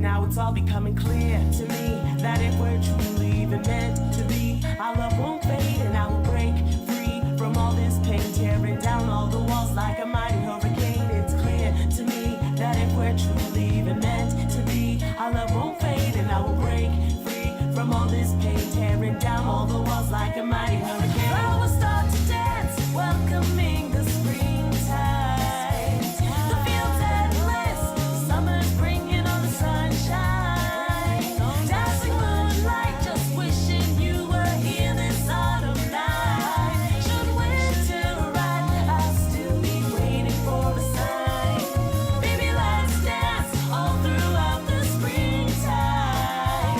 now it's all becoming clear to me that if we're truly even meant to be, our love won't fade and I will break free from all this pain, tearing down all the walls like a mighty hurricane. It's clear to me that if we're truly even meant to be, our love won't fade and I will break free from all this pain, tearing down all the walls like a mighty hurricane. Flowers start to dance, welcoming the springtime. The fields endless, summer's bringing on the sunshine. Dazzling moonlight, just wishing you were here this autumn night. Should winter arrive, I'll still be waiting for a sign. Baby, let's dance all throughout the springtime.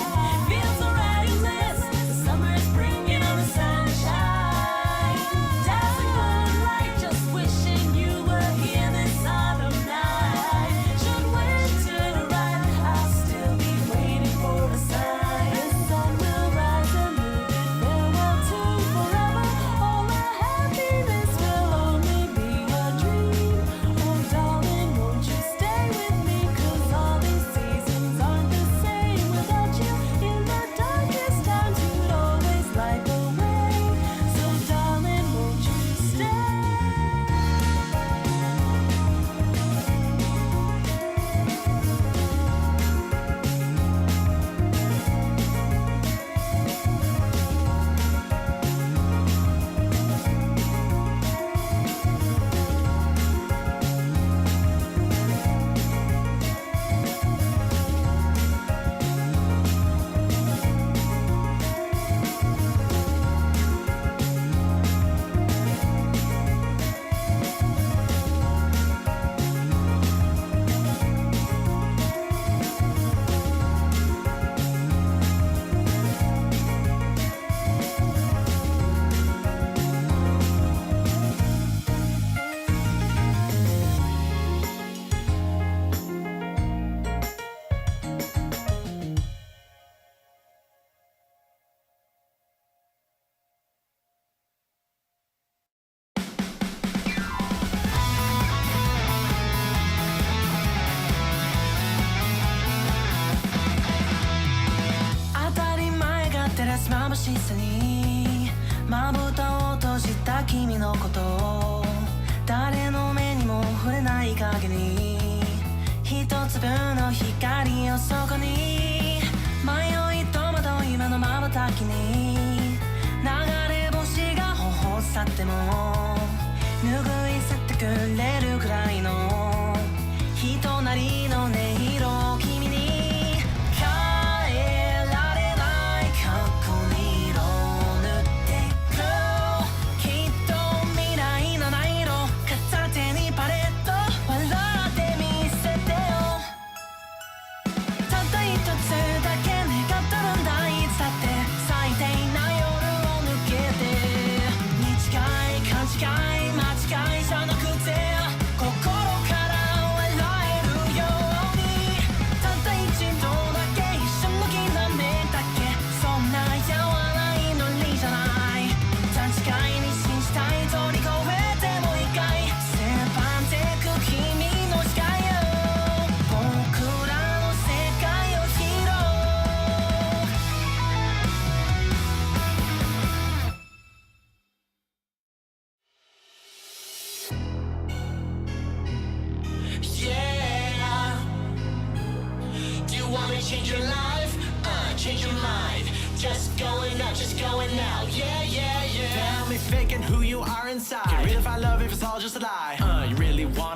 Fields are endless, the summer's bringing on the sunshine. Dazzling moonlight, just wishing you were here this autumn night. Should winter arrive, I'll still be waiting for a sign. The sun will rise and we'll bid farewell to forever. All our happiness will only be a dream. Oh darling, won't you stay with me? 'Cause all these seasons aren't the same without you. In the darkest times you'd always light the way. So darling, won't you stay?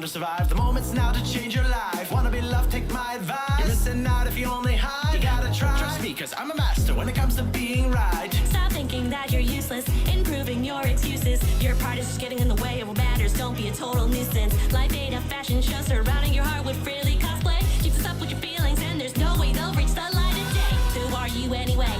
Survive the moments now to change your life. Wanna be loved, take my advice. You're missing out if you only hide. You gotta try. Trust me, 'cause I'm a master when it comes to being right. Stop thinking that you're useless, improving your excuses. Your pride is just getting in the way of what matters. Don't be a total nuisance. Life ain't a fashion show, surrounding your heart with frilly cosplay. Keep us up with your feelings and there's no way they'll reach the light of day. Who are you anyway?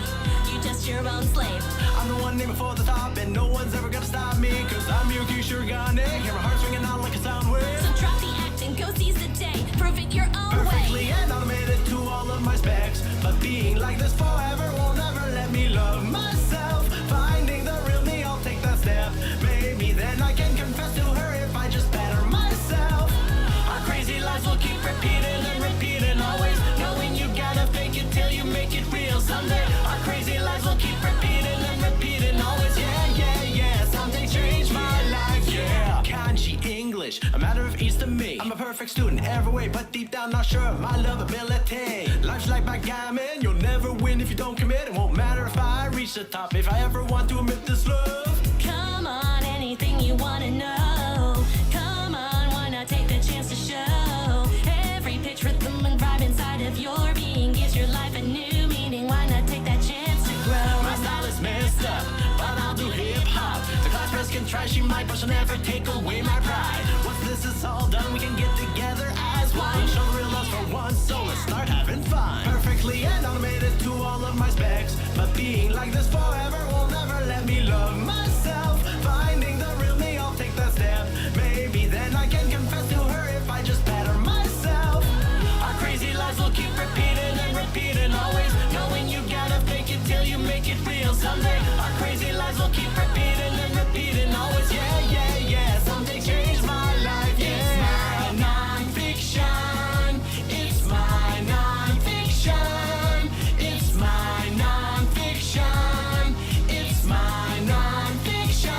You just your own slave. I'm the one aiming for the top and no one's ever gonna stop me. 'Cause I'm Yuki Shurigane. Hear my heart swinging out like a sound wave. So drop the acting, go seize the day. Prove it your own Perfectly way. and automated to all of my specs. But being like this forever won't ever let me love myself. Finding the real me, I'll take that step. Maybe then I can confess to her if I just better myself. Our crazy lives will keep repeating and repeating, always knowing you get English, a matter of ease to me. I'm a perfect student every way, but deep down not sure of my lovability. Life's like backgammon, you'll never win if you don't commit. It won't matter if I reach the top, if I ever want to admit this love. Come on, anything you wanna know. Come on, why not take the chance to show? Every pitch, rhythm, and vibe inside of your being gives your life a new meaning. Why not take that chance to grow? My style is messed up, but I'll do hip-hop. The class press can try, she might, but she'll never take away my pride. Once this is all done, we can get together as one. Show the real love for once, so let's start having fun. Perfectly and automated to all of my specs, but being like this forever will never let me love myself. Finding the real me, I'll take that step. Maybe then I can confess to her if I just better myself. Our crazy lives will keep repeating and repeating always, knowing you gotta fake it till you make it real someday. Our crazy lives will keep repeating and repeating always, yeah, yeah, yeah. Someday change my life, yeah. It's my non-fiction. It's my non-fiction. It's my non-fiction. It's my non-fiction.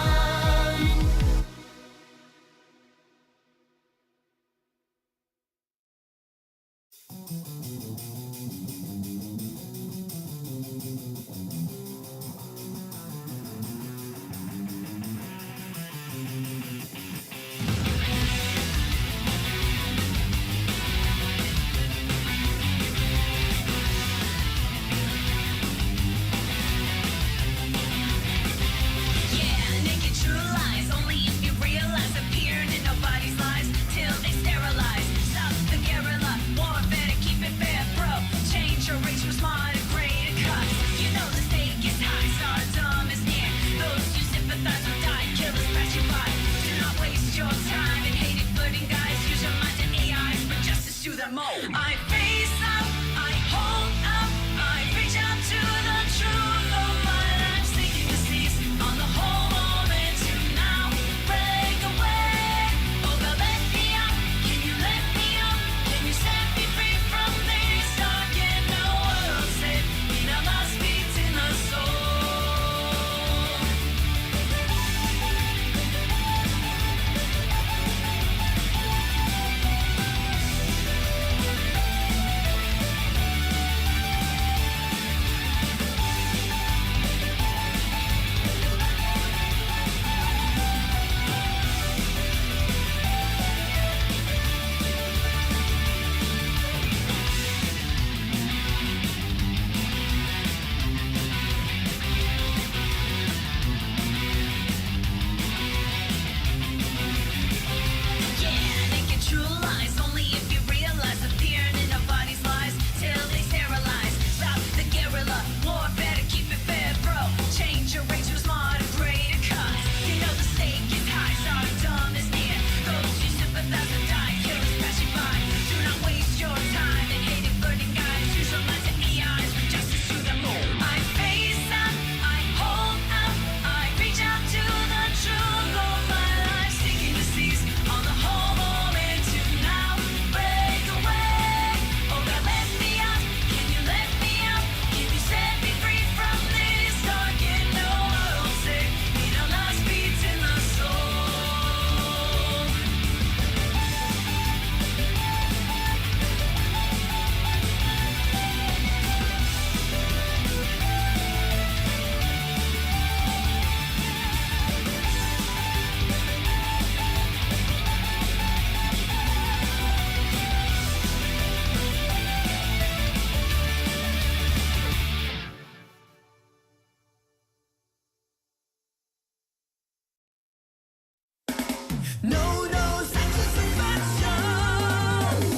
Yeah, naked true lies, only if you realize appearing in nobody's lives till they sterilize. Stop the guerrilla warfare to keep it fair, bro. Change your race from smart to great cuts. You know the stake is high, stardom is near. Those who sympathize will die, killers pass you by. Do not waste your time in hated flirting guys. Use your mind and AIs for justice to them all. I face up, I hold up, I reach out to the truth of my life, seeking to seize on the whole moment to now break away. Oh God, let me out, can you let me out? Can you set me free from this dark and no world safe? In our last beats in the soul. Yeah, naked true lies, only if you realize appearing in nobody's lives till they sterilize. Stop the guerrilla warfare to keep it fair, bro. Change your race from smart to greater cuts. You know the stake is high, stardom is near. Those who sympathize will die, killers pass you by. Do not waste your time in hated flirting guys. Use your minds and AIs for justice to them all. I face up, I hold up, I reach out to the truth of my life, seeking to seize on the whole moment to now break away. Oh God, let me out, can you let me out? Can you set me free from this dark and no world sick? Need our last beats in the soul. No, no satisfaction.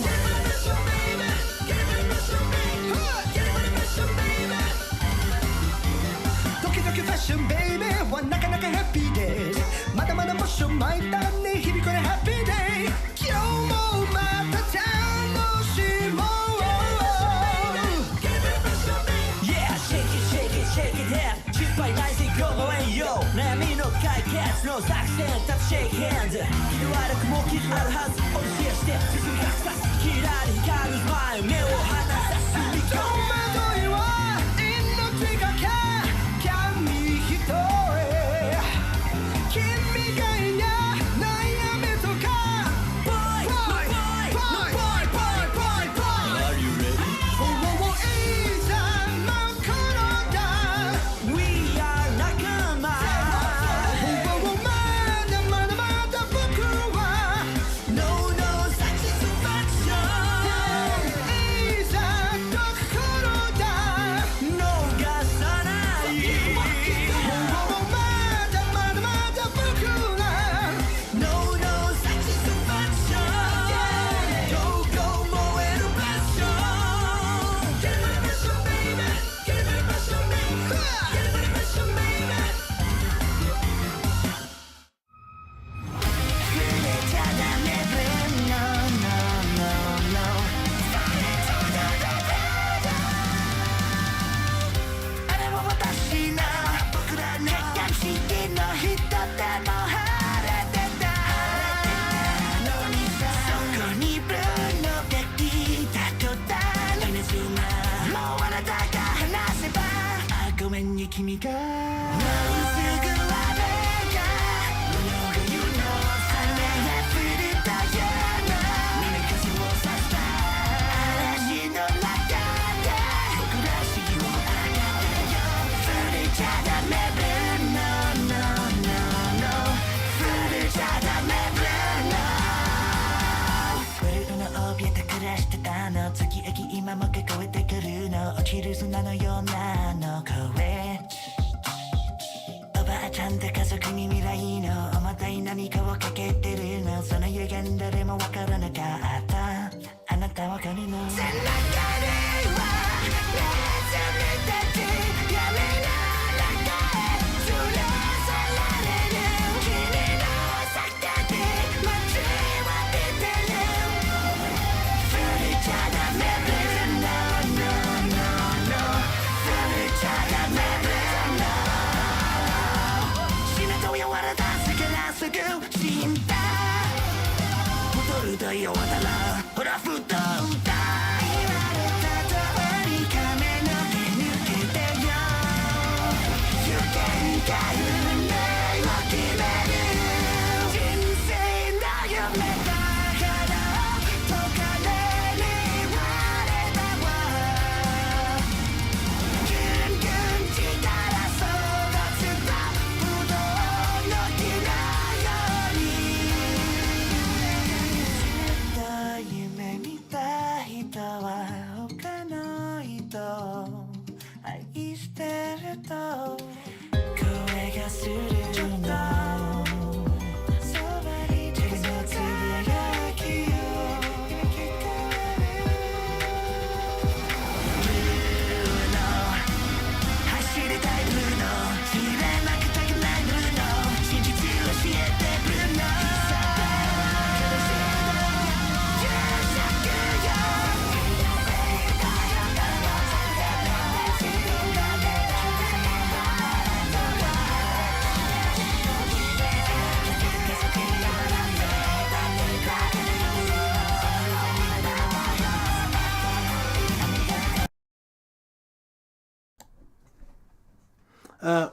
Get my mission, baby. Get my mission, baby. Get my mission, baby. ドキドキファッションベイベーはなかなかハッピーです。まだまだモッション巻いたね日々これハッピーデイ。今日もまた楽しもう。Yeah, shake it, shake it, shake it, yeah. 失敗ないしこの栄養。悩みの解決の作戦立つ shake hands。気の悪くも傷あるはず。お教えして進み出す。キラリ光るスマイル目を離さずに。戸惑いは命がけ。紙一重。君がいや悩みとか。今すぐ死んだボトルと弱ったらほら布団だ言われた通り亀の毛抜けてよ受験が運命を決める人生の夢だから解かれに割れたわギュンギュン力育つたぶどうの木のようにずっと夢見た人は他の人を愛してると声がするのそばに自分のつぶやきを聞こえるブルーの走りたいブルーの知らなくたくないブルーの真実を教えてブルーの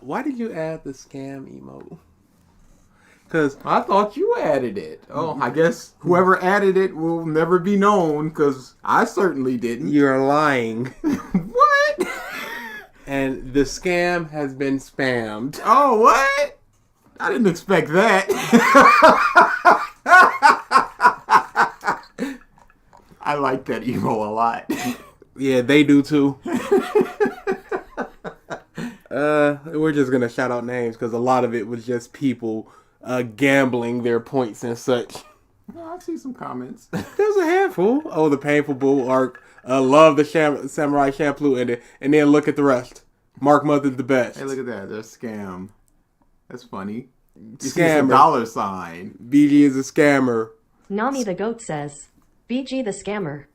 Why did you add the scam emote? Because I thought you added it. Oh, I guess whoever added it will never be known, because I certainly didn't. you're lying. What? And the scam has been spammed. Oh, what? I didn't expect that. I like that emo a lot. Yeah, they do too. We're just gonna shout out names because a lot of it was just people gambling their points and such. Well, I see some comments. There's a handful. Oh, the Painful Buu arc. Love the Samurai Champloo and then look at the rest. Mark Mother's the best. Hey, look at that. There's scam. That's funny. You see Scammer. the dollar sign. BG is a scammer. Nami the Goat says, BG the Scammer.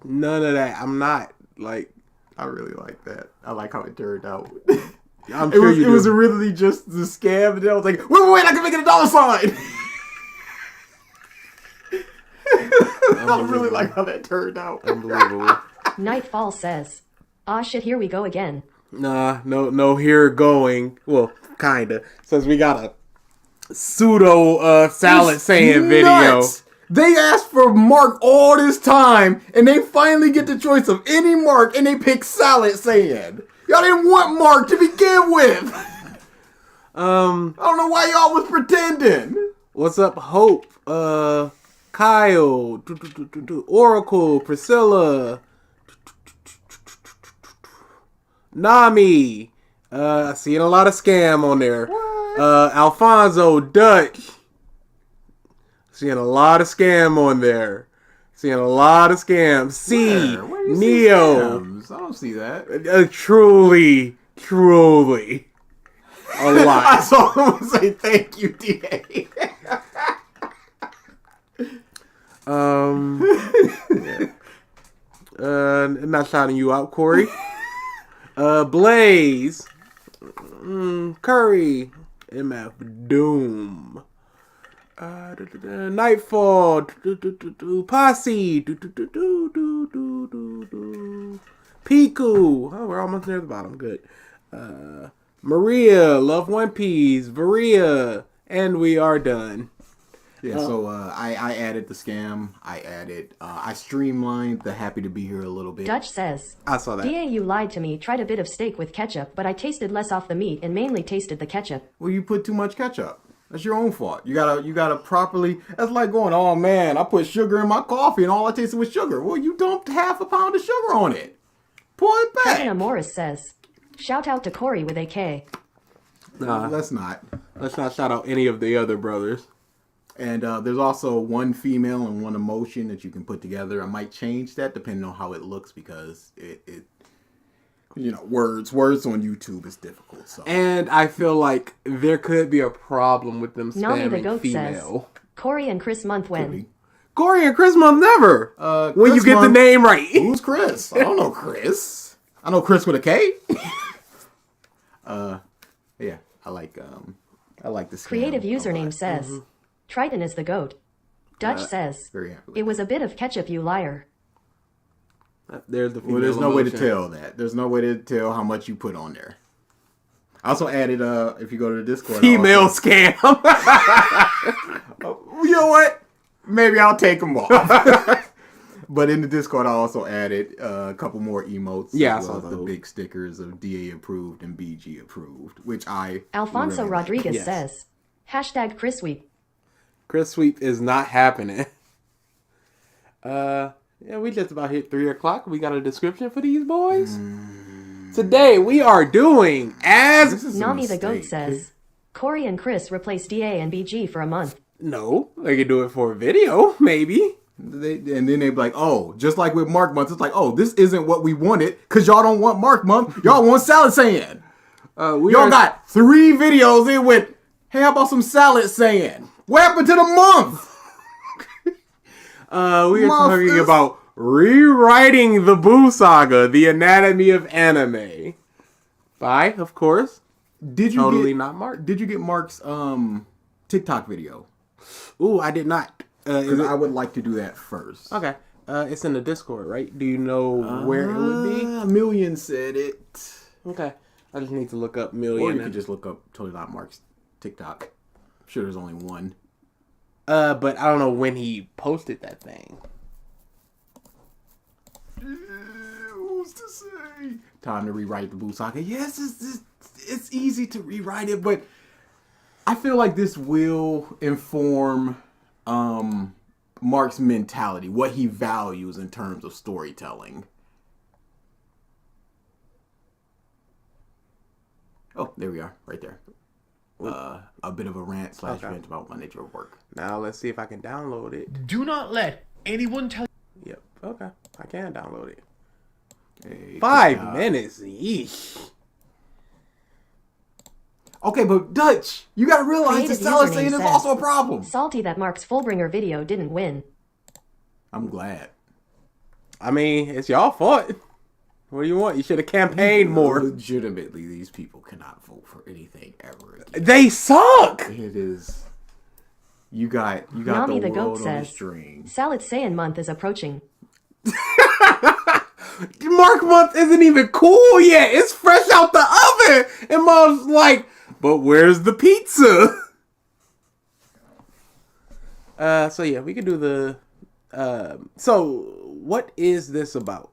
None of that. I'm not. Like, I really like that. I like how it turned out. I'm sure It was really just the scam, and then I was like, wait, I can make it a dollar sign! I really like how that turned out. Unbelievable. Nightfall says, ah shit, here we go again. Nah, no, here going. Well, kinda. Since we got a pseudo salad saying video. Nuts. They asked for Mark all this time, and they finally get the choice of any Mark, and they pick Salad Saiyan. Y'all didn't want Mark to begin with. I don't know why y'all was pretending. What's up, Hope? Kyle, Oracle, Priscilla, Nami. Seeing a lot of scam on there. Alfonso, Dutch. Seeing a lot of scam on there. Seeing a lot of scams. C, Where you see Neo. scams? I don't see that. Truly. A lot. I saw him say thank you, DA. Not shouting you out, Corey. Blaze. Curry. MF Doom. Nightfall. Posse. Piku. Oh, we're almost near the bottom. Good. Maria. Love One Piece. Varia. And we are done. Yeah, so I added the scam. I streamlined the happy to be here a little bit. Dutch says, I saw that. DA, you lied to me, tried a bit of steak with ketchup, but I tasted less off the meat and mainly tasted the ketchup. Well, you put too much ketchup. That's your own fault. You gotta properly. That's like going, oh man, I put sugar in my coffee and all I tasted was sugar. Well, you dumped half a pound of sugar on it. Pour it back. Kevin Morris says, shout out to Corey with a K. Let's not. Let's not shout out any of the other brothers. And there's also one female and one emotion that you can put together. I might change that depending on how it looks because it words on YouTube is difficult. So. And I feel like there could be a problem with them Nami the spamming Goat female. says, Corey and Chris Month when? Corey and Chris Month never. When Chris you get Month- the name right. Who's Chris? I don't know Chris. I know Chris with a K. Yeah, I like I like the scam Creative a username lot. says, Triton is the goat. Dutch says, Very happy with it was a bit of ketchup, you liar. There's the Well, there's no female way to emotion. tell that. There's no way to tell how much you put on there. I also added, if you go to the Discord, Female scam. you know what? Maybe I'll take them off. But in the Discord, I also added a couple more emotes. Yeah, I as saw well as the those. big stickers of DA approved and BG approved, which I Alfonso really like. Rodriguez Yes. says, hashtag Chris Sweep. Chris Sweep is not happening. Yeah, we just about hit 3 o'clock. We got a description for these boys. Today we are doing This as is a Nami the goat mistake. says, Corey and Chris replace DA and BG for a month. no. They could do it for a video, maybe. And then they be like, oh, just like with Mark Month, it's like, oh, this isn't what we wanted because y'all don't want Mark Month. Y'all want Salad Saying. We Y'all are- got 3 videos in with, hey, how about some Salad Saying? What happened to the month? We are Month talking is- about rewriting the Buu Saga, the anatomy of anime, by, of course, Did you Totally get, Not Mark. Did you get Mark's TikTok video? Ooh, I did not. Is Because it- I would like to do that first. Okay. It's in the Discord, right? Do you know where it would be? A million said it. Okay. I just need to look up Or million. you could just look up Totally Not Mark's TikTok. I'm sure there's only one. But I don't know when he posted that thing. Who's to say? Time to rewrite the Buu Saga. Yes, it's easy to rewrite it, but I feel like this will inform Mark's mentality, what he values in terms of storytelling. Oh, there we are, right there. A bit of a rant / vent about my nature of work. Now let's see if I can download it. Do not let anyone tell Yep. Okay. I can download it. Hey, 5 TikTok. minutes. Yeesh. Okay, but Dutch, you gotta realize the Creative salad username saying is says, also a problem. Salty that Mark's Fullbringer video didn't win. I'm glad. I mean, it's y'all fault. What do you want? You should have campaigned more. Legitimately, these people cannot vote for anything ever again. They suck. It is. You got Nami the the goat world on a says, string. Salad Saiyan month is approaching. Mark Month isn't even cool yet. It's fresh out the oven. And Mom's like, but where's the pizza? So yeah, we can do the. So what is this about?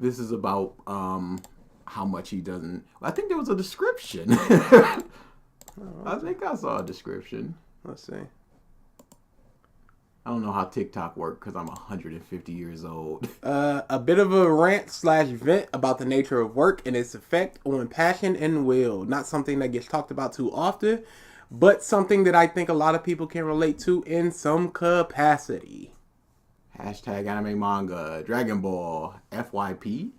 This is about how much he doesn't. I think there was a description. I think I saw a description. Let's see. I don't know how TikTok works because I'm 150 years old. A bit of a rant / vent about the nature of work and its effect on passion and will. Not something that gets talked about too often, but something that I think a lot of people can relate to in some capacity. Hashtag anime manga, Dragon Ball, FYP.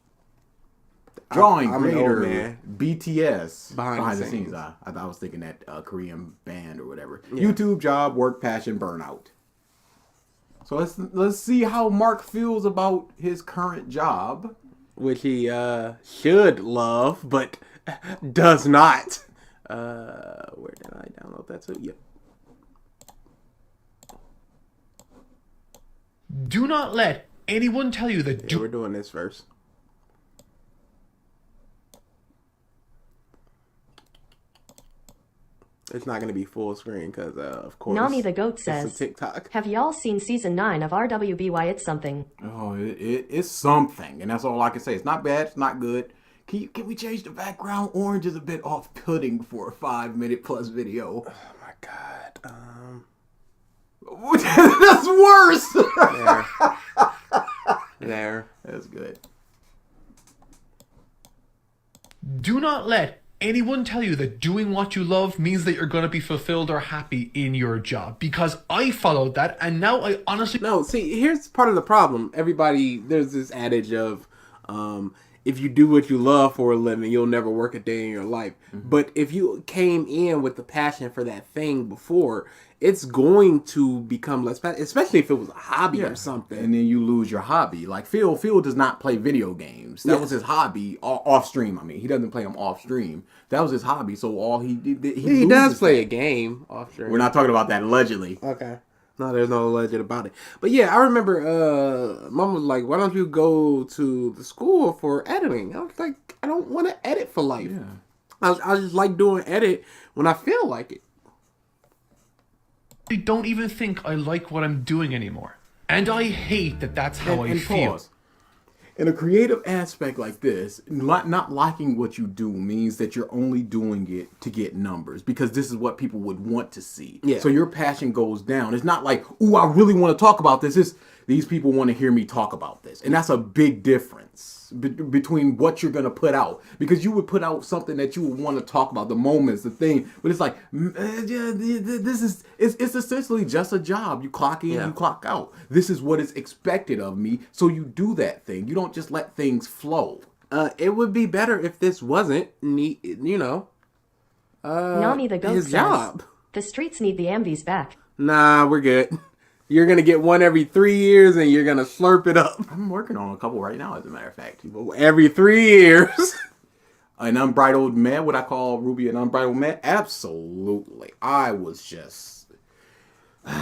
Drawing I'm an old creator, man. BTS. Behind the the scenes. scenes. I thought I was thinking that Korean band or whatever. YouTube, job, work, passion, burnout. So let's see how Mark feels about his current job. Which he should love, but does not. Where did I download that to? Yep. Do not let anyone tell you that Yeah, we're doing this first. It's not going to be full screen because, of course, Nami the goat it's says, a TikTok. have y'all seen season 9 of RWBY It's Something? Oh, it's something, and that's all I can say. It's not bad. It's not good. Can we change the background? Orange is a bit off-putting for a 5-minute plus video. Oh my god. That's worse. There. That's good. do not let anyone tell you that doing what you love means that you're going to be fulfilled or happy in your job, because I followed that and now I honestly No, see, here's part of the problem. Everybody, there's this adage of, if you do what you love for a living, you'll never work a day in your life. But if you came in with the passion for that thing before, it's going to become less passion, especially if it was a hobby or something. And then you lose your hobby. Like Phil does not play video games. That was his hobby off stream. I mean, he doesn't play them off stream. That was his hobby. So all he did, he does play a game off stream. We're not talking about that allegedly. Okay. No, there's no alleged about it. But yeah, I remember Mom was like, why don't you go to the school for editing? I was like, I don't want to edit for life. Yeah. I just like doing edit when I feel like it. I don't even think I like what I'm doing anymore. And I hate that that's how I feel. Pause. In a creative aspect like this, not liking what you do means that you're only doing it to get numbers because this is what people would want to see. Yeah. So your passion goes down. It's not like, ooh, I really want to talk about this. It's, these people want to hear me talk about this. And that's a big difference between what you're going to put out. Because you would put out something that you would want to talk about, the moments, the thing. But it's like, it's essentially just a job. You clock in, you clock out. This is what is expected of me. So you do that thing. You don't just let things flow. It would be better if this wasn't, Nami the goat his says, job. The streets need the Ambies back. Nah, we're good. You're going to get one every 3 years and you're going to slurp it up. I'm working on a couple right now, as a matter of fact. Every 3 years. An unbridled man, what I call Ruby an unbridled man? Absolutely. I was just...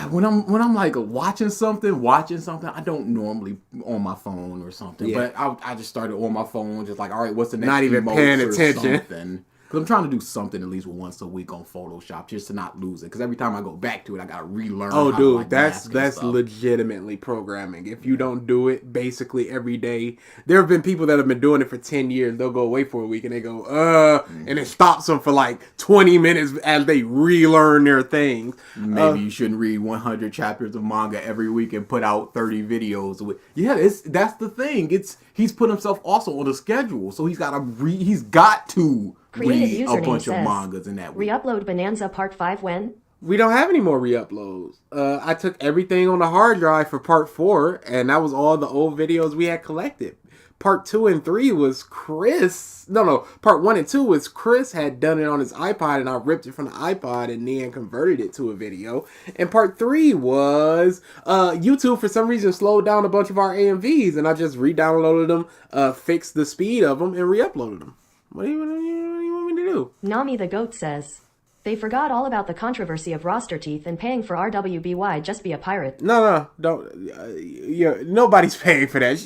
When I'm like watching something, I don't normally on my phone or something. Yeah. But I just started on my phone, just like, all right, what's the next Not even emotes paying or attention. something. Because I'm trying to do something at least once a week on Photoshop just to not lose it. Because every time I go back to it, I got to relearn. Oh, how dude, to, like, that's mask and stuff. legitimately programming. If you don't do it basically every day, there have been people that have been doing it for 10 years. They'll go away for a week and they go, and it stops them for like 20 minutes as they relearn their things. Maybe you shouldn't read 100 chapters of manga every week and put out 30 videos. Yeah, that's the thing. He's put himself also on a schedule, so he's got to Creative read a username bunch says, of mangas in that week. Re-upload Bonanza Part 5 when? We don't have any more re-uploads. I took everything on the hard drive for part 4, and that was all the old videos we had collected. Part 2 and 3 was part 1 and 2 was Chris had done it on his iPod, and I ripped it from the iPod and then converted it to a video. And part 3 was YouTube for some reason slowed down a bunch of our AMVs, and I just re-downloaded them, fixed the speed of them, and re-uploaded them. What do you want me to do? Nami the goat says, they forgot all about the controversy of roster teeth and paying for RWBY, just be a pirate. No, don't. Nobody's paying for that.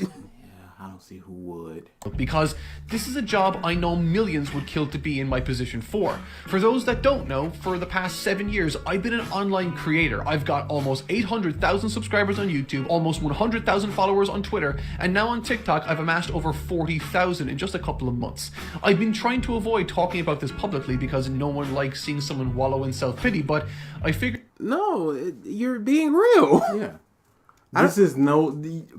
I don't see who would. Because this is a job I know millions would kill to be in my position for. For those that don't know, for the past 7 years, I've been an online creator. I've got almost 800,000 subscribers on YouTube, almost 100,000 followers on Twitter, and now on TikTok I've amassed over 40,000 in just a couple of months. I've been trying to avoid talking about this publicly because no one likes seeing someone wallow in self-pity, but I figured... No, you're being real. Yeah.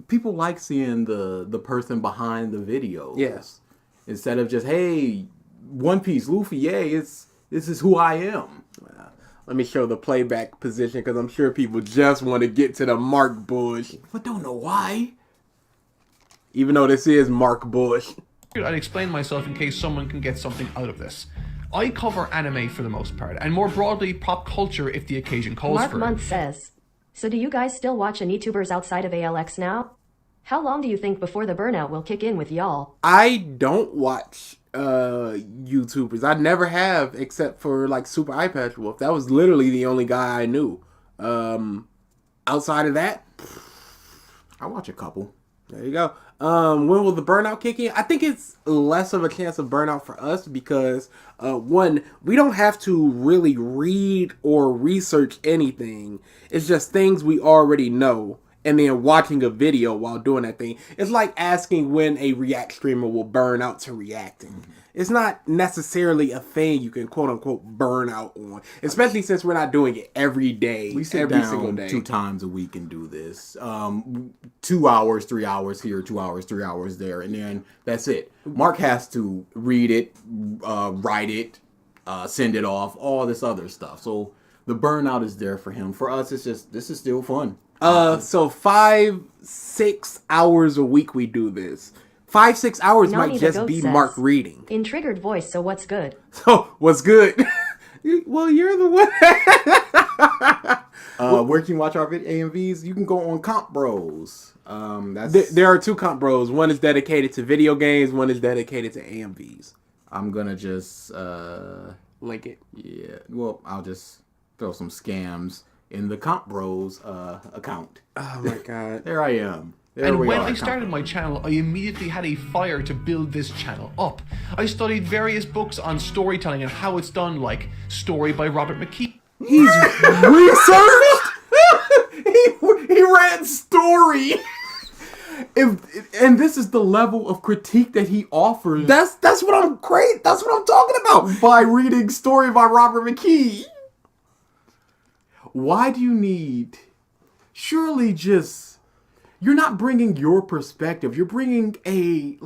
People like seeing the person behind the videos. Yes. Instead of just, hey, One Piece, Luffy, yay, this is who I am. Let me show the playback position because I'm sure people just want to get to the Mark Bush. But don't know why. Even though this is Mark Bush. I'd explain myself in case someone can get something out of this. I cover anime for the most part, and more broadly, pop culture if the occasion calls Mark for it. Month says, so do you guys still watch AniTubers outside of ALX now? How long do you think before the burnout will kick in with y'all? I don't watch YouTubers. I never have, except for like Super Eye Patch Wolf. That was literally the only guy I knew. Outside of that, I watch a couple. there you go. When will the burnout kick in? I think it's less of a chance of burnout for us because, one, we don't have to really read or research anything. It's just things we already know. And then watching a video while doing that thing. It's like asking when a React streamer will burn out to reacting. It's not necessarily a thing you can quote unquote burn out on. Especially since we're not doing it every day. We sit every down single day. 2 times a week and do this. 2 hours, 3 hours here, 2 hours, 3 hours there. And then that's it. Mark has to read it, write it, send it off, all this other stuff. So the burnout is there for him. For us, it's just, this is still fun. So 5-6 hours a week we do this. 5-6 hours Nani might the just Goat be says, Mark reading. In triggered voice, so what's good? So what's good? Well, you're the one. Where can you watch our AMVs? You can go on Comp Bros. There are 2 comp bros. One is dedicated to video games. One is dedicated to AMVs. I'm gonna just Link it. yeah. Well, I'll just throw some scams in the Comp Bros account. Oh my god. There I am. There And we when are, I Comp started Bros. my channel, I immediately had a fire to build this channel up. I studied various books on storytelling and how it's done, like Story by Robert McKee. He's researched. he read Story. And this is the level of critique that he offers. That's what I'm great. That's what I'm talking about. By reading Story by Robert McKee. Why do you need? Surely just you're not bringing your perspective. You're bringing a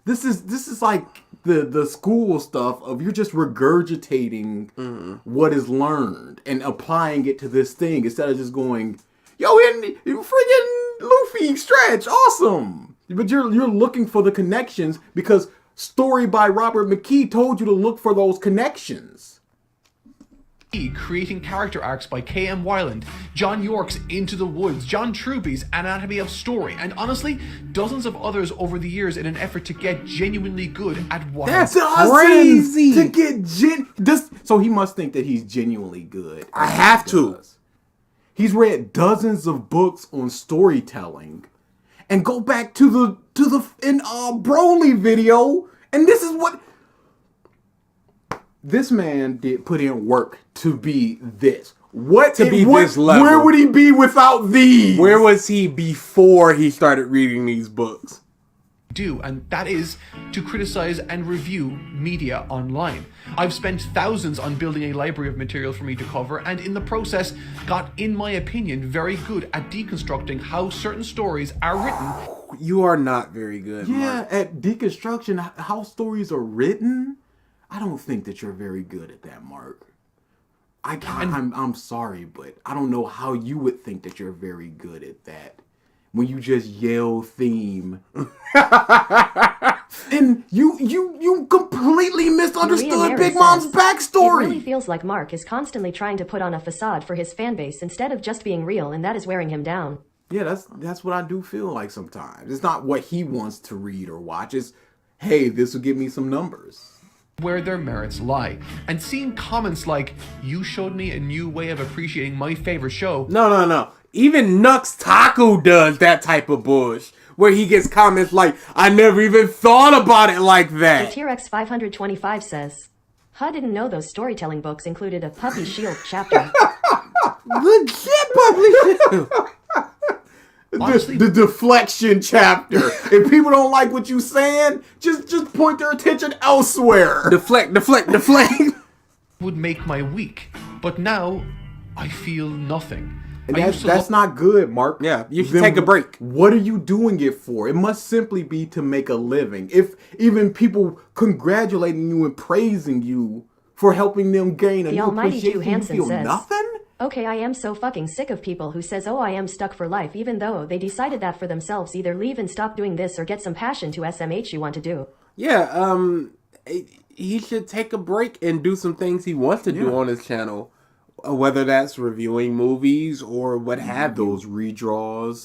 this is like the school stuff of you're just regurgitating what is learned and applying it to this thing instead of just going, yo, in friggin' Luffy stretch, awesome. But you're looking for the connections because Story by Robert McKee told you to look for those connections. Creating character arcs by K.M. Weiland, John York's Into the Woods, John Truby's Anatomy of Story, and honestly, dozens of others over the years in an effort to get genuinely good at what That's he does. crazy. To get so he must think that he's genuinely good. at I what have he to. does. He's read dozens of books on storytelling, and go back to the Broly video, and this is what this man did put in work to be this. This level. Where would he be without these? Where was he before he started reading these books? Do, and that is to criticize and review media online. I've spent thousands on building a library of material for me to cover, and in the process got, in my opinion, very good at deconstructing how certain stories are written. You are not very good, Yeah, Mark. at deconstruction, how stories are written, I don't think that you're very good at that, Mark. I'm sorry, but I don't know how you would think that you're very good at that when you just yell theme. And you completely misunderstood Maria Big Mary Mom's says, backstory. It really feels like Mark is constantly trying to put on a facade for his fan base instead of just being real, and that is wearing him down. Yeah, that's what I do feel like sometimes. It's not what he wants to read or watch. It's, hey, this will give me some numbers. Where their merits lie. And seeing comments like, you showed me a new way of appreciating my favorite show. No. Even Nux Taku does that type of bush. Where he gets comments like, I never even thought about it like that. T-Rex 525 says, Huh didn't know those storytelling books included a Puppy Shield chapter. Legit publishing. Honestly, The deflection chapter. If people don't like what you saying, just point their attention elsewhere. Deflect. would make my week. But now, I feel nothing. And I used to that's look- not good, Mark. Yeah, you should Then take a break. What are you doing it for? It must simply be to make a living. If even people congratulating you and praising you for helping them gain a The new Almighty appreciation, Jew you Hansen feel says, nothing? Okay, I am so fucking sick of people who says, oh, I am stuck for life, even though they decided that for themselves. Either leave and stop doing this or get some passion to SMH you want to do. Yeah, he should take a break and do some things he wants to do on his channel. Whether that's reviewing movies or what have you. Those redraws.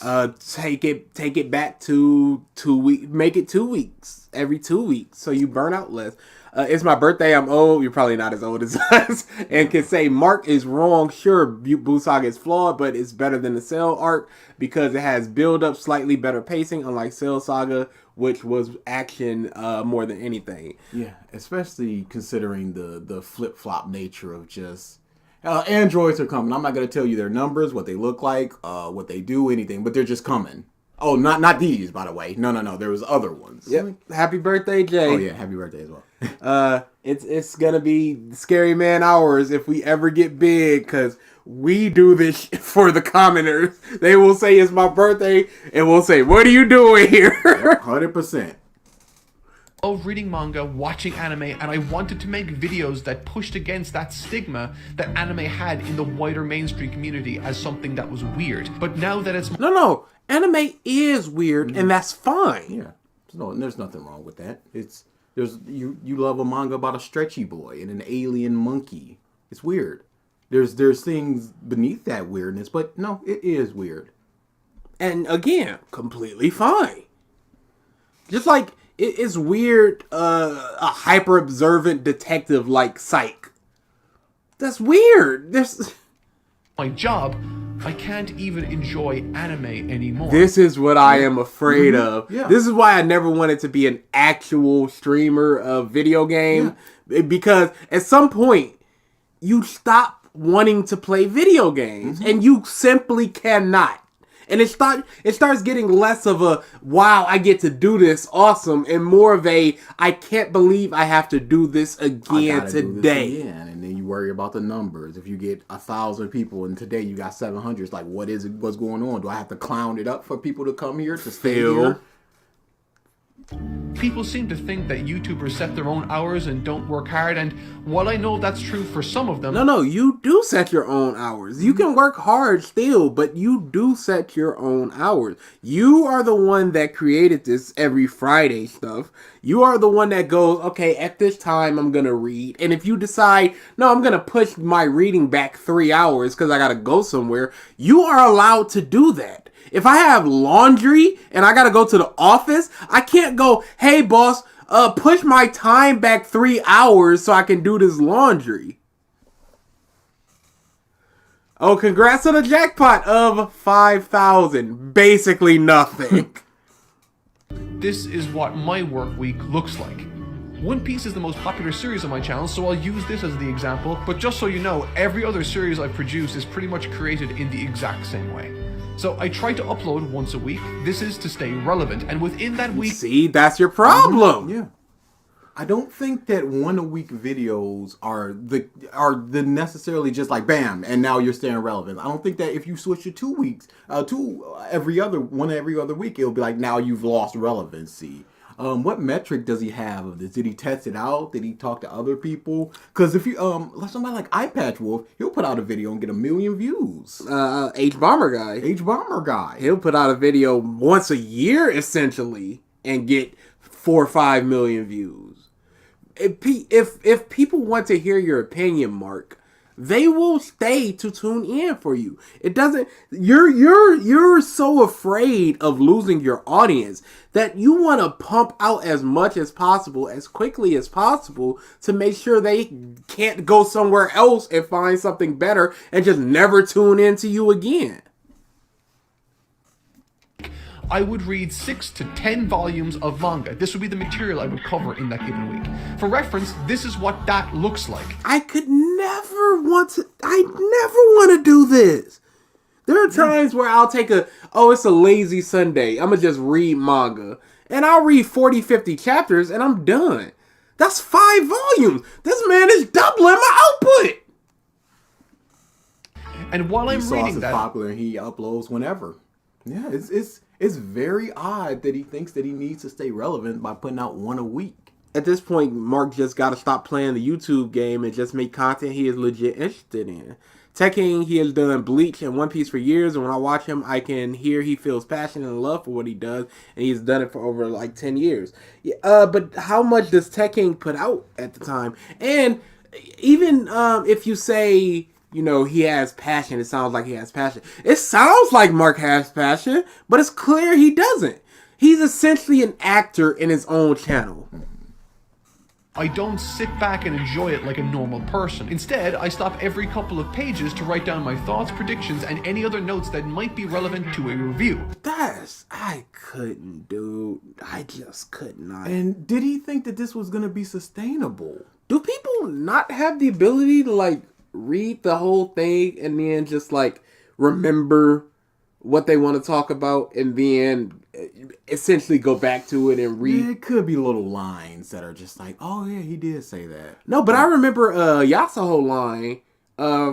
Take it back to 2 weeks. Make it 2 weeks. Every 2 weeks. So you burn out less. It's my birthday. I'm old. You're probably not as old as us. And can say Mark is wrong. Sure, Buu Saga is flawed, but it's better than the Cell arc because it has build up, slightly better pacing, unlike Cell Saga, which was action more than anything. Yeah, especially considering the flip-flop nature of just... androids are coming. I'm not going to tell you their numbers, what they look like, what they do, anything, but they're just coming. Oh, not these, by the way. No. There was other ones. Yep. Happy birthday, Jay. Oh, yeah. Happy birthday as well. It's gonna be scary man hours if we ever get big, because we do this for the commoners. They will say it's my birthday, and we'll say, what are you doing here? 100%. Of reading manga, watching anime, and I wanted to make videos that pushed against that stigma that anime had in the wider mainstream community as something that was weird. But now that it's No. Anime is weird, and that's fine. Yeah. No, there's nothing wrong with that. You love a manga about a stretchy boy and an alien monkey. It's weird. There's things beneath that weirdness, but no, it is weird. And again, completely fine. Just like it's weird, a hyper observant detective like Psych. That's weird. my job, I can't even enjoy anime anymore. This is what I am afraid of. Yeah. This is why I never wanted to be an actual streamer of video game. Because at some point, you stop wanting to play video games. And you simply cannot. And it starts getting less of a, wow, I get to do this, awesome, and more of a, I can't believe I have to do this again today. And then you worry about the numbers. If you get 1,000 people and today you got 700, it's like, what's going on? Do I have to clown it up for people to come here to stay here? People seem to think that YouTubers set their own hours and don't work hard, and while I know that's true for some of them... No, you do set your own hours. You can work hard still, but you do set your own hours. You are the one that created this every Friday stuff. You are the one that goes, okay, at this time I'm going to read. And if you decide, no, I'm going to push my reading back 3 hours because I got to go somewhere, you are allowed to do that. If I have laundry and I gotta go to the office, I can't go, hey boss, push my time back 3 hours so I can do this laundry. Oh, congrats on the jackpot of 5,000. Basically nothing. This is what my work week looks like. One Piece is the most popular series on my channel, so I'll use this as the example, but just so you know, every other series I've produced is pretty much created in the exact same way. So I try to upload once a week. This is to stay relevant, and within that week... See, that's your problem. Yeah. I don't think that 1 a week videos are the necessarily just like bam and now you're staying relevant. I don't think that if you switch to 2 weeks, every other week, it'll be like now you've lost relevancy. What metric does he have of this? Did he test it out? Did he talk to other people? Because if you somebody like Eyepatch Wolf, he'll put out a video and get 1 million views. H-Bomber guy. He'll put out a video once a year essentially and get 4 or 5 million views. If people want to hear your opinion, Mark, they will stay to tune in for you. It doesn't. You're so afraid of losing your audience that you want to pump out as much as possible, as quickly as possible, to make sure they can't go somewhere else and find something better and just never tune into you again. I would read 6 to 10 volumes of manga. This would be the material I would cover in that given week. For reference, this is what that looks like. I never want to do this. There are times where I'll take it's a lazy Sunday. I'm going to just read manga. And I'll read 40, 50 chapters and I'm done. That's 5 volumes. This man is doubling my output. And while I'm reading that... popular and he uploads whenever. Yeah, it's very odd that he thinks that he needs to stay relevant by putting out 1 a week. At this point, Mark just got to stop playing the YouTube game and just make content he is legit interested in. Teching, he has done Bleach and One Piece for years, and when I watch him, I can hear he feels passion and love for what he does, and he's done it for over like 10 years. But how much does Teching put out at the time? And even if you say... he has passion. It sounds like he has passion. It sounds like Mark has passion, but it's clear he doesn't. He's essentially an actor in his own channel. I don't sit back and enjoy it like a normal person. Instead, I stop every couple of pages to write down my thoughts, predictions, and any other notes that might be relevant to a review. I couldn't, dude. I just could not. And did he think that this was going to be sustainable? Do people not have the ability to, read the whole thing and then just remember what they want to talk about and then essentially go back to it and read? Yeah, it could be little lines that are just like, oh yeah, he did say that. No, but I remember Yasuo line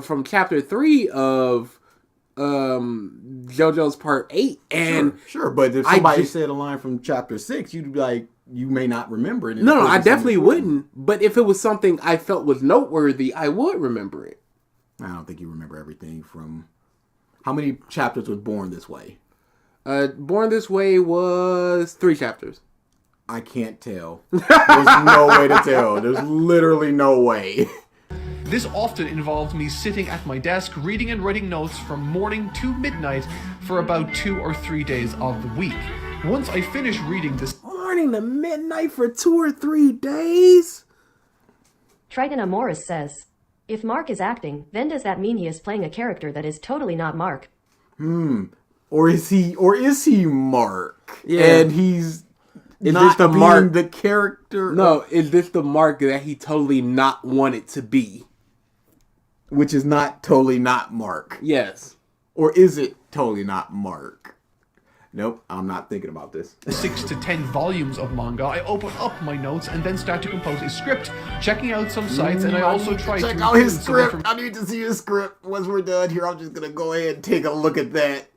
from chapter 3 of JoJo's part 8. And sure, but if somebody said a line from chapter 6, you'd be like, you may not remember it. No, I definitely wouldn't. But if it was something I felt was noteworthy, I would remember it. I don't think you remember everything from... How many chapters was Born This Way? Born This Way was 3 chapters. I can't tell. There's no way to tell. There's literally no way. This often involved me sitting at my desk reading and writing notes from morning to midnight for about 2 or 3 days of the week. Once I finished reading this Morning to midnight for 2 or 3 days? Triton Amoris says, if Mark is acting, then does that mean he is playing a character that is totally not Mark? Or is he Mark? Yeah. And he's Is not this the being Mark? the character? No, is this the Mark that he totally not wanted to be? Which is not totally not Mark. Yes. Or is it totally not Mark? Nope, I'm not thinking about this. 6 to 10 volumes of manga, I open up my notes and then start to compose a script, checking out some sites, and I also try to check out his include some script. information I need to see his script. Once we're done here, I'm just gonna go ahead and take a look at that.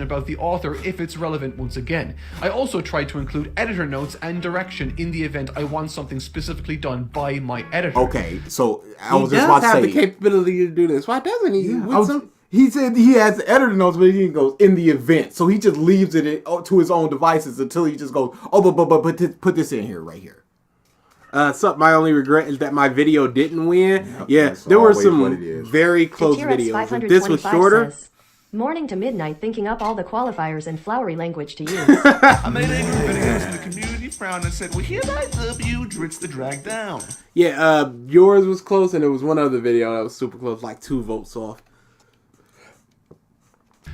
about the author if it's relevant once again. I also try to include editor notes and direction in the event I want something specifically done by my editor. Okay, so I He was does just about to have say. the capability to do this. Why doesn't he? He said he has the editor notes, but he goes in the event, so he just leaves it to his own devices until he just goes, oh, but put this in here, right here. My only regret is that my video didn't win. Yep, Yeah, that's there were always what it some is. very close Tirax videos. If this was 525 shorter, says, morning to midnight thinking up all the qualifiers and flowery language to use. I made angry videos in the community frowned and said, well, here's I love you, Dritz the drag down. yeah, yours was close, and there was one other video that was super close, like 2 votes off.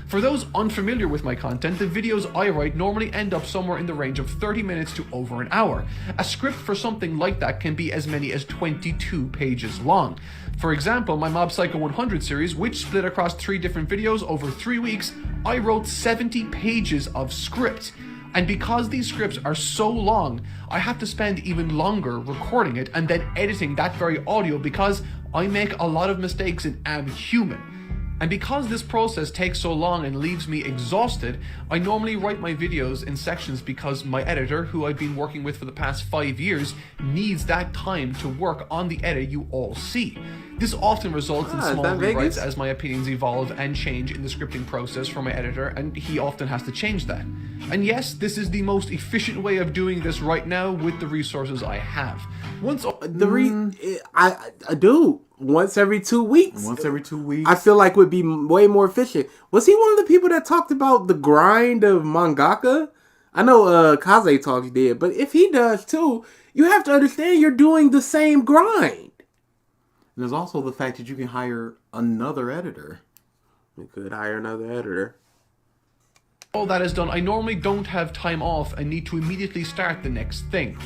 For those unfamiliar with my content, the videos I write normally end up somewhere in the range of 30 minutes to over an hour. A script for something like that can be as many as 22 pages long. For example, my Mob Psycho 100 series, which split across 3 different videos over 3 weeks, I wrote 70 pages of script. And because these scripts are so long, I have to spend even longer recording it and then editing that very audio because I make a lot of mistakes and am human. And because this process takes so long and leaves me exhausted, I normally write my videos in sections because my editor, who I've been working with for the past 5 years, needs that time to work on the edit you all see. This often results in small that rewrites Vegas? as my opinions evolve and change in the scripting process for my editor, and he often has to change that. And yes, this is the most efficient way of doing this right now with the resources I have. Once I do once every 2 weeks. Once every 2 weeks. I feel like would be way more efficient. Was he one of the people that talked about the grind of mangaka? I know Kaze Talks did, but if he does too, you have to understand you're doing the same grind. And there's also the fact that you can hire another editor. We could hire another editor. all that is done, I normally don't have time off and need to immediately start the next thing.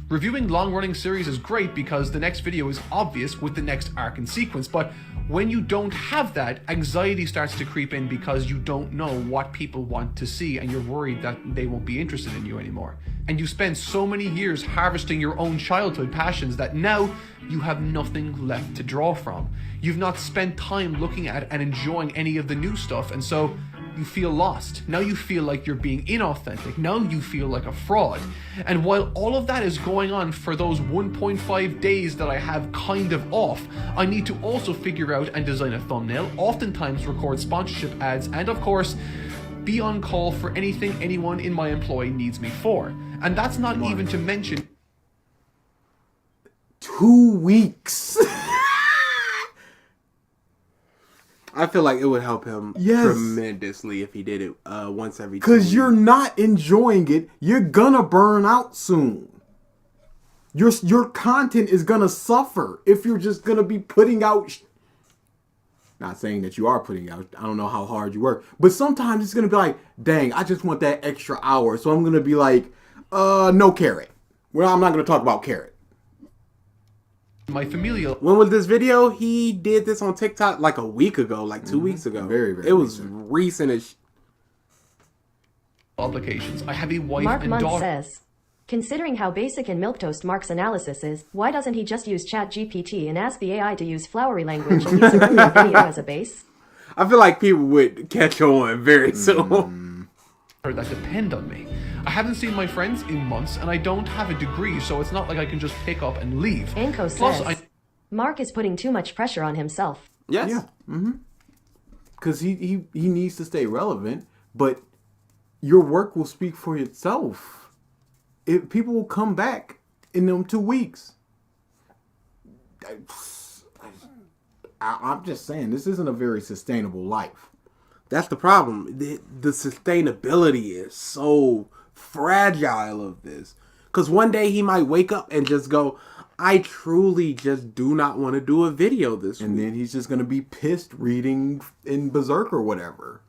Reviewing long-running series is great because the next video is obvious with the next arc and sequence, but when you don't have that, anxiety starts to creep in because you don't know what people want to see and you're worried that they won't be interested in you anymore. And you spend so many years harvesting your own childhood passions that now you have nothing left to draw from. You've not spent time looking at and enjoying any of the new stuff, and so you feel lost. Now you feel like you're being inauthentic. Now you feel like a fraud. And while all of that is going on for those 1.5 days that I have kind of off, I need to also figure out and design a thumbnail, oftentimes record sponsorship ads, and of course, be on call for anything anyone in my employ needs me for. And that's not even to mention 2 weeks. I feel like it would help him Yes. tremendously if he did it once every 2 Because weeks. you're not enjoying it. You're gonna burn out soon. Your content is gonna suffer if you're just gonna be putting out. Not saying that you are putting out. I don't know how hard you work. But sometimes it's gonna be like, dang, I just want that extra hour. So I'm gonna be like, no carrot. Well, I'm not gonna talk about carrot. my familial When was this video? He did this on TikTok like a week ago, like 2 weeks ago. Very, very It was recent as obligations. I have a wife Mark and Munn daughter. says, considering how basic and milquetoast Mark's analysis is, why doesn't he just use ChatGPT and ask the AI to use flowery language and use a regular video as a base? I feel like people would catch on very soon. That depend on me. I haven't seen my friends in months and I don't have a degree, so it's not like I can just pick up and leave. Anko Plus, says, Mark is putting too much pressure on himself. Yes. Yeah. Because he needs to stay relevant, but your work will speak for itself. people will come back in them 2 weeks. I'm just saying, this isn't a very sustainable life. That's the problem. The sustainability is so fragile of this. Because one day he might wake up and just go, I truly just do not want to do a video this And week. then he's just going to be pissed reading in Berserk or whatever.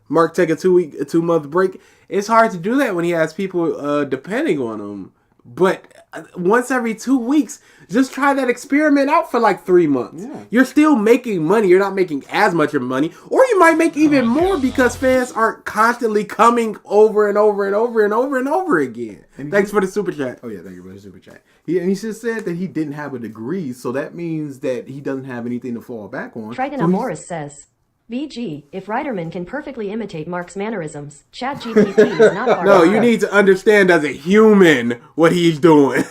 Mark take a 2-month break. It's hard to do that when he has people depending on him. But once every 2 weeks, just try that experiment out for like 3 months. Yeah. You're still making money. You're not making as much of money. Or you might make even more because fans aren't constantly coming over and over and over and over and over again. Thanks for the super chat. Oh yeah, thank you for the super chat. He just said that he didn't have a degree, so that means that he doesn't have anything to fall back on. Triton So he's- Morris says, VG, if Reiterman can perfectly imitate Mark's mannerisms, ChatGPT is not far No, behind. you need to understand as a human what he's doing.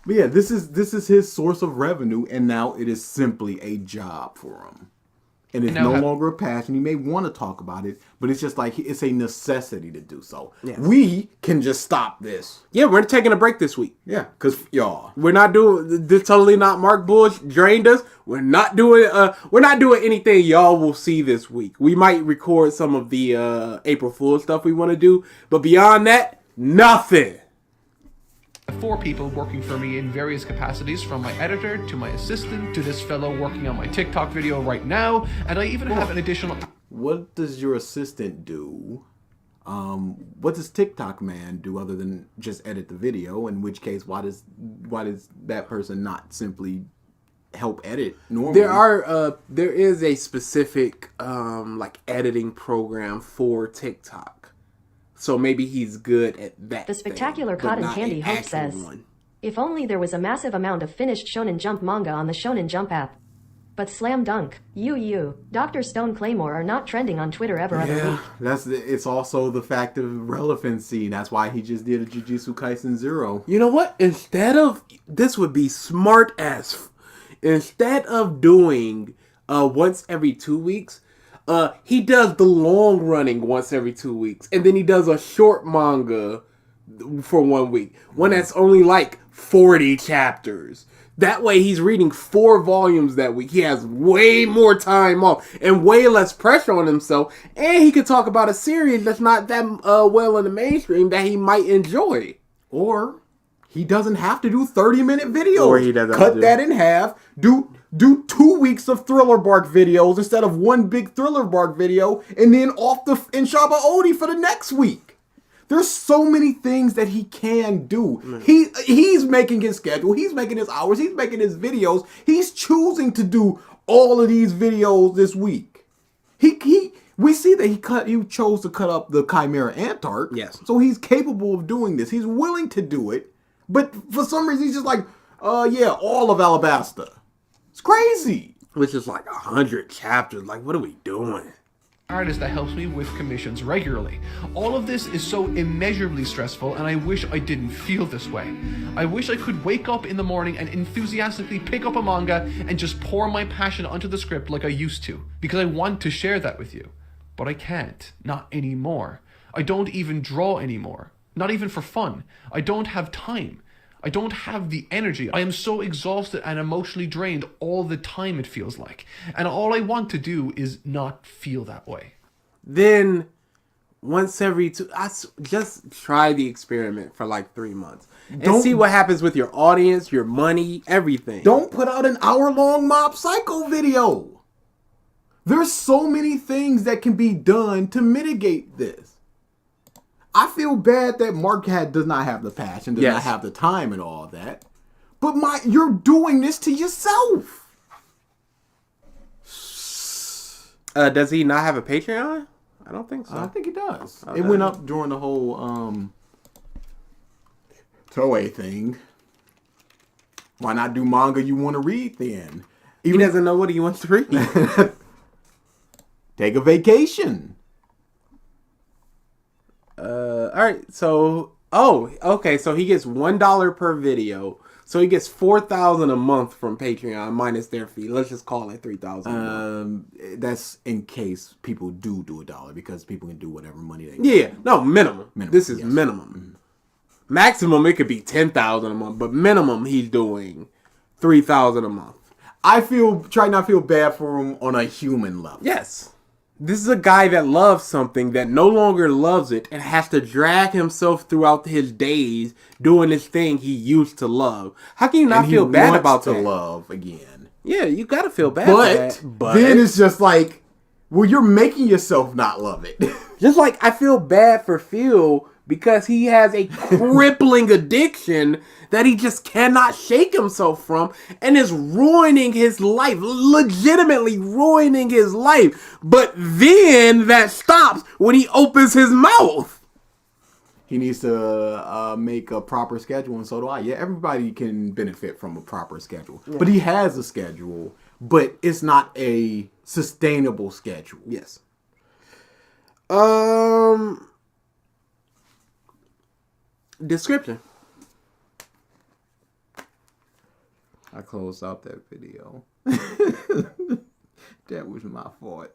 But yeah, this is his source of revenue, and now it is simply a job for him. And it's And now no longer a passion. He may want to talk about it, but it's just like it's a necessity to do so. Yes. We can just stop this. Yeah, we're taking a break this week. Yeah, because y'all. We're not doing this. Totally Not Mark Bush drained us. We're not doing anything y'all will see this week. We might record some of the April Fool stuff we want to do, but beyond that, nothing. 4 people working for me in various capacities, from my editor to my assistant to this fellow working on my TikTok video right now, and I even have an additional... What does your assistant do? What does TikTok man do other than just edit the video? In which case, why does that person not simply help edit normally? There is a specific like editing program for TikTok. So maybe he's good at that. The Spectacular thing, but Cotton not Candy an Hope actual says, one. if only there was a massive amount of finished Shonen Jump manga on the Shonen Jump app. But slam dunk, Dr. Stone Claymore are not trending on Twitter every other week. It's also the fact of relevancy. That's why he just did a Jujutsu Kaisen 0. You know what? This would be smart as. Instead of doing once every 2 weeks, he does the long running once every 2 weeks, and then he does a short manga for 1 week, one that's only like 40 chapters. That way he's reading 4 volumes that week. He has way more time off and way less pressure on himself, and he can talk about a series that's not that well in the mainstream that he might enjoy. Or he doesn't have to do 30-minute videos. Or he doesn't have cut to. that in half. Do 2 weeks of Thriller Bark videos instead of 1 big Thriller Bark video, and then off the Inshaba Odi for the next week. There's so many things that he can do. He's making his schedule. He's making his hours. He's making his videos. He's choosing to do all of these videos this week. We see that he chose to cut up the Chimera Ant Arc. Yes. So he's capable of doing this. He's willing to do it. But for some reason, he's just like, all of Alabasta. It's crazy. Which is like 100 chapters. Like, what are we doing? artist that helps me with commissions regularly. All of this is so immeasurably stressful, and I wish I didn't feel this way. I wish I could wake up in the morning and enthusiastically pick up a manga and just pour my passion onto the script like I used to, because I want to share that with you. But I can't. Not anymore. I don't even draw anymore. Not even for fun. I don't have time. I don't have the energy. I am so exhausted and emotionally drained all the time, it feels like. And all I want to do is not feel that way. Then, once every just try the experiment for like 3 months. And see what happens with your audience, your money, everything. Don't put out an hour-long Mob Psycho video. There's so many things that can be done to mitigate this. I feel bad that Mark does not have the passion, does not have the time and all that. But you're doing this to yourself. Does he not have a Patreon? I don't think so. I think he does. Okay. It went up during the whole Toei thing. Why not do manga you want to read then? He doesn't know what he wants to read. Take a vacation. All right, so okay, so he gets $1 per video, so he gets $4,000 a month from Patreon minus their fee. Let's just call it $3,000. That's in case people do $1 because people can do whatever money they want. Yeah, no, minimum. This is yes. minimum. Maximum, it could be 10,000 a month, but minimum, he's doing 3,000 a month. Try not feel bad for him on a human level. Yes. This is a guy that loves something that no longer loves it and has to drag himself throughout his days doing this thing he used to love. How can you not feel bad about to that? love again. Yeah, you gotta feel bad for that. But then it's just like, well, you're making yourself not love it. Just like I feel bad for Phil because he has a crippling addiction that he just cannot shake himself from and is ruining his life, legitimately ruining his life. But then that stops when he opens his mouth. He needs to make a proper schedule, and so do I. Yeah, everybody can benefit from a proper schedule. Yeah. But he has a schedule, but it's not a sustainable schedule. Yes. Description. I closed out that video. That was my fault.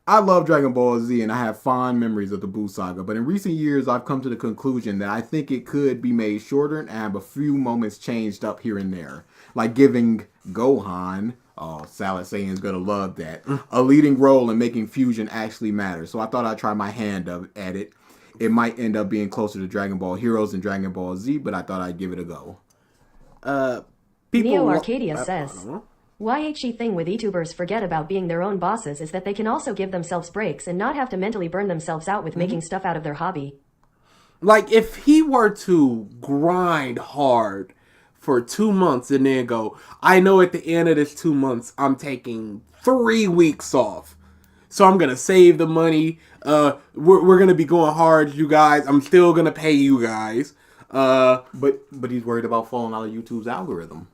I love Dragon Ball Z and I have fond memories of the Buu Saga, but in recent years I've come to the conclusion that I think it could be made shorter and have a few moments changed up here and there. Like giving Gohan, Salad Saiyan's gonna love that, a leading role in making fusion actually matter. So I thought I'd try my hand at it. It might end up being closer to Dragon Ball Heroes than Dragon Ball Z, but I thought I'd give it a go. Neo Arcadia says, YHE thing with YouTubers forget about being their own bosses is that they can also give themselves breaks and not have to mentally burn themselves out with making stuff out of their hobby. Like, if he were to grind hard for 2 months and then go, I know at the end of this 2 months, I'm taking 3 weeks off. So I'm going to save the money. We're going to be going hard, you guys. I'm still going to pay you guys. But he's worried about falling out of YouTube's algorithm.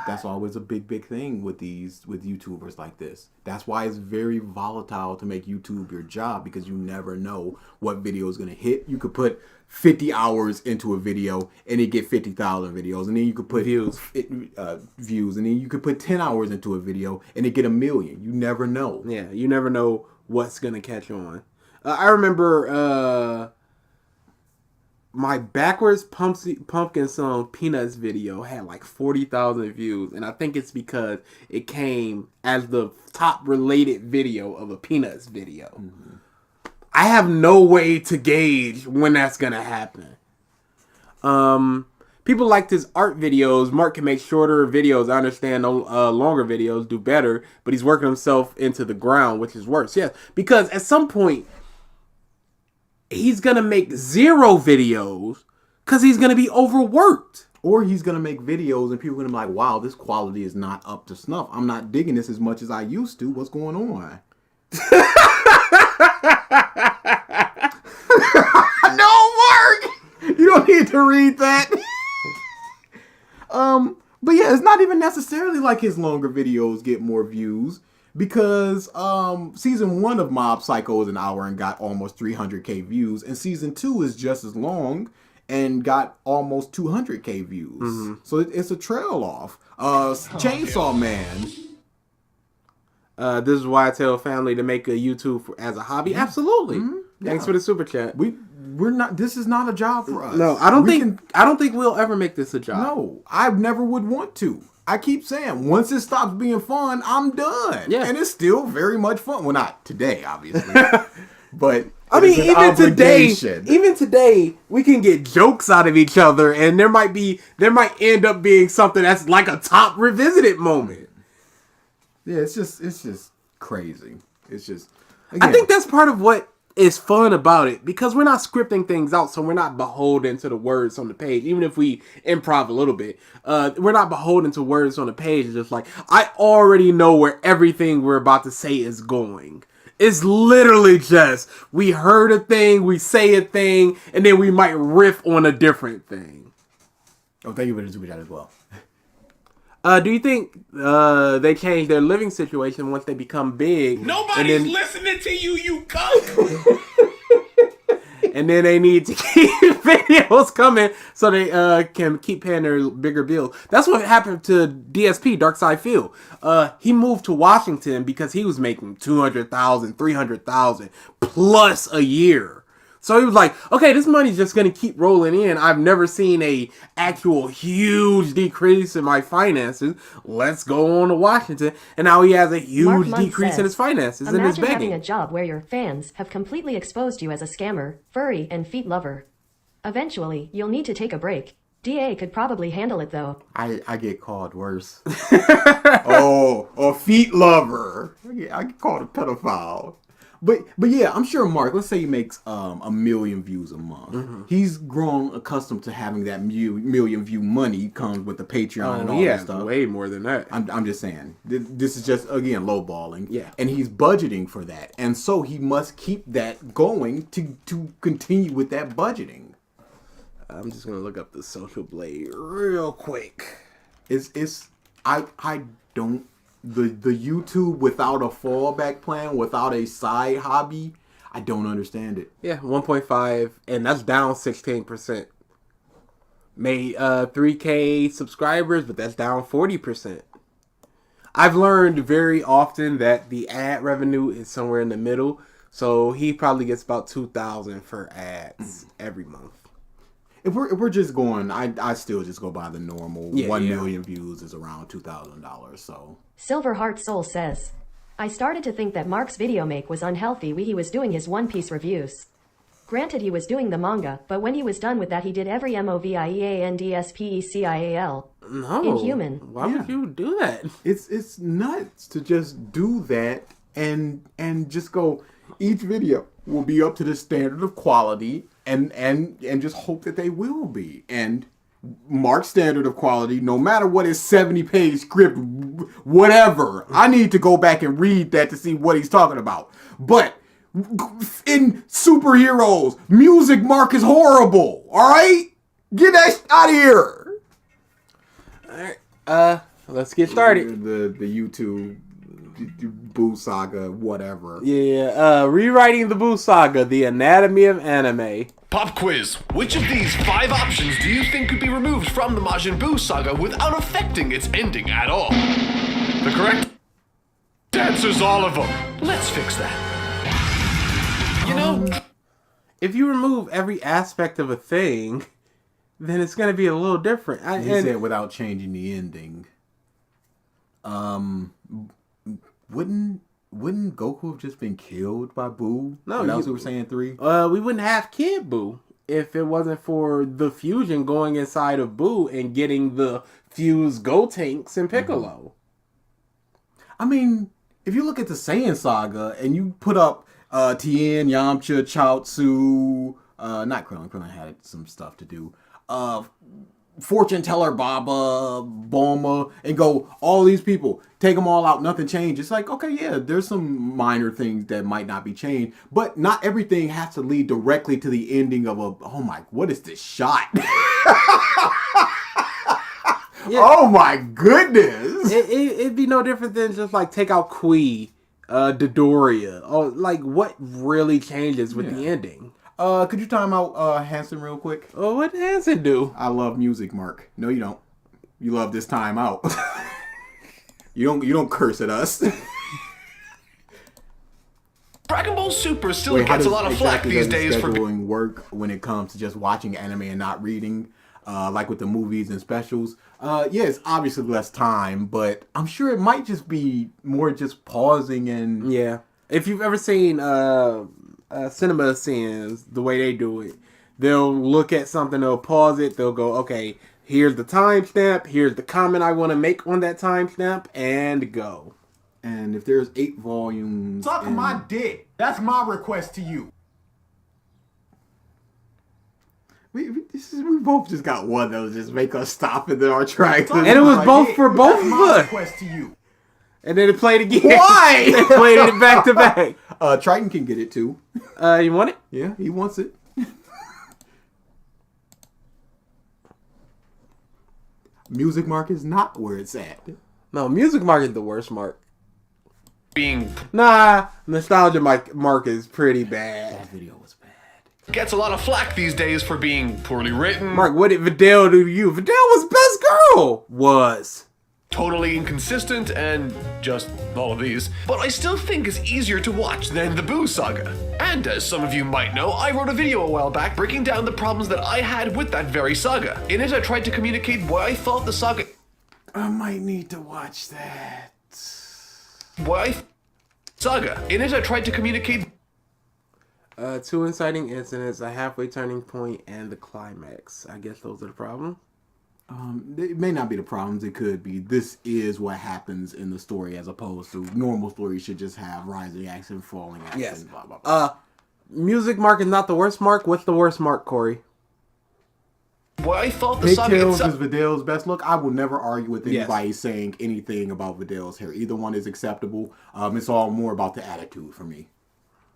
That's always a big thing with YouTubers like this. That's why it's very volatile to make YouTube your job, because you never know what video is going to hit. You could put 50 hours into a video and it get 50,000 videos, and then you could put views, and then you could put 10 hours into a video and it get 1 million. You never know. Yeah, you never know what's going to catch on. I remember my backwards pumpkin song Peanuts video had like 40,000 views, and I think it's because it came as the top related video of a Peanuts video. Mm-hmm. I have no way to gauge when that's gonna happen. People liked his art videos. Mark can make shorter videos. I understand longer videos do better, but he's working himself into the ground, which is worse. Yes, because at some point he's going to make 0 videos because he's going to be overworked. Or he's going to make videos and people are going to be like, wow, this quality is not up to snuff. I'm not digging this as much as I used to. What's going on? No, Mark! You don't need to read that. But yeah, it's not even necessarily like his longer videos get more views. Because season 1 of Mob Psycho is an hour and got almost 300k views, and season 2 is just as long and got almost 200k views. Mm-hmm. So it's a trail off. Chainsaw Man. This is why I tell family to make a YouTube as a hobby. Yeah. Absolutely. Mm-hmm. Thanks for the super chat. We're not. This is not a job for us. No, I don't think we'll ever make this a job. No, I never would want to. I keep saying, once it stops being fun, I'm done. Yeah. And it's still very much fun. Well, not today, obviously. But I mean, even today, we can get jokes out of each other, and there might end up being something that's like a top revisited moment. Yeah, it's just crazy. It's just, again, I think that's part of what is fun about it, because we're not scripting things out, so we're not beholden to the words on the page. Even if we improv a little bit, we're not beholden to words on the page. It's just like, I already know where everything we're about to say is going. It's literally just, we heard a thing, we say a thing, and then we might riff on a different thing. Oh, thank you for the super chat as well. Do you think they change their living situation once they become big? Nobody's listening to you, you cunt! And then they need to keep videos coming so they can keep paying their bigger bills. That's what happened to DSP, Darkside Phil. He moved to Washington because he was making $200,000, $300,000 plus a year. So he was like, okay, this money's just going to keep rolling in. I've never seen a actual huge decrease in my finances. Let's go on to Washington. And now he has a huge Mark Muntz decrease in says, his finances and his imagine having begging. a job where your fans have completely exposed you as a scammer, furry, and feet lover. Eventually, you'll need to take a break. DA could probably handle it though. I get called worse. A feet lover. I get called a pedophile. But yeah, I'm sure Mark, let's say he makes 1 million views a month. He's grown accustomed to having that million view money comes with the Patreon and all that stuff. Way more than that. I'm just saying. This is just, again, lowballing. Yeah. And he's budgeting for that. And so he must keep that going to continue with that budgeting. I'm just going to look up the Social Blade real quick. I don't, the YouTube without a fallback plan, without a side hobby, I don't understand it. Yeah, 1.5, and that's down 16%. Made 3K subscribers, but that's down 40%. I've learned very often that the ad revenue is somewhere in the middle, so he probably gets about 2,000 for ads every month. If we're just going, I still just go by the normal 1 million views is around $2,000. So Silver Heart Soul says, I started to think that Mark's video make was unhealthy when he was doing his One Piece reviews. Granted, he was doing the manga, but when he was done with that, he did every MOVIEANDSPECIAL. No. Inhuman. Why would you do that? it's nuts to just do that and just go, each video will be up to the standard of quality and just hope that they will be. And Mark's standard of quality, no matter what his 70-page script, whatever, I need to go back and read that to see what he's talking about. But in superheroes, music, Mark is horrible. All right? Get that out of here. All right. Let's get started. The YouTube Buu Saga, whatever. Yeah, rewriting the Buu Saga, the anatomy of anime. Pop quiz. Which of these 5 options do you think could be removed from the Majin Buu saga without affecting its ending at all? The correct answer's all of them. Let's fix that. You know, If you remove every aspect of a thing, then it's going to be a little different. He said without changing the ending. Wouldn't Goku have just been killed by Buu? No, that was Super Saiyan 3. We wouldn't have Kid Buu if it wasn't for the fusion going inside of Buu and getting the fused Gotenks and Piccolo. I mean, if you look at the Saiyan saga and you put up Tien, Yamcha, Chaozu, not Krillin. Krillin had some stuff to do. Fortune Teller Baba, Bulma, and go, all these people, take them all out, nothing changed. It's like, okay, yeah, there's some minor things that might not be changed, but not everything has to lead directly to the ending of oh my, what is this shot? Oh my goodness. It'd be no different than just like take out Kui, Dodoria. Oh, like what really changes with the ending? Could you time out Hanson real quick? Oh, what did Hanson do? I love music, Mark. No, you don't. You love this time out. You don't curse at us. Dragon Ball Super still gets a lot of flack these days for scheduling work when it comes to just watching anime and not reading, like with the movies and specials. Yeah, it's obviously less time, but I'm sure it might just be more just pausing and Yeah. If you've ever seen cinema scenes, the way they do it, they'll look at something, they'll pause it, they'll go, okay, here's the timestamp, here's the comment I want to make on that timestamp, and go. And if there's 8 volumes, Suck my dick. That's my request to you. we both just got one that'll just make us stop in our tracks. And it was both for both of My us. request to you. And then it played again. Why? They played it back to back. Triton can get it too. You want it? Yeah, he wants it. Music Mark is not where it's at. No, Music Mark is the worst mark. being Nah, Nostalgia Mark is pretty bad. That video was bad. gets a lot of flack these days for being poorly written. Mark, what did Videl do to you? Videl was best girl. Was. totally inconsistent, and just all of these, but I still think is easier to watch than the Buu Saga. And as some of you might know, I wrote a video a while back breaking down the problems that I had with that very saga. In it, I tried to communicate why I thought the saga... I might need to watch that. In it, I tried to communicate... 2 inciting incidents, a halfway turning point, and the climax. I guess those are the problems. It may not be the problems. It could be. This is what happens in the story, as opposed to normal stories should just have rising action, falling action. Yes. Blah, blah, blah. Music mark is not the worst mark. What's the worst mark, Corey? Why I thought the saga Pigtails itself... is Vidal's best look. I will never argue with Yes. anybody saying anything about Vidal's hair. Either one is acceptable. It's all more about the attitude for me.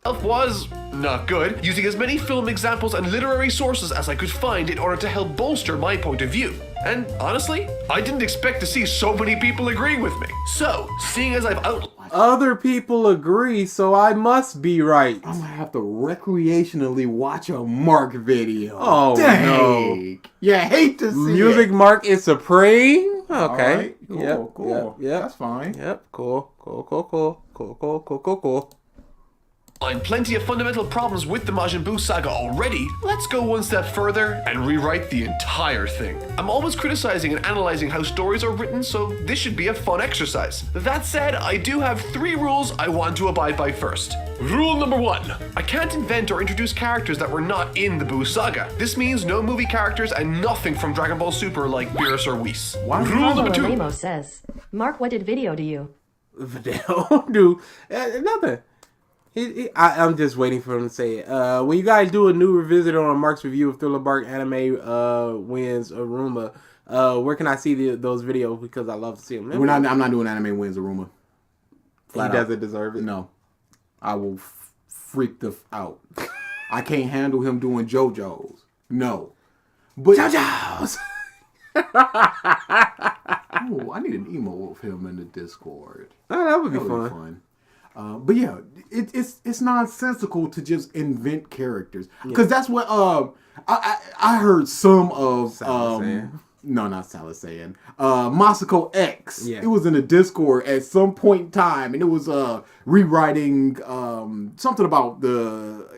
was not good, using as many film examples and literary sources as I could find in order to help bolster my point of view. And honestly, I didn't expect to see so many people agreeing with me. So, seeing as I've outlined... Other people agree, so I must be right. I'm gonna have to recreationally watch a Mark video. Oh, dang. no. You hate to see Music it. mark is supreme. Okay. All right. Cool, Yep, cool. Yep. That's fine. Yep. Cool. And plenty of fundamental problems with the Majin Buu saga already, let's go one step further and rewrite the entire thing. I'm always criticizing and analyzing how stories are written, so this should be a fun exercise. That said, I do have 3 rules I want to abide by first. Rule number 1. I can't invent or introduce characters that were not in the Buu saga. This means no movie characters and nothing from Dragon Ball Super like Beerus or Whis. Rule number 2. Lamo says, Mark, what did video to you? Vidal, dude, nothing. I'm just waiting for him to say it. When you guys do a new revisit on Mark's review of Thriller Bark Anime Wins Aruma, where can I see those videos? Because I love to see them. I'm not doing Anime Wins Aruma. He doesn't deserve it. No. I will freak out. I can't handle him doing JoJo's. No. But JoJo's! Oh, I need an emo of him in the Discord. Oh, that would be fun. But yeah, it's nonsensical to just invent characters, because that's what I heard some of no, not Salisayan, Masako X. Yeah. It was in the Discord at some point in time, and it was rewriting something about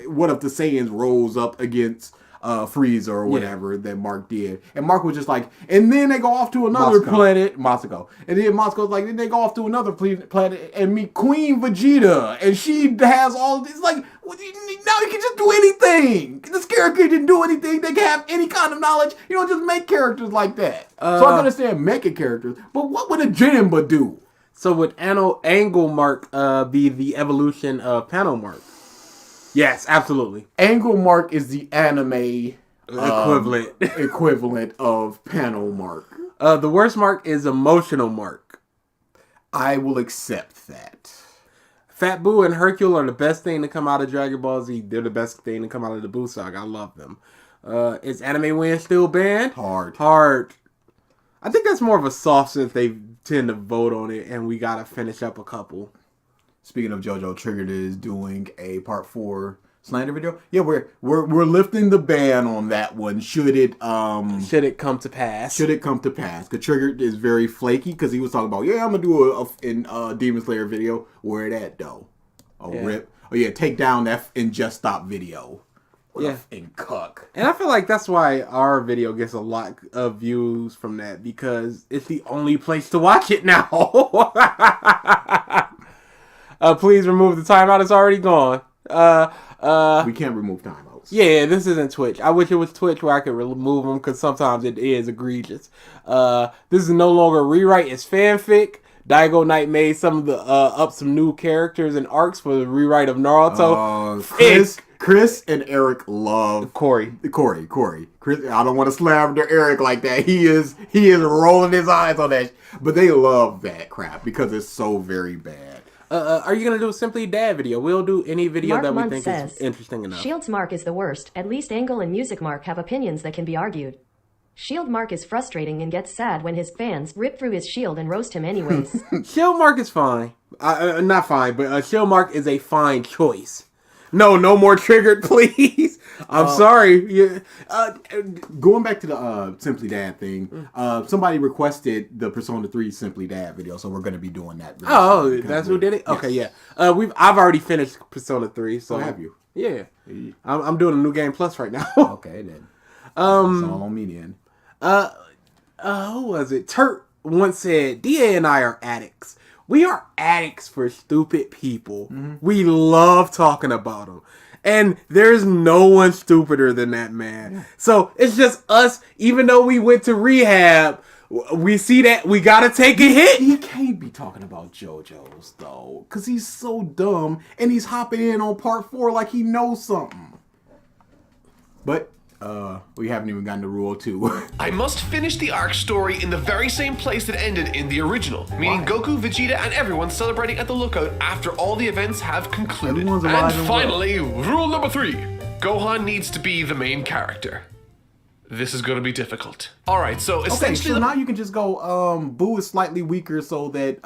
what if the Saiyans rose up against Frieza or whatever that Mark did. And Mark was just like, and then they go off to another planet, Masako. And then Masako was like, then they go off to another planet and meet Queen Vegeta. And she has all this, like, now you can just do anything. This character didn't do anything. They can have any kind of knowledge. You don't just make characters like that. So I understand making characters, but what would a Jinba do? So would Angle Mark be the evolution of Panel Mark? Yes, absolutely. Angle Mark is the anime equivalent of Panel Mark. The worst mark is Emotional Mark. I will accept that. Fat Buu and Hercule are the best thing to come out of Dragon Ball Z. They're the best thing to come out of the Buu Saga. I love them. Is Anime Win still banned? Hard. I think that's more of a soft since they tend to vote on it, and we gotta finish up a couple. Speaking of JoJo, Triggered is doing a part 4 slander video. Yeah, we're lifting the ban on that one. Should it come to pass? Because Triggered is very flaky, because he was talking about, I'm gonna do a Demon Slayer video. Where it at though? Rip. Oh yeah, take down that and just stop video. And cuck. And I feel like that's why our video gets a lot of views from that, because it's the only place to watch it now. Please remove the timeout. It's already gone. We can't remove timeouts. Yeah, this isn't Twitch. I wish it was Twitch where I could remove them, because sometimes it is egregious. This is no longer a rewrite. It's fanfic. Daigo Knight made some of the up some new characters and arcs for the rewrite of Naruto. Chris and Eric love Corey. Chris, I don't want to slander Eric like that. He is rolling his eyes on that. But they love that crap because it's so very bad. Are you going to do a Simply Dad video? We'll do any video Mark that we Muntz think says, is interesting enough. Shield's Mark is the worst. At least Angle and Music Mark have opinions that can be argued. Shield Mark is frustrating and gets sad when his fans rip through his shield and roast him anyways. Shield Mark is fine. Not fine, but Shield Mark is a fine choice. No more triggered, please. I'm sorry. Yeah. Going back to the Simply Dad thing, somebody requested the Persona 3 Simply Dad video, so we're going to be doing that. Oh, that's who did it? Okay, yeah. I've already finished Persona 3. So have you? Yeah. I'm doing a new game plus right now. Okay, then. It's all on me then. Who was it? Turt once said, DA and I are addicts. We are addicts for stupid people. We love talking about them. And there's no one stupider than that man. Yeah. So it's just us, even though we went to rehab, we see that we gotta take a hit. He can't be talking about JoJo's, though, because he's so dumb, and he's hopping in on part 4 like he knows something. But we haven't even gotten to Rule 2. I must finish the arc story in the very same place that ended in the original, meaning Goku, Vegeta, and everyone celebrating at the lookout after all the events have concluded. Everyone's alive And finally, rule number 3. Gohan needs to be the main character. This is going to be difficult. Alright, so essentially... Okay, so now you can just go, Buu is slightly weaker so that,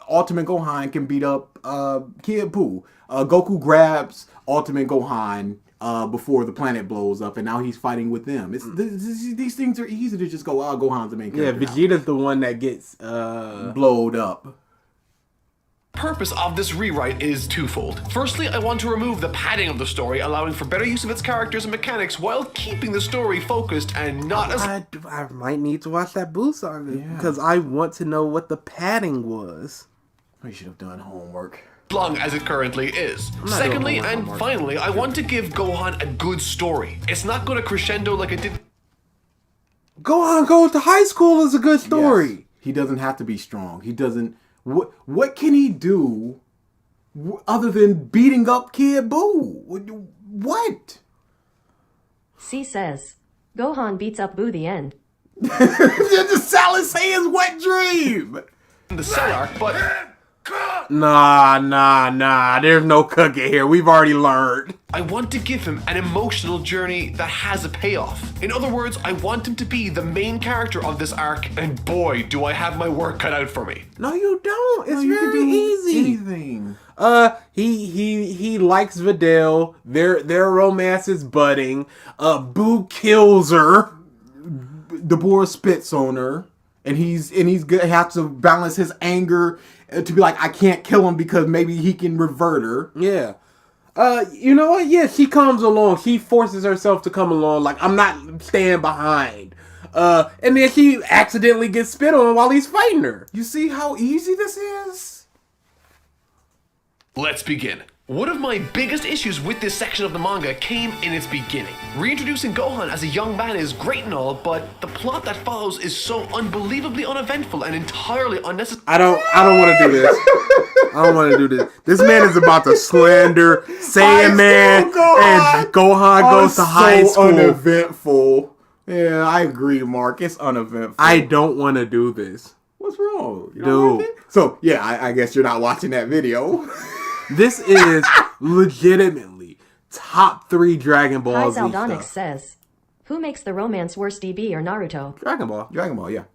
Ultimate Gohan can beat up, Kid Buu. Goku grabs Ultimate Gohan before the planet blows up, and now he's fighting with them. These things are easy to just go, Gohan's the main character. Yeah, Vegeta's the one that gets blowed up. Purpose of this rewrite is twofold. Firstly, I want to remove the padding of the story, allowing for better use of its characters and mechanics while keeping the story focused and not as... I might need to watch that Buu Saga because I want to know what the padding was. We should have done homework. long as it currently is. Secondly, and finally, I want to give Gohan a good story. It's not going to crescendo like it did. Gohan goes to high school is a good story. Yes. He doesn't have to be strong. He doesn't... What can he do other than beating up Kid Buu? What? C says, Gohan beats up Buu the end. The Salad Saiyans wet dream! The Cell arc, but... Nah. There's no cookie here. We've already learned. I want to give him an emotional journey that has a payoff. In other words, I want him to be the main character of this arc, and boy, do I have my work cut out for me. No, you don't. It's very easy. Anything. He likes Videl. Their romance is budding. Buu kills her. Dabura spits on her. And he's gonna have to balance his anger to be like, I can't kill him because maybe he can revert her. Yeah. You know what? Yeah, she comes along. She forces herself to come along. Like, I'm not staying behind. And then she accidentally gets spit on while he's fighting her. You see how easy this is? Let's begin. One of my biggest issues with this section of the manga came in its beginning. Reintroducing Gohan as a young man is great and all, but the plot that follows is so unbelievably uneventful and entirely unnecessary. I don't want to do this. I don't want to do this. This man is about to slander Saiyaman, and Gohan goes to high school. Uneventful. Yeah, I agree, Mark. It's uneventful. I don't want to do this. What's wrong? Dude. So, yeah, I guess you're not watching that video. This is legitimately top 3 Dragon Ball Z Zaldonic stuff. says, who makes the romance worse, DB or Naruto? Dragon Ball. Dragon Ball, yeah.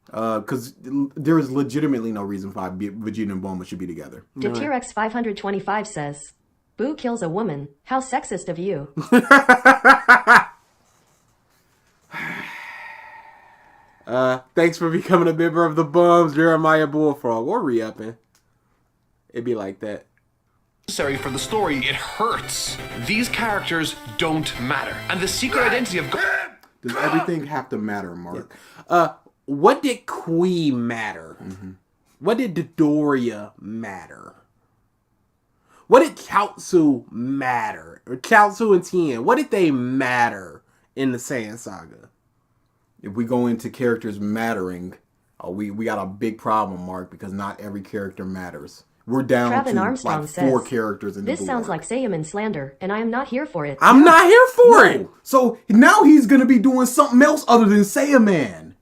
Because there is legitimately no reason why Vegeta and Bulma should be together. Dipterex 525 says, Buu kills a woman. How sexist of you. Thanks for becoming a member of the Bums, Jeremiah Bullfrog, or re-upping. It'd be like that. For the story, it hurts. These characters don't matter. And the secret identity of Gohan... Does everything have to matter, Mark? Yeah. What did Kui matter? Mm-hmm. What did Dodoria matter? What did Chaozu matter? Or Chaozu and Tien, what did they matter in the Saiyan Saga? If we go into characters mattering, we got a big problem, Mark, because not every character matters. We're down Travin to Armstrong like says, 4 characters in the board. This sounds like Saiyaman slander, and I am not here for it. I'm not here for it! So now he's going to be doing something else other than Saiyaman.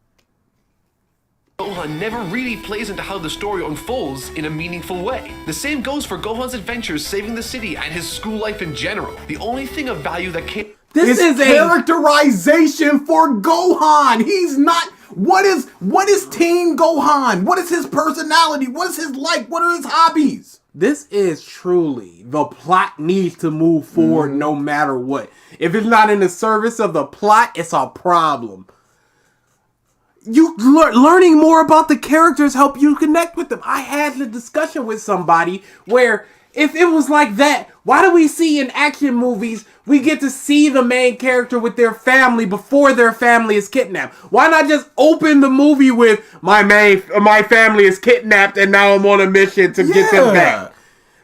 Gohan never really plays into how the story unfolds in a meaningful way. The same goes for Gohan's adventures saving the city and his school life in general. The only thing of value that came... This is characterization for Gohan. He's not... What is Teen Gohan? What is his personality? What is his like? What are his hobbies? This is truly, the plot needs to move forward no matter what. If it's not in the service of the plot, it's a problem. You learning more about the characters help you connect with them. I had the discussion with somebody where if it was like that, why do we see in action movies we get to see the main character with their family before their family is kidnapped? Why not just open the movie with my family is kidnapped and now I'm on a mission to get them back?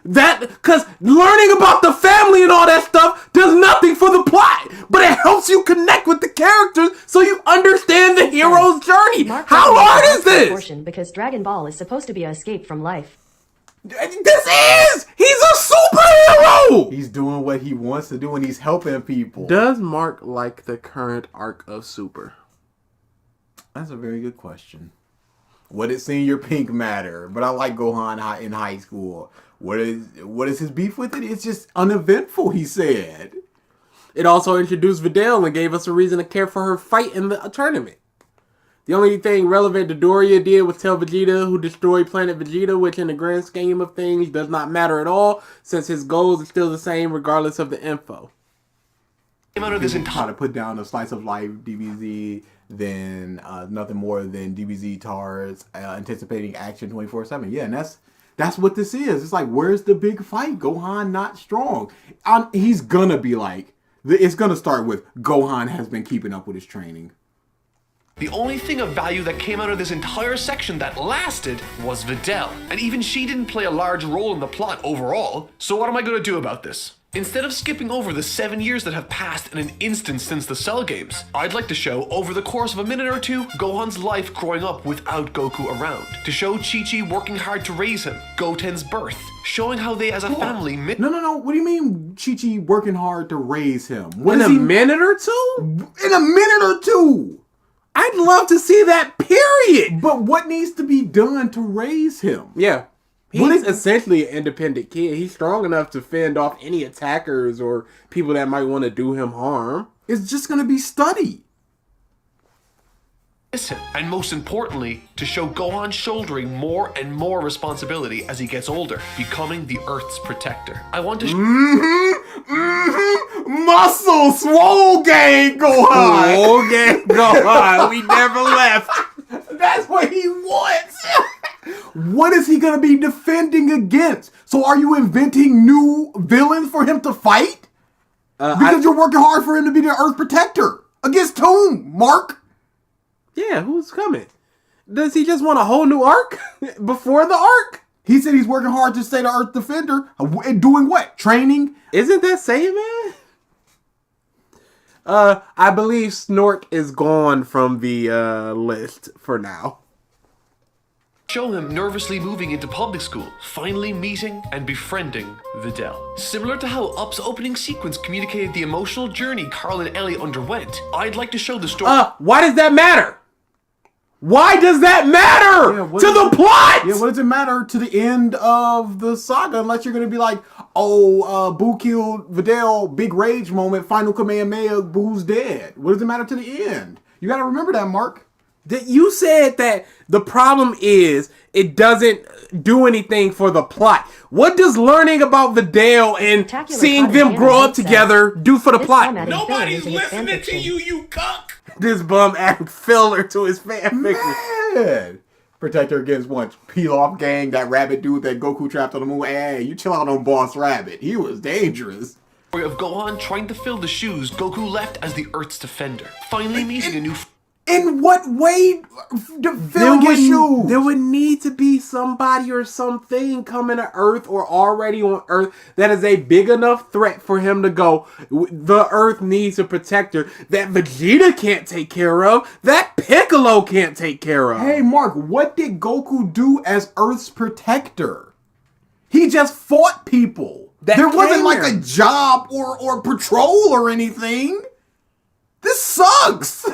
Because learning about the family and all that stuff does nothing for the plot, but it helps you connect with the characters so you understand the hero's journey. How hard is this? Because Dragon Ball is supposed to be an escape from life. He's a superhero! He's doing what he wants to do and he's helping people. Does Mark like the current arc of Super? That's a very good question. What did Senior Pink matter? But I like Gohan in high school. What is his beef with it? It's just uneventful, he said. It also introduced Videl and gave us a reason to care for her fight in the tournament. The only thing relevant Dodoria did was tell Vegeta who destroyed Planet Vegeta, which in the grand scheme of things does not matter at all, since his goals are still the same regardless of the info. Out of this How to put down a slice of life DBZ, then nothing more than DBZ TARS, anticipating action 24/7. Yeah, and that's what this is. It's like, where's the big fight? Gohan not strong. He's gonna be like, it's gonna start with Gohan has been keeping up with his training. The only thing of value that came out of this entire section that lasted was Videl, and even she didn't play a large role in the plot overall. So what am I going to do about this? Instead of skipping over the 7 years that have passed in an instant since the Cell games, I'd like to show, over the course of a minute or two, Gohan's life growing up without Goku around. To show Chi-Chi working hard to raise him, Goten's birth, showing how they as a family... No. What do you mean Chi-Chi working hard to raise him? In a minute or two? In a minute or two! I'd love to see that, period! But what needs to be done to raise him? Yeah. He's essentially an independent kid. He's strong enough to fend off any attackers or people that might want to do him harm. It's just going to be study. And most importantly, to show Gohan shouldering more and more responsibility as he gets older, becoming the Earth's protector. I want to Muscle swole gang Gohan! Swole gang Gohan, we never left. That's what he wants! What is he going to be defending against? So are you inventing new villains for him to fight? Because you're working hard for him to be the Earth protector. Against whom, Mark? Yeah, who's coming? Does he just want a whole new arc before the arc? He said he's working hard to stay the Earth defender. Doing what? Training? Isn't that Saiyaman? I believe Snork is gone from the list for now. Show him nervously moving into public school, finally meeting and befriending Videl. Similar to how Up's opening sequence communicated the emotional journey Carl and Ellie underwent, I'd like to show the story... why does that matter? Why does that matter to the plot? Yeah, what does it matter to the end of the saga unless you're going to be like, Buu killed Videl, big rage moment, final Kamehameha, Buu's dead. What does it matter to the end? You got to remember that, Mark. You said that the problem is it doesn't do anything for the plot. What does learning about Videl and seeing them grow up together do for the plot? Nobody's listening to you, you cuck! This bum added filler to his fan fiction. Man. Protector against what? Peel off gang, that rabbit dude that Goku trapped on the moon. Hey, you chill out on Boss Rabbit. He was dangerous. Of Gohan trying to fill the shoes Goku left as the Earth's defender. Finally meeting a new... In what way to fill his shoes? There would need to be somebody or something coming to Earth or already on Earth that is a big enough threat for him to go, the Earth needs a protector that Vegeta can't take care of, that Piccolo can't take care of. Hey, Mark, what did Goku do as Earth's protector? He just fought people. There wasn't like a job or patrol or anything. This sucks.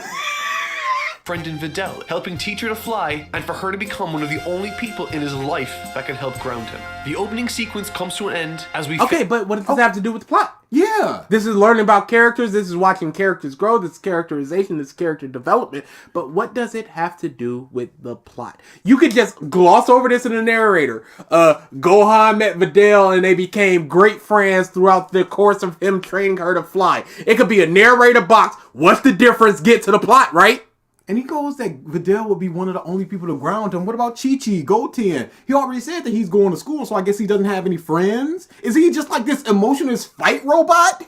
friend in Videl, helping teach her to fly, and for her to become one of the only people in his life that can help ground him. The opening sequence comes to an end as we... Okay, but what does this have to do with the plot? Yeah. This is learning about characters. This is watching characters grow. This is characterization. This is character development. But what does it have to do with the plot? You could just gloss over this in the narrator. Gohan met Videl and they became great friends throughout the course of him training her to fly. It could be a narrator box. What's the difference? Get to the plot, right? And he goes that Videl would be one of the only people to ground him. What about Chi-Chi, Goten? He already said that he's going to school, so I guess he doesn't have any friends. Is he just like this emotionless fight robot?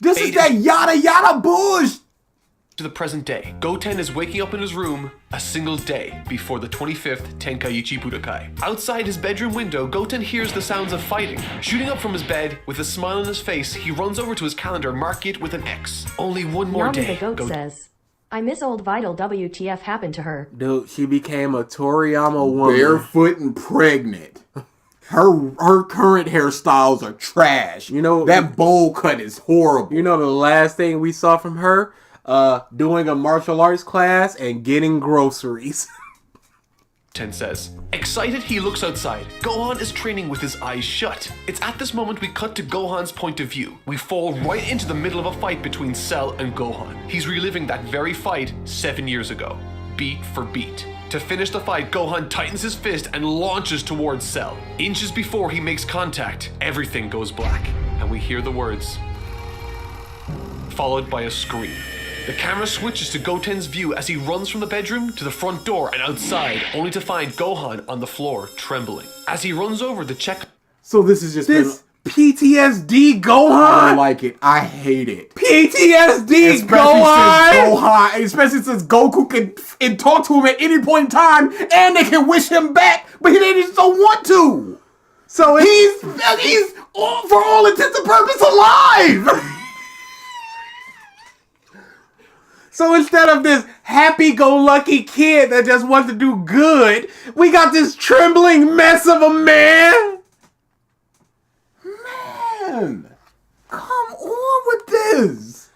This is that yada yada bush. To the present day, Goten is waking up in his room a single day before the 25th Tenkaichi Budokai. Outside his bedroom window, Goten hears the sounds of fighting. Shooting up from his bed, with a smile on his face, he runs over to his calendar, marking it with an X. Only one more Nami day. the goat says, I miss old Vital WTF happened to her. Dude, she became a Toriyama woman. Barefoot and pregnant. Her current hairstyles are trash. You know, that bowl cut is horrible. You know the last thing we saw from her? Doing a martial arts class and getting groceries. Ten says. Excited, he looks outside. Gohan is training with his eyes shut. It's at this moment we cut to Gohan's point of view. We fall right into the middle of a fight between Cell and Gohan. He's reliving that very fight 7 years ago, beat for beat. To finish the fight, Gohan tightens his fist and launches towards Cell. Inches before he makes contact, everything goes black, and we hear the words, followed by a scream. The camera switches to Goten's view as he runs from the bedroom to the front door and outside, only to find Gohan on the floor, trembling. As he runs over to check... So this is just... This PTSD Gohan? I don't like it. I hate it. PTSD Gohan? Especially since Goku can talk to him at any point in time, and they can wish him back, but they just don't want to. So he's for all intents and purposes alive. So instead of this happy-go-lucky kid that just wants to do good, we got this trembling mess of a man. Man, come on with this.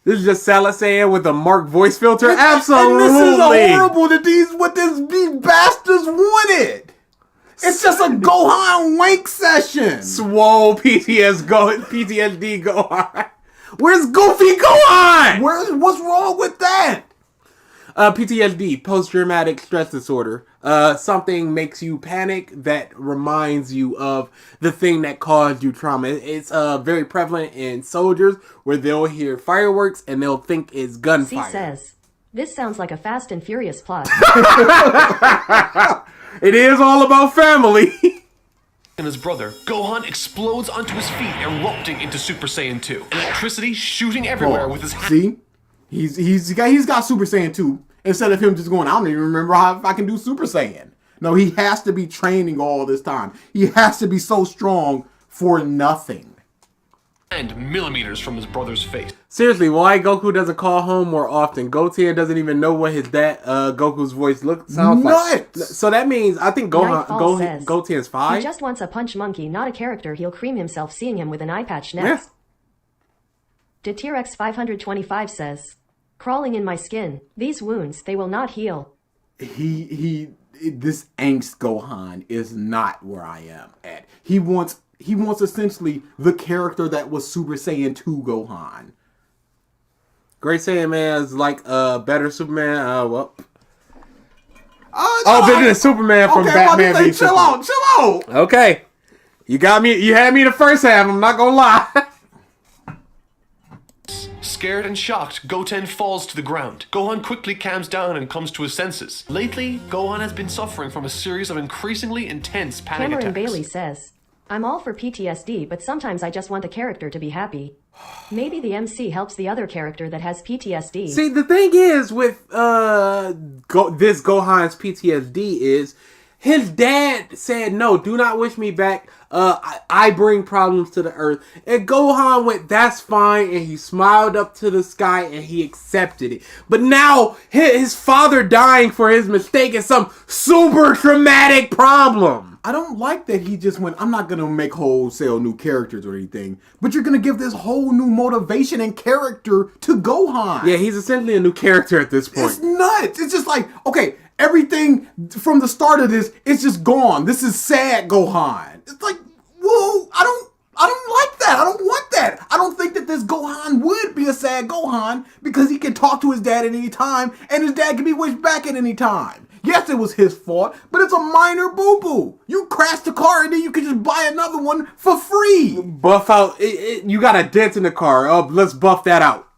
This is just Salah saying with a Mark voice filter. Absolutely. And this is horrible that these bastards wanted. It's just a Gohan wank session. Swole PTSD Gohan. Where's Goofy Gohan? What's wrong with that? PTSD, post-traumatic stress disorder. Something makes you panic that reminds you of the thing that caused you trauma. It's very prevalent in soldiers where they'll hear fireworks and they'll think it's gunfire. C says, this sounds like a Fast and Furious plot. It is all about family. And his brother, Gohan explodes onto his feet, erupting into Super Saiyan 2. Electricity shooting everywhere with his hand. See? He's got Super Saiyan 2. Instead of him just going, I don't even remember if I can do Super Saiyan. No, he has to be training all this time. He has to be so strong for nothing. And millimeters from his brother's face. Seriously, why Goku doesn't call home more often? Goten doesn't even know what his Goku's voice sounds like. So that means I think Goten's 5. He just wants a punch monkey, not a character. He'll cream himself seeing him with an eye patch next. Yeah. Detirex 525 says, crawling in my skin. These wounds, they will not heal. This angst Gohan is not where I am at. He wants essentially the character that was Super Saiyan 2 Gohan. Great Saiyan Man is like a better Superman. Better than Superman from Batman v Chill out. Okay. You got me. You had me the first half. I'm not gonna lie. Scared and shocked, Goten falls to the ground. Gohan quickly calms down and comes to his senses. Lately, Gohan has been suffering from a series of increasingly intense panic Cameron attacks. Bailey says, I'm all for PTSD, but sometimes I just want the character to be happy. Maybe the MC helps the other character that has PTSD. See, the thing is with this Gohan's PTSD is His dad said, no, do not wish me back. I bring problems to the earth. And Gohan went, that's fine. And he smiled up to the sky and he accepted it. But now his father dying for his mistake is some super traumatic problem. I don't like that he just went, I'm not going to make wholesale new characters or anything, but you're going to give this whole new motivation and character to Gohan. Yeah, he's essentially a new character at this point. It's nuts. It's just like, okay, everything from the start of this, it's just gone. This is sad Gohan. It's like, whoa, I don't like that. I don't want that. I don't think that this Gohan would be a sad Gohan because he can talk to his dad at any time and his dad can be wished back at any time. Yes, it was his fault, but it's a minor boo-boo. You crashed the car and then you can just buy another one for free. Buff out. You got a dent in the car. Oh, let's buff that out.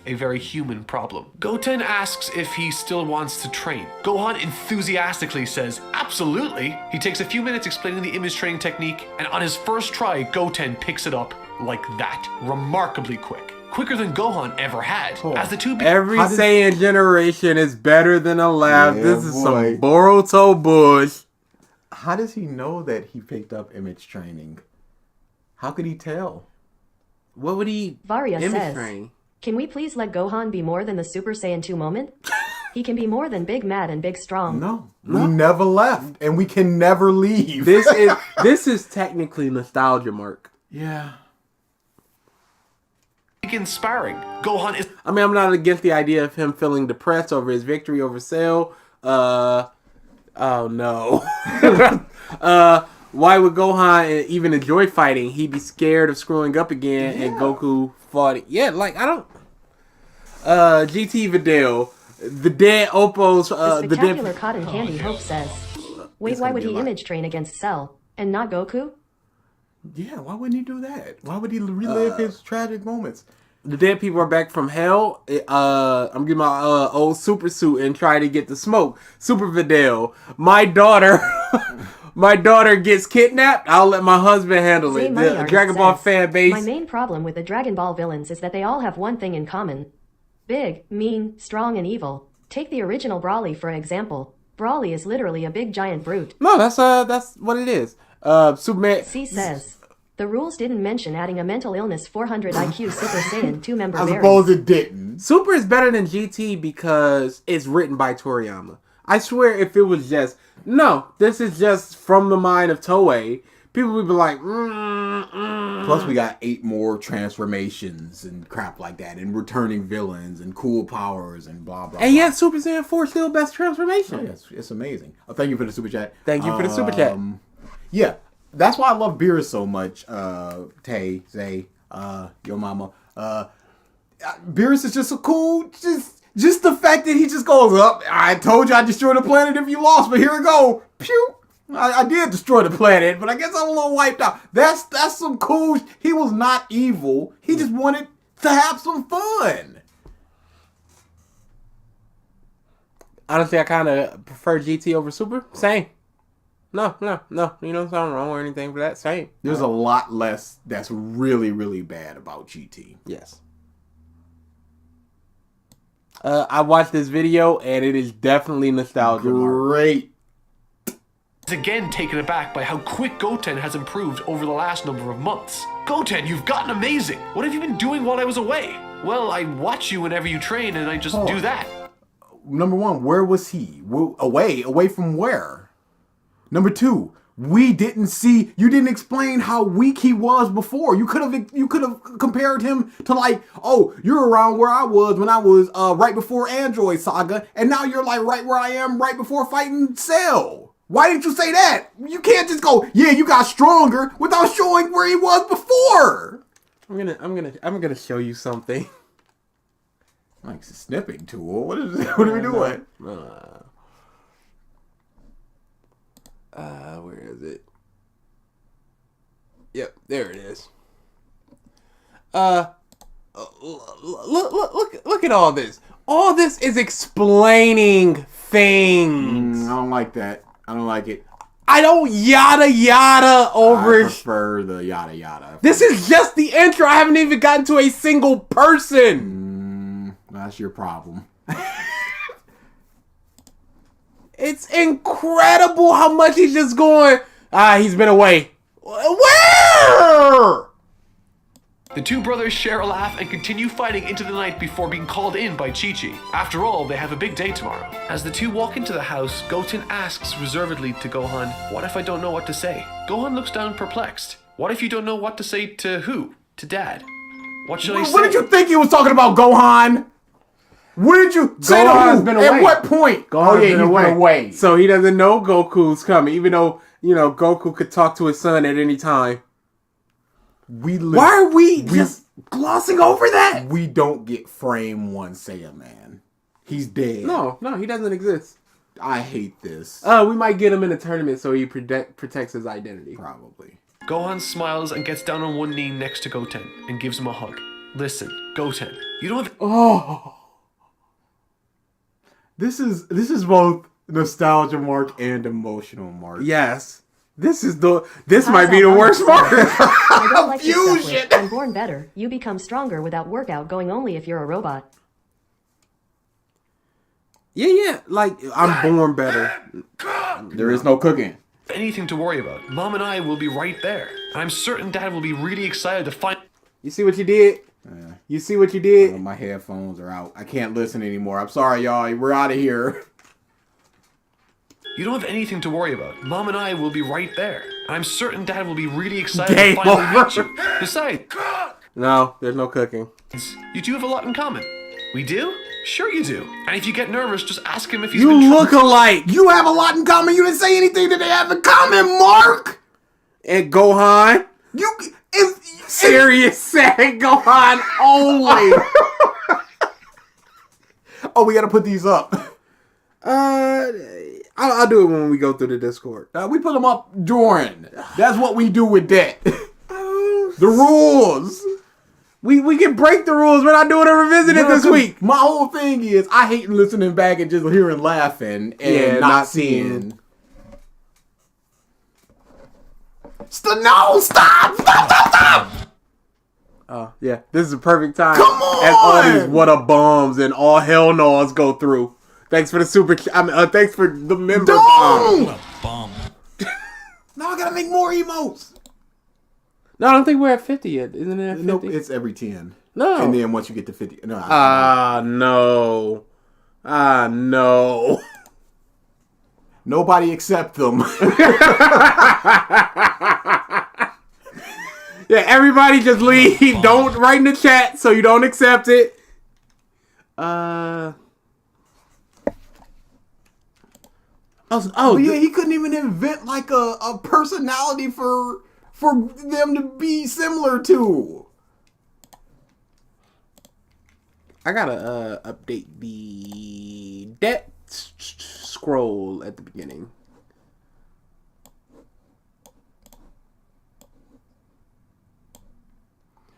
A very human problem. Goten asks if he still wants to train. Gohan enthusiastically says, absolutely. He takes a few minutes explaining the image training technique, and on his first try, Goten picks it up like that. Remarkably quick. Quicker than Gohan ever had. As the two Every Saiyan generation is better than a lab. Yeah, this is boy. some Boruto bush. How does he know that he picked up image training? How could he tell? What would he Varya image says, train? can we please let Gohan be more than the Super Saiyan 2 moment? He can be more than big mad and big strong. No. We never left, and we can never leave. This is technically nostalgia, Mark. Yeah. begins sparring. Gohan is... I mean, I'm not against the idea of him feeling depressed over his victory over Cell. Oh no. Why would Gohan even enjoy fighting? He'd be scared of screwing up again, and Goku fought it. Yeah, like, I don't... GT Videl. The dead Oppo's... The spectacular cotton candy Hope says, wait, why would he image train against Cell and not Goku? Yeah, why wouldn't he do that? Why would he relive his tragic moments? The dead people are back from hell. I'm getting my old super suit and try to get the smoke. Super Videl. My daughter... My daughter gets kidnapped. I'll let my husband handle it. The Dragon Ball fan base. My main problem with the Dragon Ball villains is that they all have one thing in common. Big, mean, strong, and evil. Take the original Brawly for an example. Brawly is literally a big giant brute. No, that's what it is. Superman. C says, the rules didn't mention adding a mental illness 400 IQ Super Saiyan 2-member I variant. suppose it didn't. Super is better than GT because it's written by Toriyama. I swear if it was just... No, this is just from the mind of Toei. People would be like... Plus we got 8 more transformations and crap like that. And returning villains and cool powers and blah, blah, And yet Super Saiyan 4 is still best transformation. Oh, yeah, it's amazing. Thank you for the super chat. Thank you for the super chat. Yeah, that's why I love Beerus so much. Tay, Zay, your mama. Beerus is just a cool... Just the fact that he just goes up. I told you I'd destroy the planet if you lost, but here we go. Pew. I did destroy the planet, but I guess I'm a little wiped out. That's some cool... He was not evil. He just wanted to have some fun. Honestly, I kind of prefer GT over Super. Same. No. You know, something wrong or anything for that. Same. There's a lot less that's really, really bad about GT. Yes. I watched this video, and it is definitely nostalgia. Great. is again taken aback by how quick Goten has improved over the last number of months. Goten, you've gotten amazing! What have you been doing while I was away? Well, I watch you whenever you train, and I just do that. Number one, where was he? Away from where? Number two, we didn't see. You didn't explain how weak he was before. You could have compared him to like, oh, you're around where I was when I was right before Android Saga, and now you're like right where I am right before fighting Cell. Why didn't you say that? You can't just go, yeah, you got stronger without showing where he was before. I'm gonna show you something. Like a snipping tool. What are we doing? Where is it? Yep, there it is. Look at all this. All this is explaining things. I don't like that. I don't like it. I don't yada over. I prefer the yada yada. This is just the intro. I haven't even gotten to a single person. That's your problem. It's incredible how much he's just going, he's been away. Where? The two brothers share a laugh and continue fighting into the night before being called in by Chi-Chi. After all, they have a big day tomorrow. As the two walk into the house, Goten asks reservedly to Gohan, "What if I don't know what to say?" Gohan looks down perplexed. "What if you don't know what to say to who? To Dad? What should I say?" What did you think he was talking about, Gohan? What did you say to Gohan's who? been At away. what point? Gohan's He's been away. So he doesn't know Goku's coming, even though, Goku could talk to his son at any time. Why are we just glossing over that? We don't get frame 1 Saiyan Man. He's dead. No, he doesn't exist. I hate this. We might get him in a tournament so he protects his identity. Probably. Gohan smiles and gets down on one knee next to Goten and gives him a hug. "Listen, Goten, you don't have..." Oh, This is both nostalgia mark and emotional mark. yes. This might be the worst part. I don't like this stuff Fusion. with, I'm born better. You become stronger without workout going only if you're a robot. Yeah. Like, I'm born better. There is no cooking. Anything to worry about. Mom and I will be right there. And I'm certain Dad will be really excited to find... You see what you did? You see what you did? My headphones are out. I can't listen anymore. I'm sorry, y'all. We're out of here. You don't have anything to worry about. Mom and I will be right there. And I'm certain Dad will be really excited Game to finally over. meet you. Besides, No, there's no cooking. you two have a lot in common. We do? Sure you do. And if you get nervous, just ask him if he's You been look alike. You have a lot in common. You didn't say anything that they have in common, Mark. And Gohan. Serious saying Gohan only. Oh, we gotta put these up. I'll do it when we go through the Discord. We put them up during. That's what we do with that. The rules. We can break the rules. We're not doing a revisited this week. My whole thing is I hate listening back and just hearing laughing and not seeing. No, stop! Oh, yeah. This is a perfect time. Come on! As all these what a bombs and all hell no's go through. Thanks for the thanks for the member bomb. Don't! Bomb. Now I gotta make more emotes. No, I don't think we're at 50 yet. Isn't it at 50? Nope, it's every 10. No. And then once you get to 50, no. No. No. Nobody accept them. Yeah, everybody just leave. Don't write in the chat so you don't accept it. Yeah, he couldn't even invent like a personality for them to be similar to. I gotta update the debt scroll at the beginning.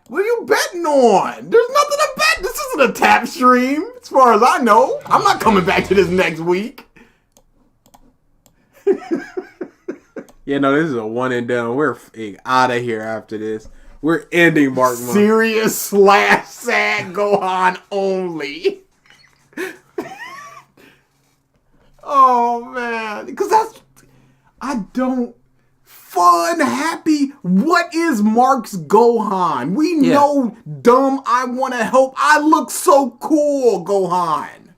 What are you betting on? There's nothing to bet. This isn't a tap stream, as far as I know. I'm not coming back to this next week. Yeah, no, this is a one and done. We're out of here after this. We're ending Mark Month. Serious / sad Gohan only. Oh man, because I don't fun, happy. What is Mark's Gohan? We know dumb. I want to help. I look so cool, Gohan.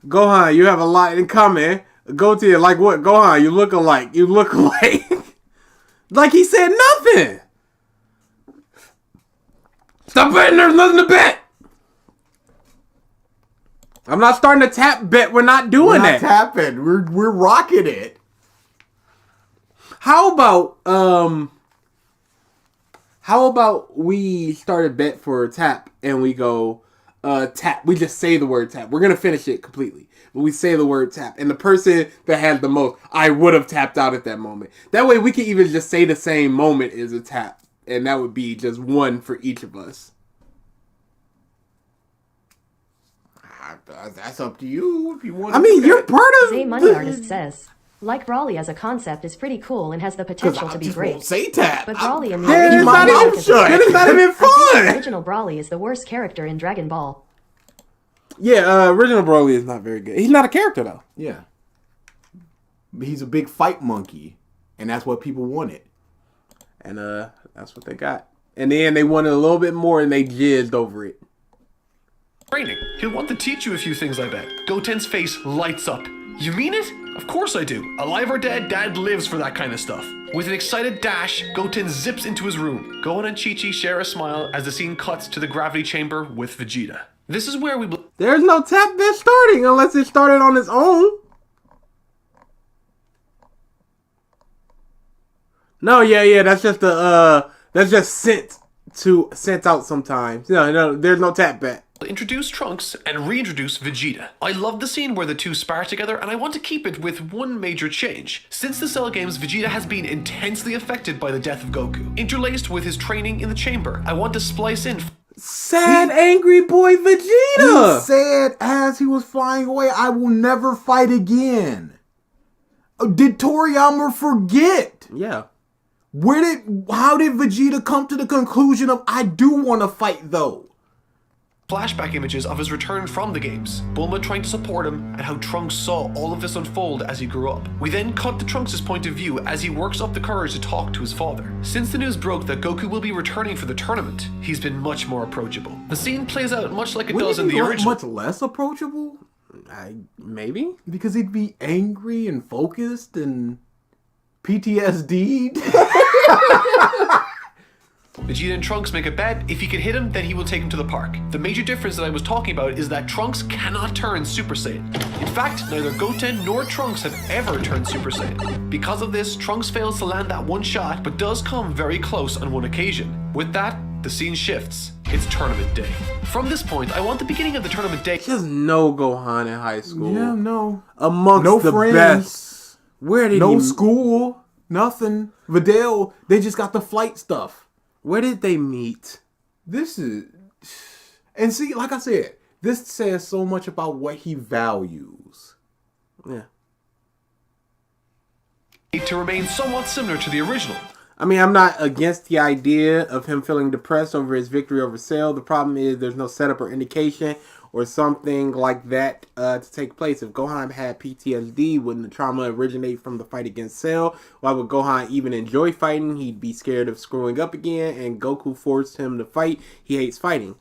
Gohan, you have a lot in common. Go to you like what? Gohan, you look alike. You look alike. Like he said nothing. Stop betting. There's nothing to bet. I'm not starting to tap bet. We're not doing We're not that. tapping. We're rocking it. How about we start a bet for a tap and we go tap. We just say the word tap. We're gonna finish it completely, but we say the word tap, and the person that has the most, I would have tapped out at that moment. That way, we can even just say the same moment is a tap, and that would be just one for each of us. That's up to you if you want. I mean, you're part of. Zay Money Artist says, like Brawly as a concept is pretty cool and has the potential to be great. Say tap. But Brawly in the Yeah, original it's not Brawly even is- Then it's not even I think the fun. original Brawly is the worst character in Dragon Ball. Yeah, original Broly is not very good. He's not a character though. Yeah. He's a big fight monkey, and that's what people wanted. And that's what they got. And then they wanted a little bit more, and they jizzed over it. Training. He'll want to teach you a few things, I bet. Goten's face lights up. You mean it? Of course I do. Alive or dead, Dad lives for that kind of stuff. With an excited dash, Goten zips into his room. Gohan and Chi-Chi share a smile as the scene cuts to the gravity chamber with Vegeta. This is where we... There's no tap bit starting unless it started on its own. No, yeah, that's just that's just sent out sometimes. No, there's no tap back. Introduce Trunks and reintroduce Vegeta. I love the scene where the two spar together, and I want to keep it with one major change. Since the Cell games, Vegeta has been intensely affected by the death of Goku. Interlaced with his training in the chamber, I want to splice in... Sad, angry boy Vegeta! He said as he was flying away, I will never fight again. Did Toriyama forget? Yeah. How did Vegeta come to the conclusion of, I do want to fight though? Flashback images of his return from the games, Bulma trying to support him, and how Trunks saw all of this unfold as he grew up. We then cut to Trunks' point of view as he works up the courage to talk to his father. Since the news broke that Goku will be returning for the tournament, he's been much more approachable. The scene plays out much like it does in the original. Much less approachable? Maybe? Because he'd be angry and focused and PTSD'd. Vegeta and Trunks make a bet. If he can hit him, then he will take him to the park. The major difference that I was talking about is that Trunks cannot turn Super Saiyan. In fact, neither Goten nor Trunks have ever turned Super Saiyan. Because of this, Trunks fails to land that one shot, but does come very close on one occasion. With that, the scene shifts. It's tournament day. From this point, I want the beginning of the tournament day. Just no Gohan in high school. Yeah, no. Amongst no the friends. best. Where did no he... school. Nothing. Videl, they just got the flight stuff. Where did they meet? This is... And see, like I said, this says so much about what he values. Yeah. To remain somewhat similar to the original. I mean, I'm not against the idea of him feeling depressed over his victory over Cell. The problem is there's no setup or indication or something like that to take place. If Gohan had PTSD, wouldn't the trauma originate from the fight against Cell? Why would Gohan even enjoy fighting? He'd be scared of screwing up again, and Goku forced him to fight. He hates fighting.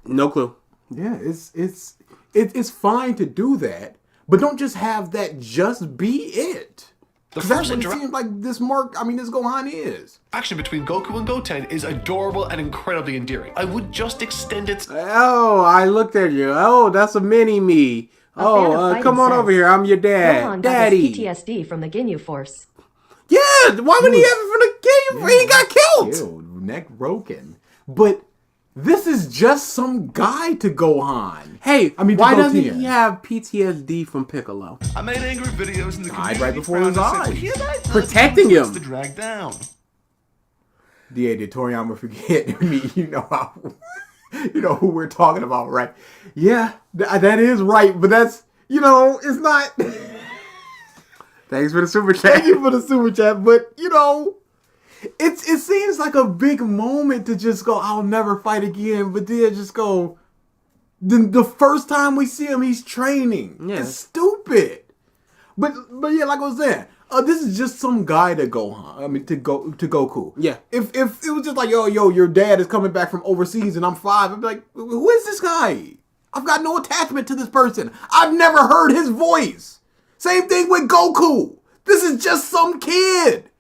No clue. Yeah, it's fine to do that, but don't just have that just be it. Because that's what it seems like this Gohan is. Action between Goku and Goten is adorable and incredibly endearing. I would just extend its... Oh, I looked at you. Oh, that's a mini-me. Oh, come on over here. I'm your dad. Gohan Daddy. got his PTSD from the Ginyu Force. Yeah, why would he have it from the Ginyu? He got killed. Neck broken. But this is just some guy to Gohan. Hey, why doesn't he have PTSD from Piccolo? I made angry videos in the community. Right before his eyes. Protecting him. To drag down. Yeah, did Toriyama forget me? You know who we're talking about, right? Yeah, that is right, but that's, it's not. Thanks for the super chat. Thank you for the super chat, but it seems like a big moment to just go, I'll never fight again, but then just go, the first time we see him, he's training. Yeah. It's stupid. But yeah, like I was saying, this is just some guy to Gohan. To Goku. Yeah. If it was just like, yo, your dad is coming back from overseas and I'm 5, I'd be like, who is this guy? I've got no attachment to this person. I've never heard his voice. Same thing with Goku. This is just some kid.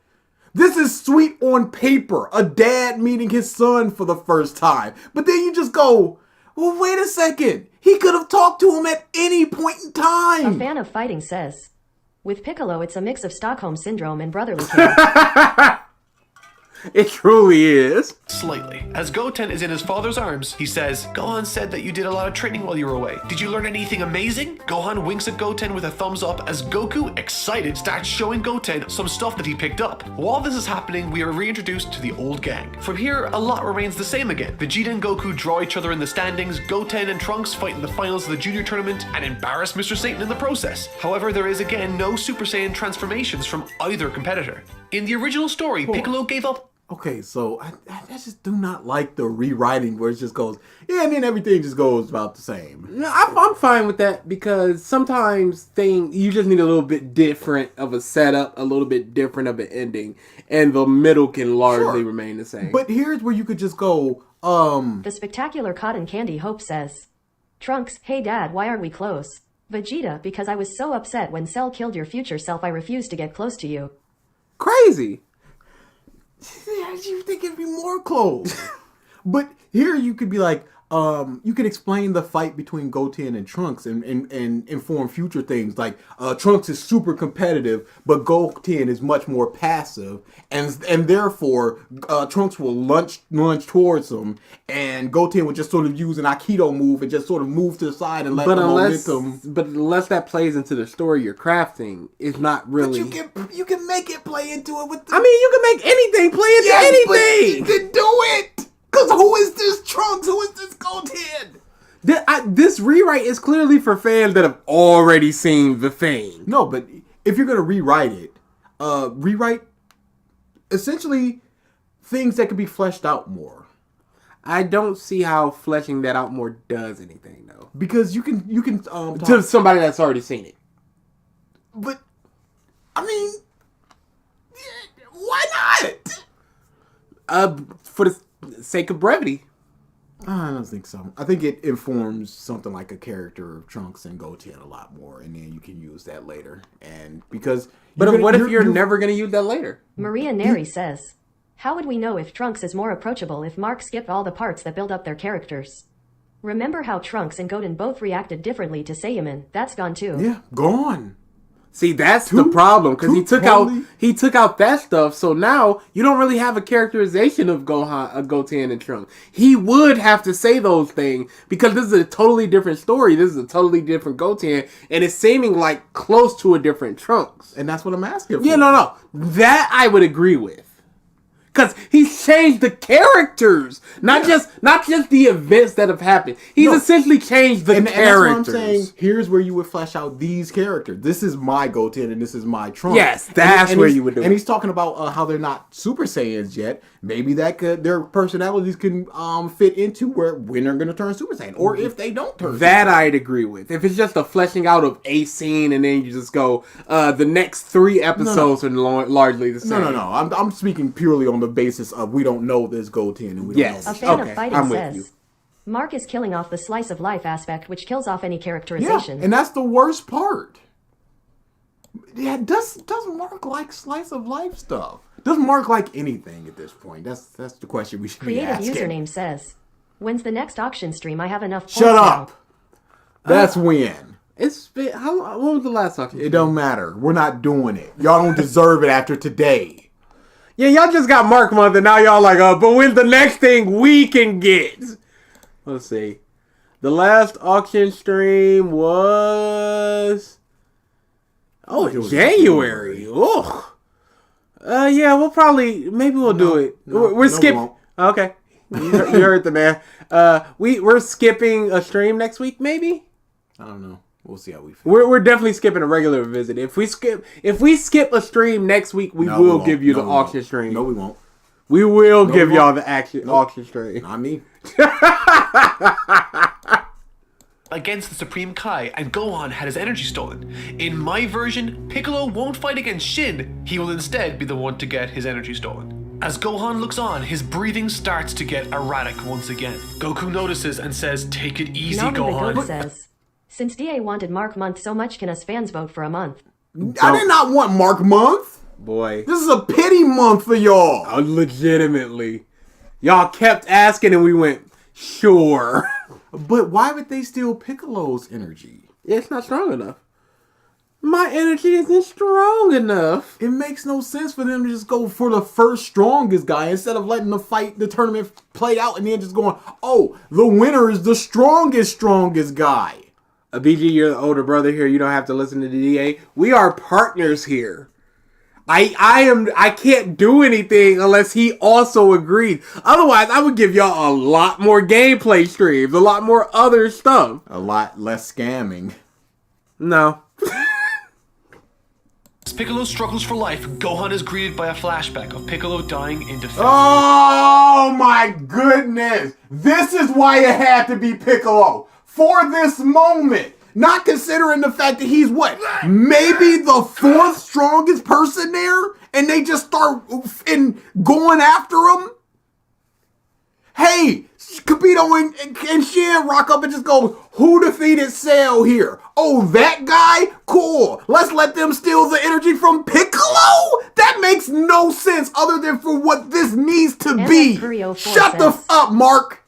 This is sweet on paper. A dad meeting his son for the first time. But then you just go, well, wait a second. He could have talked to him at any point in time. A fan of fighting says, with Piccolo, it's a mix of Stockholm Syndrome and brotherly care. It truly is. Slightly. As Goten is in his father's arms, he says, Gohan said that you did a lot of training while you were away. Did you learn anything amazing? Gohan winks at Goten with a thumbs up as Goku, excited, starts showing Goten some stuff that he picked up. While this is happening, we are reintroduced to the old gang. From here, a lot remains the same again. Vegeta and Goku draw each other in the standings, Goten and Trunks fight in the finals of the junior tournament, and embarrass Mr. Satan in the process. However, there is again no Super Saiyan transformations from either competitor. In the original story, Piccolo gave up... Okay, so I just do not like the rewriting where it just goes, yeah, and then everything just goes about the same. No, I'm fine with that because sometimes you just need a little bit different of a setup, a little bit different of an ending, and the middle can largely remain the same. But here's where you could just go, The spectacular cotton candy Hope says, Trunks, hey dad, why aren't we close? Vegeta, because I was so upset when Cell killed your future self I refused to get close to you. Crazy. yeah, you think it'd be more close. But here you could be like, you could explain the fight between Goten and Trunks and inform future things. Like, Trunks is super competitive, but Goten is much more passive. And therefore, Trunks will lunge towards him, and Goten would just sort of use an Aikido move and just sort of move to the side and let momentum. But unless that plays into the story you're crafting, it's not really. But you can make it play into it with the... I mean, you can make anything play into anything. Then do it! Because who is this Trunks? Who is this Goten? This rewrite is clearly for fans that have already seen the thing. No, but if you're going to rewrite it, rewrite essentially things that could be fleshed out more. I don't see how fleshing that out more does anything, though. Because you can To somebody that's already seen it. But, I mean, why not? For the sake of brevity. I don't think so. I think it informs something like a character of Trunks and Goten a lot more, and then you can use that later. And because, but what if you're never going to use that later? Maria Neri says, how would we know if Trunks is more approachable if Mark skipped all the parts that build up their characters? Remember how Trunks and Goten both reacted differently to Saiyaman? That's gone too. Yeah, gone. See, that's the problem, because he took out that stuff, so now you don't really have a characterization of Goten and Trunks. He would have to say those things, because this is a totally different story. This is a totally different Goten, and it's seeming like close to a different Trunks. And that's what I'm asking for. Yeah, no. That I would agree with. Because he's changed the characters, not just the events that have happened. He's essentially changed the characters. And that's what I'm saying. Here's where you would flesh out these characters. This is my Goten and this is my Trunks. Yes, that's where you would do it. And he's talking about how they're not Super Saiyans yet. Maybe their personalities can fit into when they're going to turn Super Saiyan, or if they don't turn. That I'd agree with. If it's just a fleshing out of a scene and then you just go, the next 3 episodes are largely the same. No. I'm speaking purely on the basis of we don't know this Goten and we don't know. A fan of fighting says, Mark is killing off the slice of life aspect, which kills off any characterization. Yeah, and that's the worst part. Yeah, does Mark like slice of life stuff? Does Mark like anything at this point? That's the question we should be asking. Creative username says, when's the next auction stream? I have enough points Shut now. up. That's when. It's been, what was the last auction? It don't matter. We're not doing it. Y'all don't deserve it after today. Yeah, y'all just got Mark Month and now y'all like, but when's the next thing we can get? Let's see. The last auction stream was... January. Ugh. Yeah, maybe we'll do it. We're skipping. Okay. You heard the man. We're skipping a stream next week, maybe? I don't know. We'll see how we feel. We're definitely skipping a regular visit. If we skip a stream next week, we will give you the auction stream. No, we won't. We will give y'all the auction stream. Not me. Against the Supreme Kai, and Gohan had his energy stolen. In my version, Piccolo won't fight against Shin. He will instead be the one to get his energy stolen. As Gohan looks on, his breathing starts to get erratic once again. Goku notices and says, "Take it easy, Nami the Gohan." Goat says, since DA wanted Mark Month so much, can us fans vote for a month? I did not want Mark Month. Boy. This is a pity month for y'all. Legitimately. Y'all kept asking and we went, sure. But why would they steal Piccolo's energy? It's not strong enough. My energy isn't strong enough. It makes no sense for them to just go for the first strongest guy instead of letting the tournament play out and then just going, oh, the winner is the strongest guy. BG, you're the older brother here. You don't have to listen to the DA. We are partners here. I can't do anything unless he also agrees. Otherwise, I would give y'all a lot more gameplay streams, a lot more other stuff. A lot less scamming. No. Piccolo struggles for life, Gohan is greeted by a flashback of Piccolo dying in defense. Oh my goodness! This is why it had to be Piccolo. For this moment. Not considering the fact that he's what? Maybe the 4th strongest person there? And they just start going after him? Hey, Capito and Shin rock up and just go, who defeated Cell here? Oh, that guy? Cool. Let's let them steal the energy from Piccolo? That makes no sense other than for what this needs to be. Shut the up, Mark.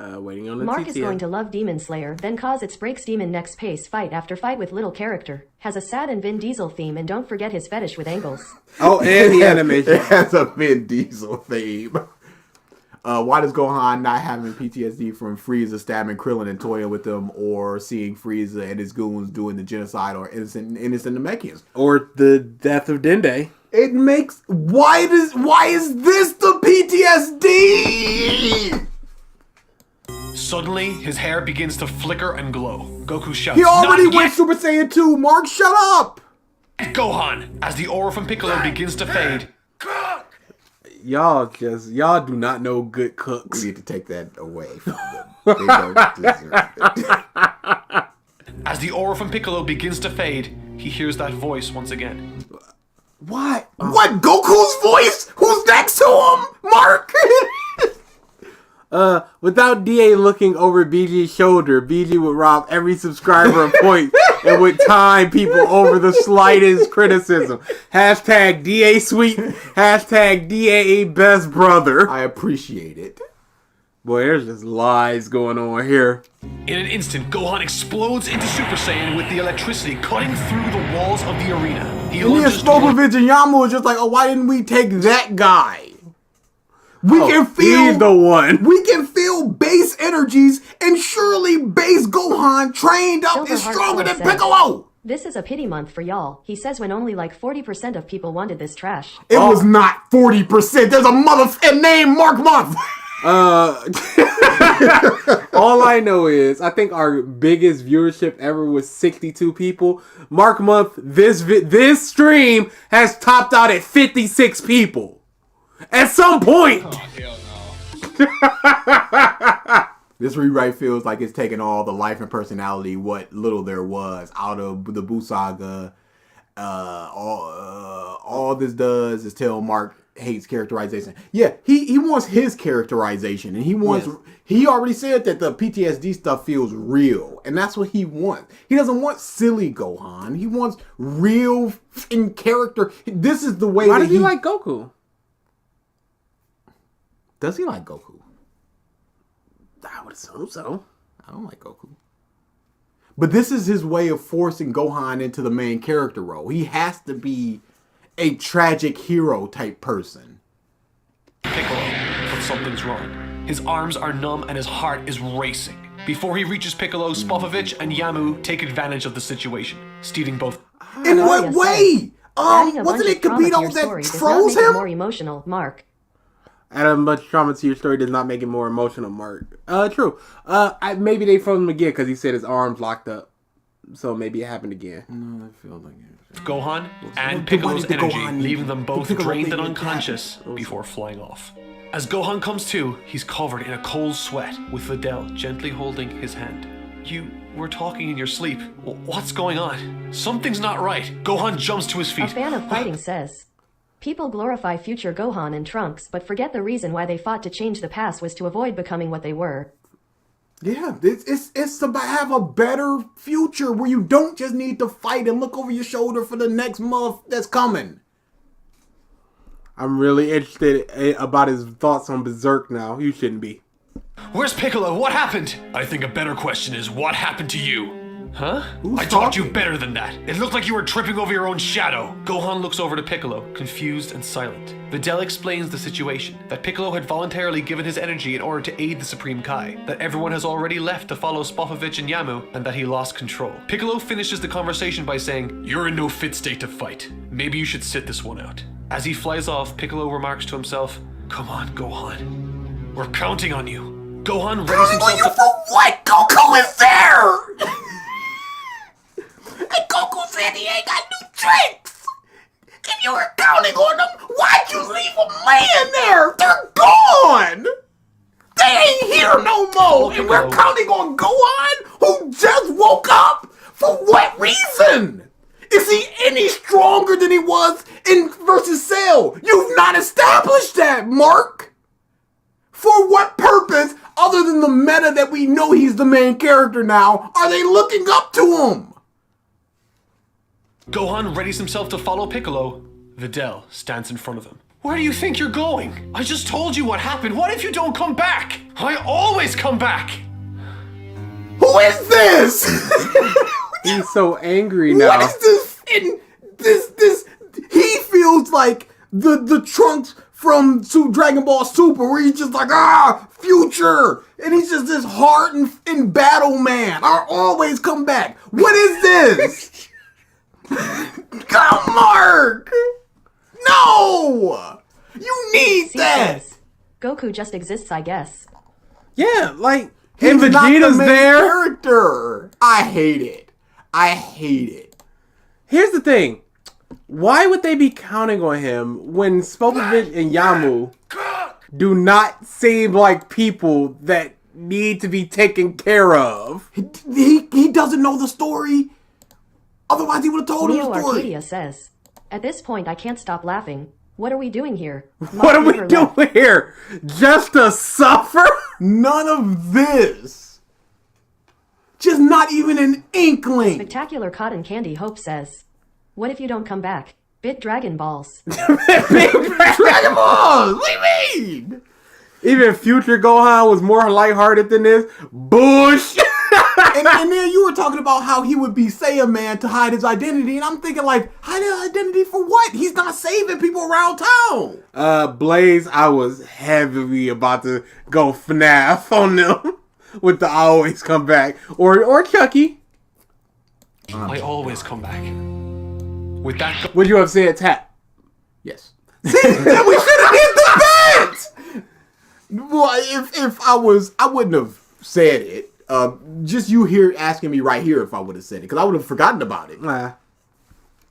Waiting on the Mark TTL. is going to love Demon Slayer, then cause its breaks Demon next pace fight after fight with little character. Has a sad and Vin Diesel theme, and don't forget his fetish with angles. Oh, and the animation. It has a Vin Diesel theme. Why does Gohan not having PTSD from Frieza stabbing Krillin and toying with them, or seeing Frieza and his goons doing the genocide or innocent Namekians? Or the death of Dende. It makes... Why is this the PTSD? Suddenly, his hair begins to flicker and glow. Goku shouts, He already "Not went yet, Super Saiyan 2. Mark, shut up! Gohan!" As the aura from Piccolo begins to fade, Y'all do not know good We cooks. need to take that away from them. They don't deserve it. as the aura from Piccolo begins to fade, he hears that voice once again. What? What? Goku's voice? Who's next to him? Mark! Without DA looking over BG's shoulder, BG would rob every subscriber a point and would time people over the slightest criticism. Hashtag DA sweet. Hashtag DA best brother. I appreciate it. Boy, there's just lies going on here. In an instant, Gohan explodes into Super Saiyan with the electricity cutting through the walls of the arena. He And then lunges toward- Spopovich and Yama was just like, oh, why didn't we take that guy? We can He's feel the one. We can feel base energies, and surely base Gohan trained up Silver is Heart stronger than Soul says, Piccolo. This is a pity month for y'all, he says when only like 40% of people wanted this trash. It was not 40%. There's a motherfucking name Mark Month. All I know is, I think our biggest viewership ever was 62 people. Mark Month, this stream has topped out at 56 people. At some point. This rewrite feels like it's taking all the life and personality, what little there was, out of the Buu Saga. All this does is tell Mark hates characterization. Yeah, he wants his characterization, and he wants. Yes. He already said that the PTSD stuff feels real, and that's what he wants. He doesn't want silly Gohan. He wants real in character. This is the way. Why does he like Goku? Does he like Goku? I would assume so. I don't like Goku. But this is his way of forcing Gohan into the main character role. He has to be a tragic hero type person. Piccolo, but something's wrong. His arms are numb and his heart is racing. Before he reaches Piccolo, Spopovich and Yamu take advantage of the situation, stealing both. In what way? Adding a Wasn't bunch it of trauma to Capito your that story does not froze make it him? more emotional, Mark. Adding much trauma to your story does not make it more emotional, Mark. True. Maybe they froze him again because he said his arms locked up. So maybe it happened again. No, I feel like it. Gohan and Why Piccolo's did the energy, Gohan- leaving them both the Piccolo drained thing and like that? unconscious before flying off. As Gohan comes to, he's covered in a cold sweat, with Videl gently holding his hand. You were talking in your sleep. What's going on? Something's not right. Gohan jumps to his A feet. fan of fighting says, people glorify future Gohan and Trunks, but forget the reason why they fought to change the past was to avoid becoming what they were. Yeah, it's to have a better future where you don't just need to fight and look over your shoulder for the next month that's coming. I'm really interested about his thoughts on Berserk now. You shouldn't be. Where's Piccolo? What happened? I think a better question is, what happened to you? Huh? Who's I taught talking? you better than that. It looked like you were tripping over your own shadow. Gohan looks over to Piccolo, confused and silent. Videl explains the situation, that Piccolo had voluntarily given his energy in order to aid the Supreme Kai, that everyone has already left to follow Spopovich and Yamu, and that he lost control. Piccolo finishes the conversation by saying, "You're in no fit state to fight. Maybe you should sit this one out." As he flies off, Piccolo remarks to himself, "Come on, Gohan. We're counting on you." Gohan readies himself to... For what? Goku is there! And Goku said he ain't got no Tricks! If you were counting on them, why'd you leave them laying there? They're gone! They ain't here no more! And we're counting on Gohan, who just woke up? For what reason? Is he any stronger than he was in versus Cell? You've not established that, Mark! For what purpose, other than the meta that we know he's the main character now, are they looking up to him? Gohan readies himself to follow Piccolo. Videl stands in front of him. Where do you think you're going? I just told you what happened. What if you don't come back? I always come back! Who is this? He's so angry now. What is this? This he feels like the Trunks from Dragon Ball Super, where he's just like, future, and he's just this hard and battle man. I always come back. What is this? Come, Mark! No! You need C that! says, Goku just exists, I guess. Yeah, like, He's and not the Vegeta's main there. character. I hate it. I hate it. Here's the thing. Why would they be counting on him when Spopovich and Yamu do not seem like people that need to be taken care of? He doesn't know the story. Otherwise, he would have told him Neo the story. Arcadia says, at this point I can't stop laughing. What are we doing here? What are we doing here? Just to suffer? None of this. Just not even an inkling. Spectacular Cotton Candy Hope says, what if you don't come back? Bit Dragon Balls. Dragon Balls! What do you mean? Even Future Gohan was more lighthearted than this. Bullshit! And then you were talking about how he would be Saiyan Man to hide his identity, and I'm thinking like, hide his identity for what? He's not saving people around town. Blaze, I was heavily about to go FNAF on them with the I always come back. Or Chucky. I always come back. With that, Would you have said tap? Yes. See, we should have hit the bet. Well, if I wouldn't have said it. Just you here asking me right here if I would have said it, because I would have forgotten about it. Nah.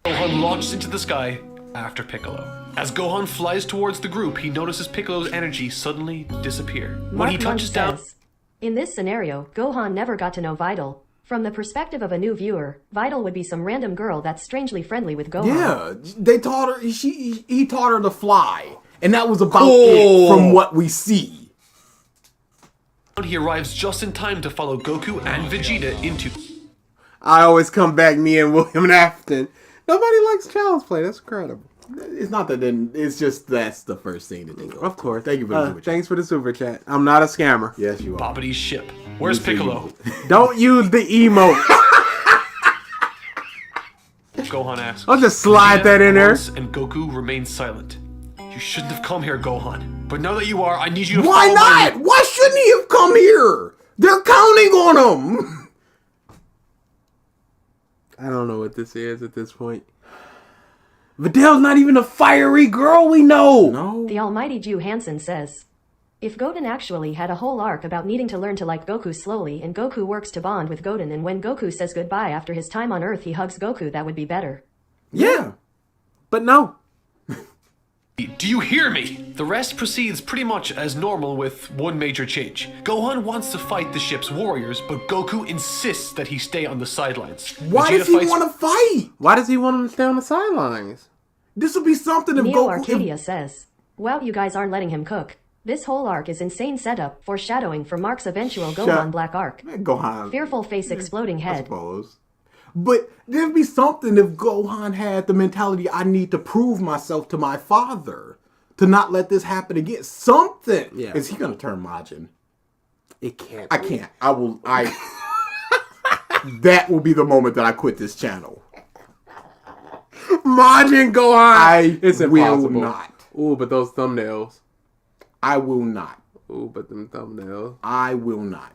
Gohan launches into the sky after Piccolo. As Gohan flies towards the group, he notices Piccolo's energy suddenly disappear. When Mark he touches Munch down, says, in this scenario, Gohan never got to know Vidal. From the perspective of a new viewer, Vidal would be some random girl that's strangely friendly with Gohan. Yeah, they taught her. He taught her to fly, and that was about it from what we see. he arrives just in time to follow Goku and Vegeta into... I always come back, me and William Afton. Nobody likes Child's Play. That's incredible. It's not that then. It's just that's the first thing to think of. Of course. Thank you for the super chat. Thanks for the super chat. I'm not a scammer. Yes, you are. Babadi's ship. Where's Piccolo? Don't use the emote. Gohan asks. I'll just slide that in there. grunts And Goku remains silent. You shouldn't have come here, Gohan. But now that you are, I need you to Why follow my not? Why shouldn't he have come here? They're counting on him. I don't know what this is at this point. Videl's not even a fiery girl we know. No. The almighty Jew Hansen says, if Goten actually had a whole arc about needing to learn to like Goku slowly and Goku works to bond with Goten and when Goku says goodbye after his time on Earth he hugs Goku, that would be better. Yeah. But no. Do you hear me? The rest proceeds pretty much as normal with one major change. Gohan wants to fight the ship's warriors, but Goku insists that he stay on the sidelines. Why Vegeta does he fights- want to fight? Why does he want him to stay on the sidelines? This would be something if Neo Goku. Arcadia says, wow, you guys aren't letting him cook. This whole arc is insane setup, foreshadowing for Mark's eventual Gohan Black arc. Gohan. Fearful face exploding I head. suppose. But there'd be something if Gohan had the mentality, I need to prove myself to my father to not let this happen again. Something. Yeah. Is he going to turn Majin? It can't. I can't. That will be the moment that I quit this channel. Majin Gohan. It's will impossible. not. Ooh, but those thumbnails. I will not. Ooh, but them thumbnails. I will not.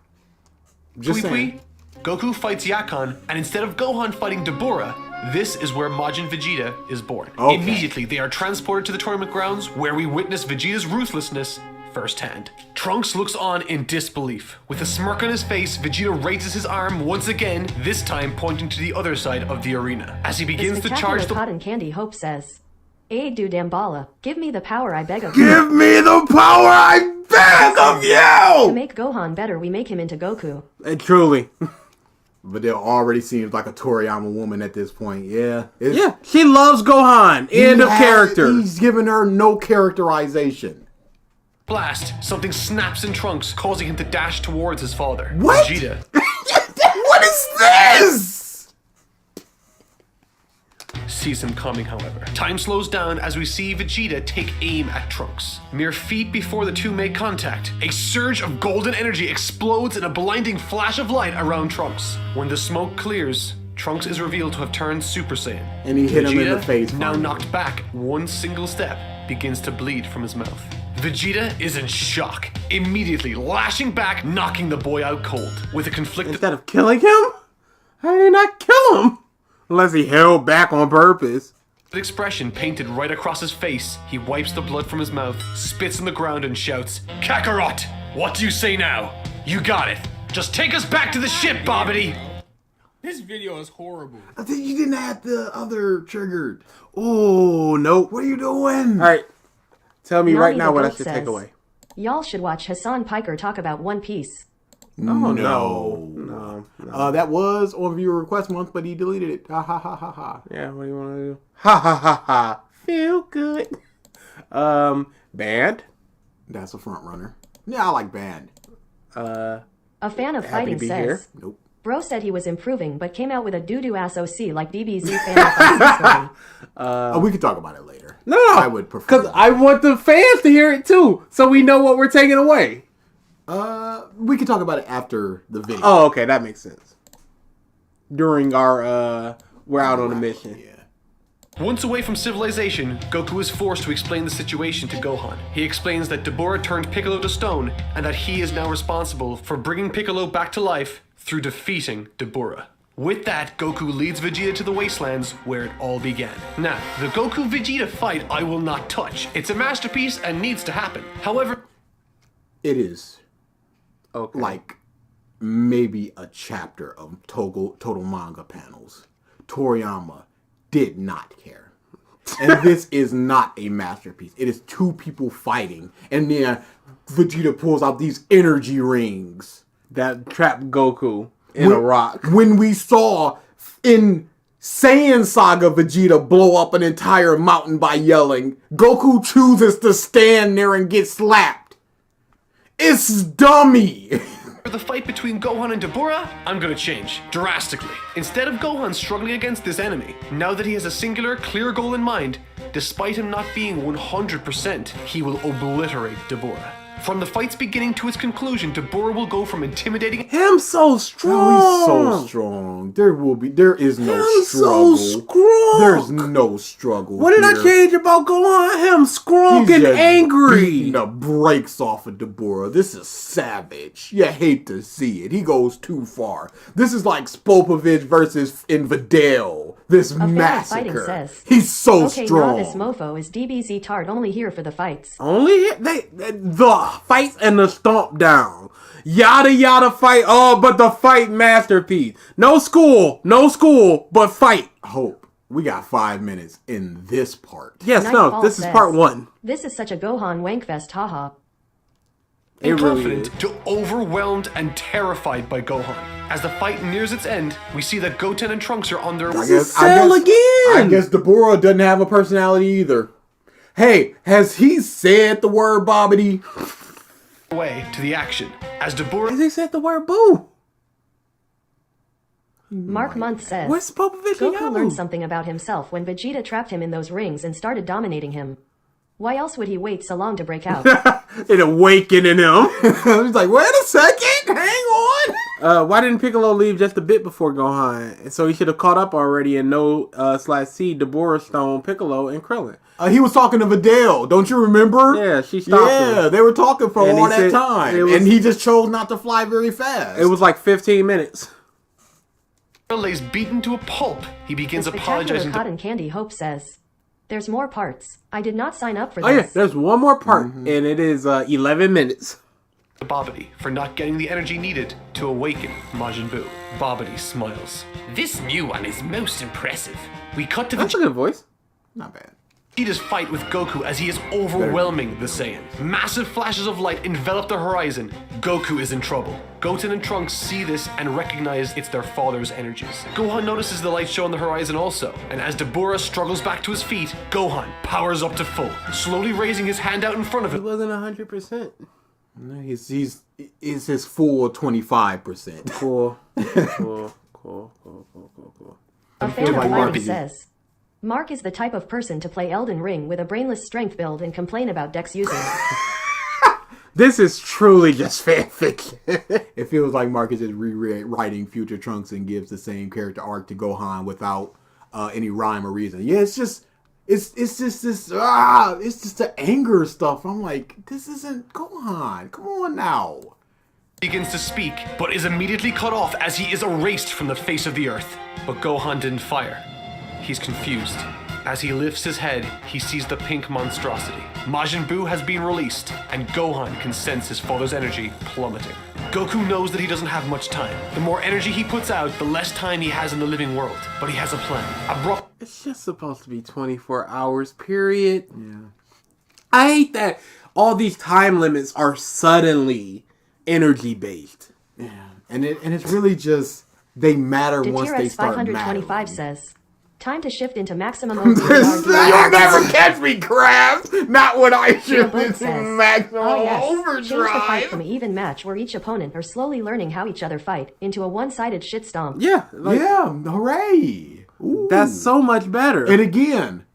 Just Pui saying. Pui, Goku fights Yakan, and instead of Gohan fighting Dabura, this is where Majin Vegeta is born. Okay. Immediately, they are transported to the tournament grounds, where we witness Vegeta's ruthlessness firsthand. Trunks looks on in disbelief. With a smirk on his face, Vegeta raises his arm once again, this time pointing to the other side of the arena. As he begins to charge the Cotton Candy Hope says, "Hey, dude, Damballa, give me the power I beg of Give you. me the power I beg of To you! make Gohan better, we make him into Goku." Truly. Videl already seems like a Toriyama woman at this point. Yeah. Yeah, she loves Gohan. End of character. He's giving her no characterization. blast, something snaps in Trunks, causing him to dash towards his father. What? Vegeta What is this? sees him coming, however. Time slows down as we see Vegeta take aim at Trunks. Mere feet before the two make contact, a surge of golden energy explodes in a blinding flash of light around Trunks. When the smoke clears, Trunks is revealed to have turned Super Saiyan. And he hit him in the face. now finally. knocked back one single step, begins to bleed from his mouth. Vegeta is in shock, immediately lashing back, knocking the boy out cold. With a conflicted Instead of killing him? How did he not kill him? Unless he held back on purpose. expression painted right across his face, he wipes the blood from his mouth, spits on the ground and shouts, "Kakarot! What do you say now? You got it! Just take us back to the ship, Bobbity!" This video is horrible. I think you didn't have the other triggered. Oh, nope. What are you doing? Alright. Tell me right Nani now the what I Goat should says, take away. "Y'all should watch Hassan Piker talk about One Piece." Oh, No. That was on viewer request month, but he deleted it. Ha ha ha ha ha. Yeah, what do you want to do? Ha ha ha ha. Feel good. Band? That's a front runner. Yeah, I like Band. A fan of Happy to fighting be says, here. Nope. "Bro said he was improving, but came out with a doo-doo ass OC like DBZ fan of fighting story." We could talk about it later. No, I would prefer. because I want the fans to hear it too, so we know what we're taking away. We could talk about it after the video. Oh, okay, that makes sense. During our, we're out on a mission. Yeah. Once away from civilization, Goku is forced to explain the situation to Gohan. He explains that Dabura turned Piccolo to stone, and that he is now responsible for bringing Piccolo back to life through defeating Dabura. With that, Goku leads Vegeta to the wastelands where it all began. Now, the Goku-Vegeta fight I will not touch. It's a masterpiece and needs to happen. However, It is Okay. like maybe a chapter of total manga panels. Toriyama did not care. And this is not a masterpiece. It is two people fighting. And then Vegeta pulls out these energy rings. That trapped Goku in a rock. When we saw in Saiyan Saga Vegeta blow up an entire mountain by yelling, Goku chooses to stand there and get slapped. It's dummy. for the fight between Gohan and Dabura, I'm gonna change drastically. Instead of Gohan struggling against this enemy, now that he has a singular, clear goal in mind, despite him not being 100%, he will obliterate Dabura. From the fight's beginning to its conclusion, Dabura will go from intimidating Him so strong. Oh, he's so strong. There is no Him struggle. so strong. There's no struggle. What did I here. change about Gohan? Him strong He's and just angry. beating the brakes off of Dabura. This is savage. You hate to see it. He goes too far. This is like Spopovich versus Infidel. This fan of massacre. fighting says, He's so "Okay, strong. nah, this mofo is DBZ Tard only here for the fights." Only the fight and the stomp down. Yada yada fight. Oh, but the fight masterpiece. No school, but fight. Hope. We got 5 minutes in this part. Yes, Nightfall no, this is says, part 1. "This is such a Gohan wankfest, haha." It really confident is. to overwhelmed and terrified by Gohan. As the fight nears its end, we see that Goten and Trunks are on their way. Cell again. I guess Dabura doesn't have a personality either. Hey, has he said the word Bobbity? Way to the action. As Dabura He said the word boo. Mark Month says, Where's Popovich? "Goku learned something about himself when Vegeta trapped him in those rings and started dominating him. Why else would he wait so long to break out?" It awakening him. He's like, wait a second, hang on. Why didn't Piccolo leave just a bit before Gohan? So he should have caught up already and /C Dabura Stone, Piccolo, and Krillin. He was talking to Videl, don't you remember? Yeah, she stopped Yeah, him. they were talking for And all he that said time. it was- And he just chose not to fly very fast. It was like 15 minutes. lays beaten to a pulp, he begins The spectacular apologizing to Cotton Candy Hope says, There's more parts. I did not sign up for Oh yeah, this. there's one more part, and it is 11 minutes. Bobbity for not getting the energy needed to awaken Majin Buu. Bobbity smiles. This new one is most impressive. We cut to That's a good voice. Not bad. Vegeta's fight with Goku as he is overwhelming the Saiyans. Massive flashes of light envelop the horizon. Goku is in trouble. Goten and Trunks see this and recognize it's their father's energies. Gohan notices the light show on the horizon also, and as Dabura struggles back to his feet, Gohan powers up to full, slowly raising his hand out in front of He him. wasn't 100%. No, he's his full 25%. Cool. Cool. A fan like of Mark mine is- says, Mark is the type of person to play Elden Ring with a brainless strength build and complain about Dex using it. This is truly just fanfiction. It feels like Mark is just rewriting Future Trunks and gives the same character arc to Gohan without any rhyme or reason. Yeah, it's just the anger stuff. I'm like, this isn't Gohan. Come on now. Begins to speak, but is immediately cut off as he is erased from the face of the earth. But Gohan didn't fire. He's confused. As he lifts his head, he sees the pink monstrosity. Majin Buu has been released, and Gohan can sense his father's energy plummeting. Goku knows that he doesn't have much time. The more energy he puts out, the less time he has in the living world. But he has a plan. It's just supposed to be 24 hours, period. Yeah. I hate that all these time limits are suddenly energy based. Yeah, and it's really just they matter once they DTRX start 525 mattering. says, time to shift into maximum OP. You'll never catch me, crabs. Not when I shift Book into says, maximum oh yes, change the fight overdrive. from an even match where each opponent are slowly learning how each other fight into a one-sided shit stomp. Yeah. Yeah, hooray. Ooh. That's so much better. And again,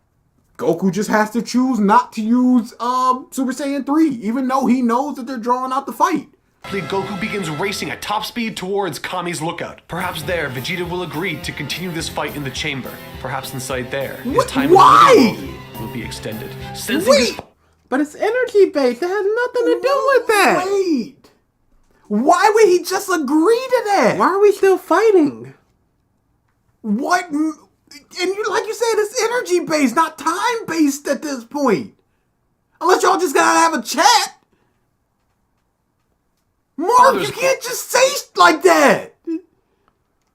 Goku just has to choose not to use Super Saiyan 3, even though he knows that they're drawing out the fight. Goku begins racing at top speed towards Kami's lookout. Perhaps there, Vegeta will agree to continue this fight in the chamber. Perhaps inside there, his time Why? in the living world will be extended. Sensing this, But it's energy based. That has nothing to do with that. Wait. Why would he just agree to that? Why are we still fighting? What? And you, like you said, it's energy based, not time based at this point. Unless y'all just gotta have a chat. Mark, you can't just say like that.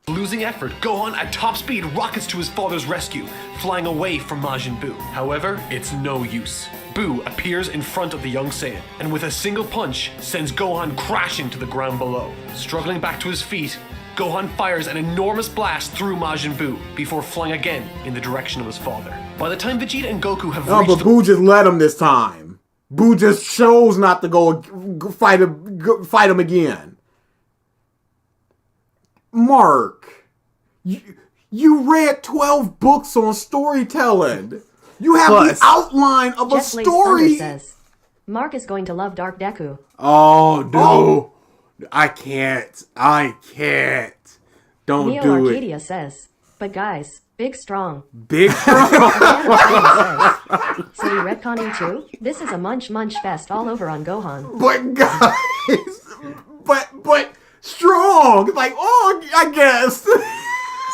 losing effort, Gohan at top speed rockets to his father's rescue, flying away from Majin Buu. However, it's no use. Buu appears in front of the young Saiyan, and with a single punch, sends Gohan crashing to the ground below. Struggling back to his feet, Gohan fires an enormous blast through Majin Buu, before flying again in the direction of his father. By the time Vegeta and Goku have No, reached but Buu just let him this time. Buu just chose not to go fight him again. Mark, you read 12 books on storytelling. You have Plus, the outline of a Jeff Lace story. Thunder says, Mark is going to love Dark Deku. Oh, no. I can't. Don't Neo do Arcadia says, but guys, big strong. Big strong. So you retconning too? This is a munch fest all over on Gohan. But guys, but strong. Like, oh, I guess.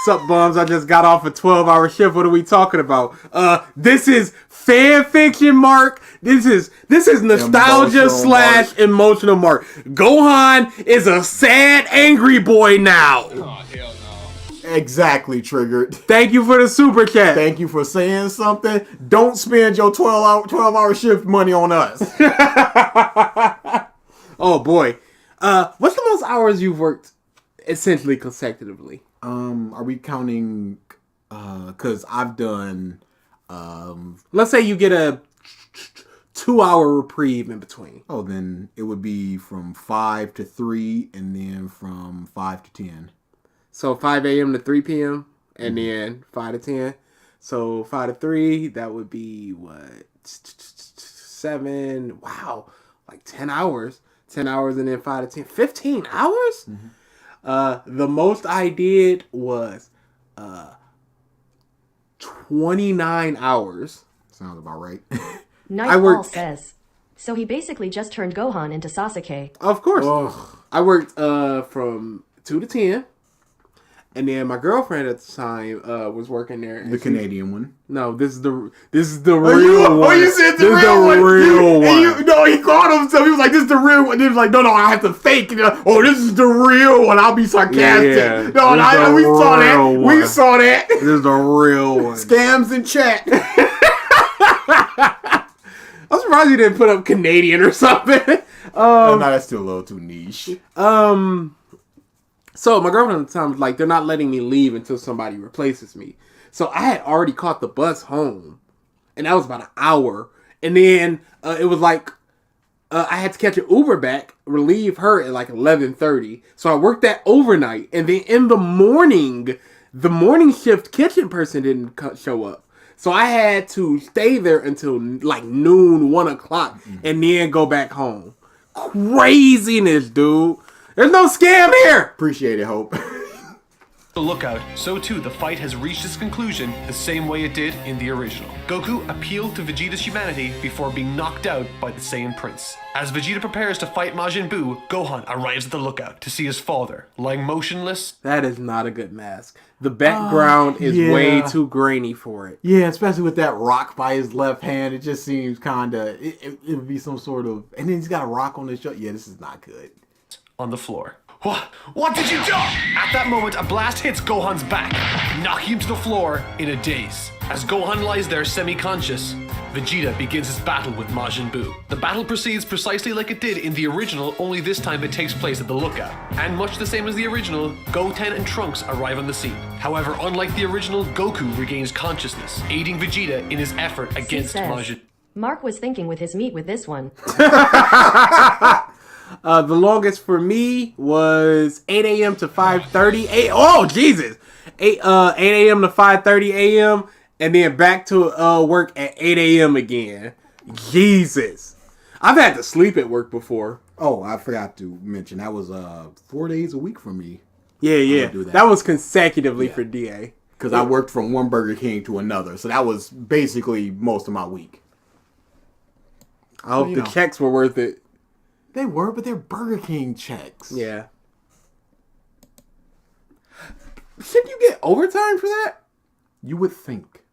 Sup, bums? I just got off a 12-hour shift. What are we talking about? This is fan fiction, Mark. This is nostalgia / emotional, Mark. Gohan is a sad, angry boy now. Oh, hell no. Exactly, Triggered. Thank you for the super chat. Thank you for saying something. Don't spend your 12-hour shift money on us. Oh boy. What's the most hours you've worked essentially consecutively? Are we counting? Cause I've done. Let's say you get a 2-hour reprieve in between. Oh, then it would be from 5 to 3, and then from 5 to 10. So 5 a.m. to 3 p.m. and then 5 to 10. So 5 to 3, that would be what? 7. Wow. Like 10 hours. 10 hours and then 5 to 10. 15 hours? The most I did was 29 hours. Sounds about right. Nightfall says, so he basically just turned Gohan into Sasuke. Of course. Ugh. I worked from 2 to 10. And then my girlfriend at the time was working there. And The Canadian one. No, this is the real Oh, one. you said the This is real one. real And one. no, he called himself. He was like, "This is the real one." And he was like, "No, I have to fake it." Oh, this is the real one. I'll be sarcastic. Yeah, No, this is the we saw that. real We one. saw that. This is the real one. Scams in chat. I'm surprised you didn't put up Canadian or something. No, that's still a little too niche. So my girlfriend at the time was like, they're not letting me leave until somebody replaces me. So I had already caught the bus home, and that was about an hour. And then it was like I had to catch an Uber back, relieve her at like 11:30. So I worked that overnight, and then in the morning shift kitchen person didn't show up. So I had to stay there until like noon, 1 o'clock, and then go back home. Craziness, dude. There's no scam here. Appreciate it, Hope. The lookout, so too the fight has reached its conclusion the same way it did in the original. Goku appealed to Vegeta's humanity before being knocked out by the Saiyan Prince. As Vegeta prepares to fight Majin Buu, Gohan arrives at the lookout to see his father, lying motionless. That is not a good mask. The background is yeah. way too grainy for it. Yeah, especially with that rock by his left hand. It just seems kind of... It would be some sort of... And then he's got a rock on his shoulder. Yeah, this is not good. On the floor. What did you do? At that moment, a blast hits Gohan's back, knocking him to the floor in a daze. As Gohan lies there semi-conscious, Vegeta begins his battle with Majin Buu. The battle proceeds precisely like it did in the original, only this time it takes place at the lookout. And much the same as the original, Goten and Trunks arrive on the scene. However, unlike the original, Goku regains consciousness, aiding Vegeta in his effort against Majin. Mark was thinking with his meat with this one. The longest for me was 8 a.m. to 5:30. Oh, Jesus. 8 a.m. to 5:30 a.m. and then back to work at 8 a.m. again. Jesus. I've had to sleep at work before. Oh, I forgot to mention, that was 4 days a week for me. Yeah. do that. That was consecutively for DA. Because I worked from one Burger King to another. So that was basically most of my week. I hope the checks were worth it. They were, but they're Burger King checks. Yeah. Should you get overtime for that? You would think.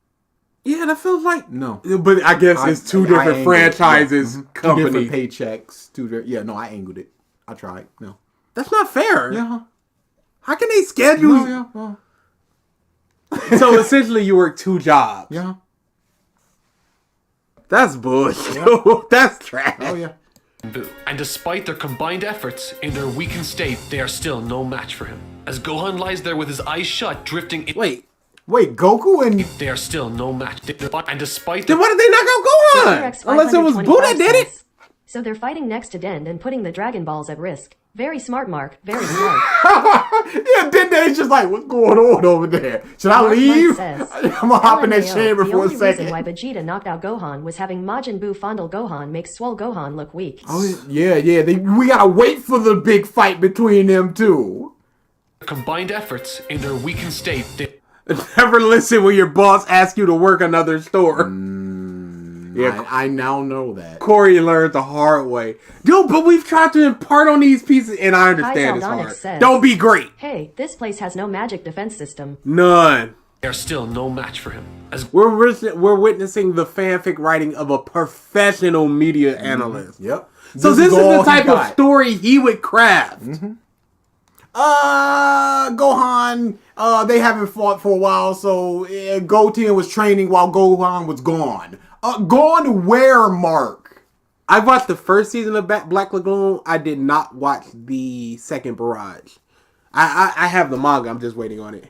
Yeah, that feels like... No. But I guess it's two different franchises, company. Two different paychecks. No, I angled it. I tried. No. That's not fair. Yeah. How can they schedule... No, yeah. So essentially you work two jobs. Yeah. That's bullshit. Yeah. That's trash. Oh, yeah. Buu. And despite their combined efforts, in their weakened state, they are still no match for him. As Gohan lies there with his eyes shut, drifting in... Wait, Goku and... They are still no match. And despite... Then why did they knock out Gohan? Unless it was Buu that did it. So they're fighting next to Dend and putting the Dragon Balls at risk. Very smart, Mark. Very smart. Yeah, Dende's just like, what's going on over there? Should I leave? Says, I'm gonna hop in that LMAO, chamber for a The only second. reason why Vegeta knocked out Gohan was having Majin Buu fondle Gohan makes Swole Gohan look weak. Oh, yeah. We gotta wait for the big fight between them two. Combined efforts, in their weakened state, they... Never listen when your boss asks you to work another store. Yeah, I now know that. Corey learned the hard way. Dude, but we've tried to impart on these pieces, and I understand it's Saldonic hard. says, Don't be great. Hey, this place has no magic defense system. None. are still no match for him. As We're witnessing the fanfic writing of a professional media analyst. Yep. So this is the type of story he would craft. Gohan, they haven't fought for a while, so Goten was training while Gohan was gone. Gone where, Mark? I watched the first season of Black Lagoon. I did not watch the second Barrage. I have the manga. I'm just waiting on it.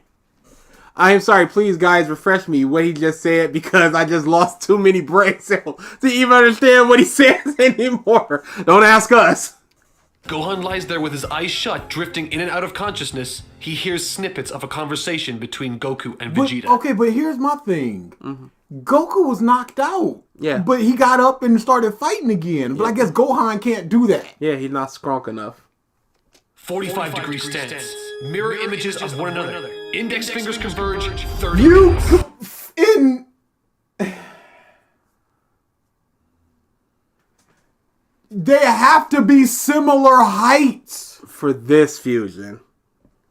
I am sorry. Please, guys, refresh me what he just said because I just lost too many brain cells to even understand what he says anymore. Don't ask us. Gohan lies there with his eyes shut, drifting in and out of consciousness. He hears snippets of a conversation between Goku and Vegeta. But here's my thing. Goku was knocked out. Yeah. But he got up and started fighting again. But I guess Gohan can't do that. Yeah, he's not strong enough. 45-degree stance. Mirror images of one another. Index fingers converge. 30 You minutes. They have to be similar heights. For this fusion.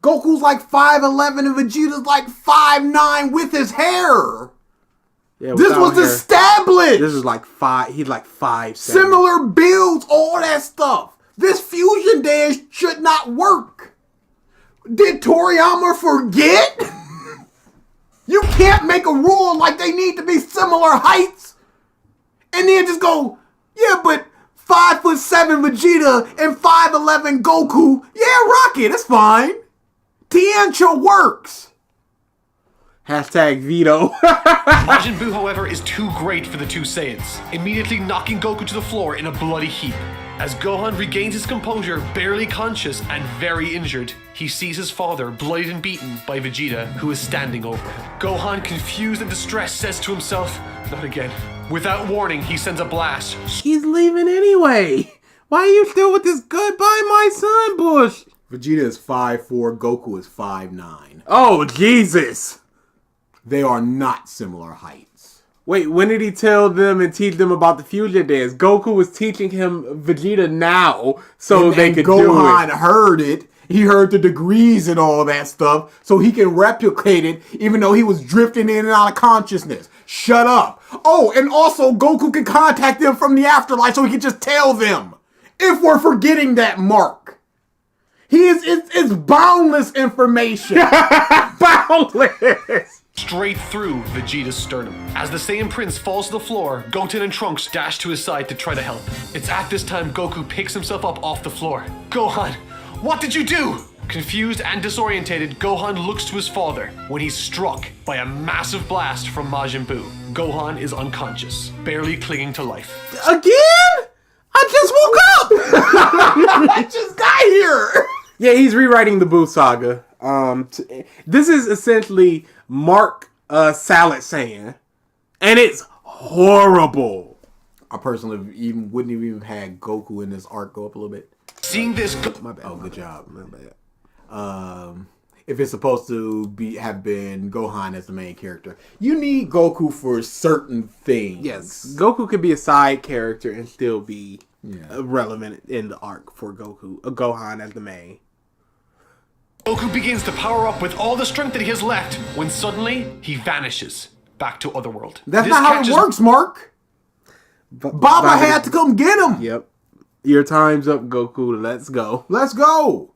Goku's like 5'11" and Vegeta's like 5'9" with his hair. Yeah, This without was hair. established. This is like 5. He's like 5'7". Similar builds, all that stuff. This fusion dance should not work. Did Toriyama forget? You can't make a rule like they need to be similar heights and then just go, yeah, but 5'7" Vegeta and 5'11" Goku, yeah, rock it, it's fine. Tiancha works. Hashtag veto. Majin Buu, however, is too great for the two Saiyans, immediately knocking Goku to the floor in a bloody heap. As Gohan regains his composure, barely conscious and very injured, he sees his father bloodied and beaten by Vegeta, who is standing over him. Gohan, confused and distressed, says to himself, not again. Without warning, he sends a blast. He's leaving anyway. Why are you still with this goodbye my son bush? Vegeta is 5'4", Goku is 5'9". Oh, Jesus. They are not similar heights. Wait, when did he tell them and teach them about the fusion dance? Goku was teaching him Vegeta now so they could Gohan do it. heard it. He heard the degrees and all that stuff, so he can replicate it even though he was drifting in and out of consciousness. Shut up. Oh, and also Goku can contact them from the afterlife so he can just tell them. If we're forgetting that, Mark. It's boundless information. Boundless. Straight through Vegeta's sternum. As the Saiyan Prince falls to the floor, Goten and Trunks dash to his side to try to help. It's at this time Goku picks himself up off the floor. Gohan, what did you do? Confused and disorientated, Gohan looks to his father when he's struck by a massive blast from Majin Buu. Gohan is unconscious, barely clinging to life. Again? I just woke up. I just got here. Yeah, he's rewriting the Buu Saga. This is essentially Mark Salad Saiyan, and it's horrible. I personally wouldn't have even had Goku in this arc go up a little bit. Seeing this, My bad. Oh, good job. My bad. If it's supposed to have been Gohan as the main character, you need Goku for certain things. Yes, Goku could be a side character and still be relevant in the arc for Gohan as the main. Goku begins to power up with all the strength that he has left when suddenly he vanishes back to Otherworld. That's This not how it catches works, Mark. Baba had to come get him. Yep. Your time's up, Goku. Let's go. Let's go.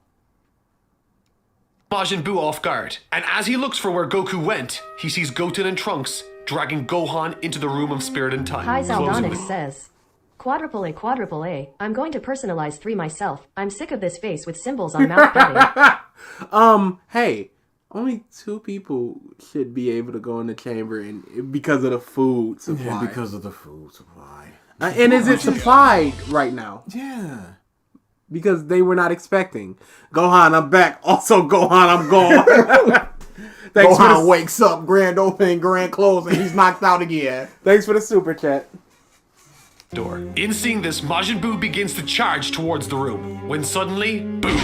Majin Buu off guard, and as he looks for where Goku went, he sees Goten and Trunks dragging Gohan into the Room of Spirit and Time. Kai closing Zaldonix the- says, Quadruple A, I'm going to personalize 3 myself. I'm sick of this face with symbols on mouth belly. Hey, only 2 people should be able to go in the chamber and because of the food supply. Yeah, because of the food supply. And is it supplied right now? Yeah. Because they were not expecting. Gohan, I'm back. Also, Gohan, I'm gone. Thanks for Gohan the, wakes up, grand opening, grand closing. He's knocked out again. thanks for the super chat. door. In seeing this, Majin Buu begins to charge towards the room, when suddenly, boom!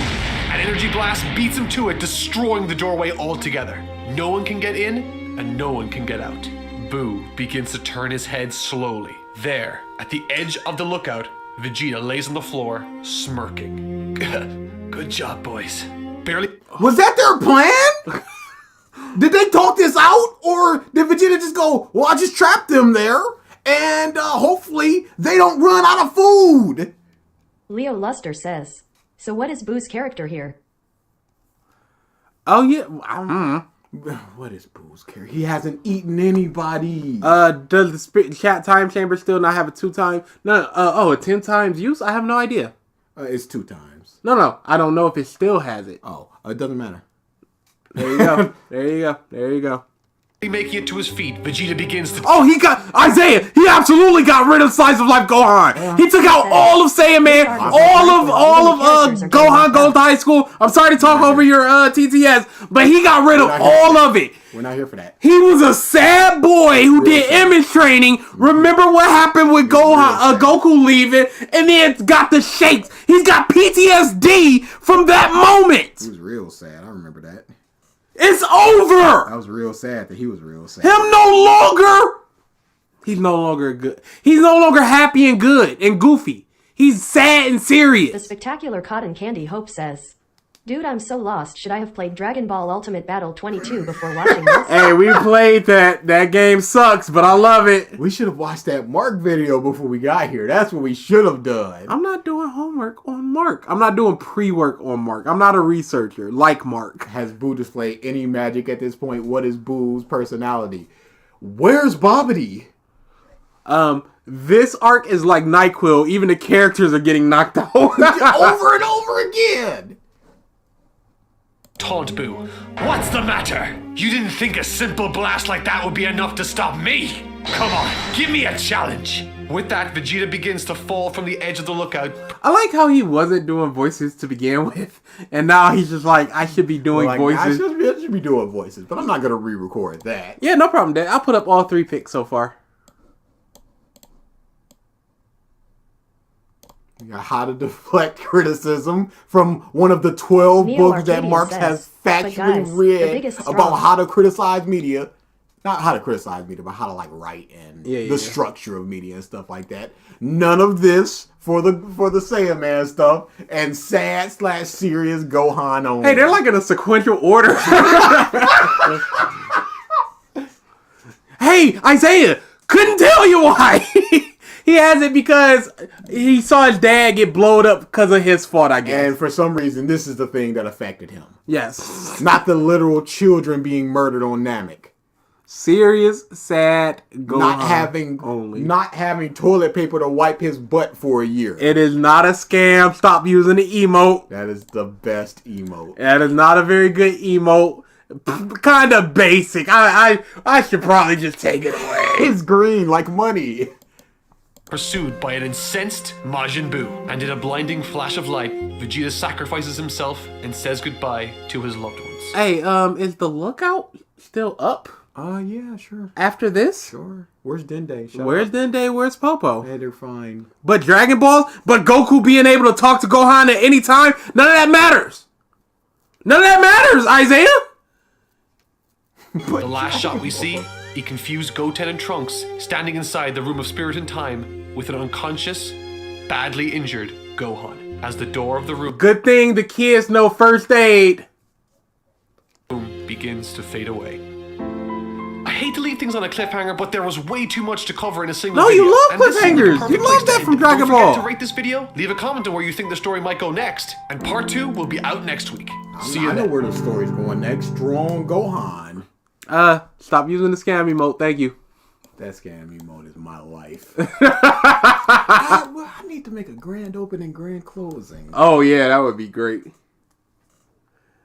An energy blast beats him to it, destroying the doorway altogether. No one can get in, and no one can get out. Buu begins to turn his head slowly. There, at the edge of the lookout, Vegeta lays on the floor, smirking. Good job, boys. Barely... Was that their plan? Did they talk this out? Or did Vegeta just go, well, I just trapped them there, and hopefully they don't run out of food? Leo Luster says, so what is Boo's character here? Oh, yeah. What is Boo's character? He hasn't eaten anybody. Does the chat time chamber still not have a 2 time? No, a 10 times use? I have no idea. It's 2 times. No, I don't know if it still has it. Oh, it doesn't matter. There you go. There you go. making it to his feet, Vegeta begins to... Oh, he got... Isaiah! He absolutely got rid of Slice of Life Gohan! He took out all of Saiyan Man, all of Gohan Gold High School. I'm sorry to talk over your TTS, but he got rid of all of it. We're not here for that. He was a sad boy who did image training. Remember what happened with Gohan, Goku leaving, and then got the shakes. He's got PTSD from that moment. He was real sad. I remember that. It's over. That was real sad that he was real sad. Him no longer. He's no longer good. He's no longer happy and good and goofy. He's sad and The serious. spectacular cotton candy Hope says, Dude, I'm so lost. Should I have played Dragon Ball Ultimate Battle 22 before watching this? Hey, we played that. That game sucks, but I love it. We should have watched that Mark video before we got here. That's what we should have done. I'm not doing homework on Mark. I'm not doing pre-work on Mark. I'm not a researcher like Mark. Has Buu displayed any magic at this point? What is Buu's personality? Where's Bobbity? This arc is like NyQuil. Even the characters are getting knocked out. Over and over again. Taunt Buu. What's the matter? You didn't think a simple blast like that would be enough to stop me? Come on, give me a challenge. With that, Vegeta begins to fall from the edge of the lookout. I like how he wasn't doing voices to begin with, and now he's just like, I should be doing voices. I should be doing voices, but I'm not gonna re-record that. Yeah, no problem, Dad. I'll put up all 3 picks so far. We got how to deflect criticism from one of the 12 Neo books that Arcadius Mark says, has "But factually guys, the read biggest about straw." how to criticize media. Not how to criticize media, but how to like write and the structure of media and stuff like that. None of this for the Saiyaman stuff and sad/serious Gohan only. Hey, they're like in a sequential order. Hey, Isaiah, couldn't tell you why. He has it because he saw his dad get blowed up because of his fault, I guess. And for some reason, this is the thing that affected him. Yes. Not the literal children being murdered on Namek. Serious, sad Gohan not having toilet paper to wipe his butt for a year. It is not a scam. Stop using the emote. That is the best emote. That is not a very good emote. Kind of basic. I should probably just take it away. It's green like money. Pursued by an incensed Majin Buu, and in a blinding flash of light, Vegeta sacrifices himself and says goodbye to his loved ones. Hey, is the lookout still up? Yeah, sure. After this? Sure. Where's Dende? Where's Dende? Where's Popo? Hey, they're fine. But Dragon Balls? But Goku being able to talk to Gohan at any time? None of that matters. None of that matters, Isaiah. The last shot we see, a confused Goten and Trunks standing inside the Room of Spirit and Time with an unconscious, badly injured Gohan. As the door of the room Good thing the kids know first aid. begins to fade away. I hate to leave things on a cliffhanger, but there was way too much to cover in a single No, video. you love and this seemed like a cliffhangers. perfect You place love to that end from it. Dragon Don't forget Ball. to rate this video, leave a comment on where you think the story might go next, and part 2 will be out next week. See you I know then. where the story's going next. Strong Gohan. Stop using the scam emote. Thank you. That scam emote is my life. I need to make a grand opening, grand closing. Oh, yeah, that would be great.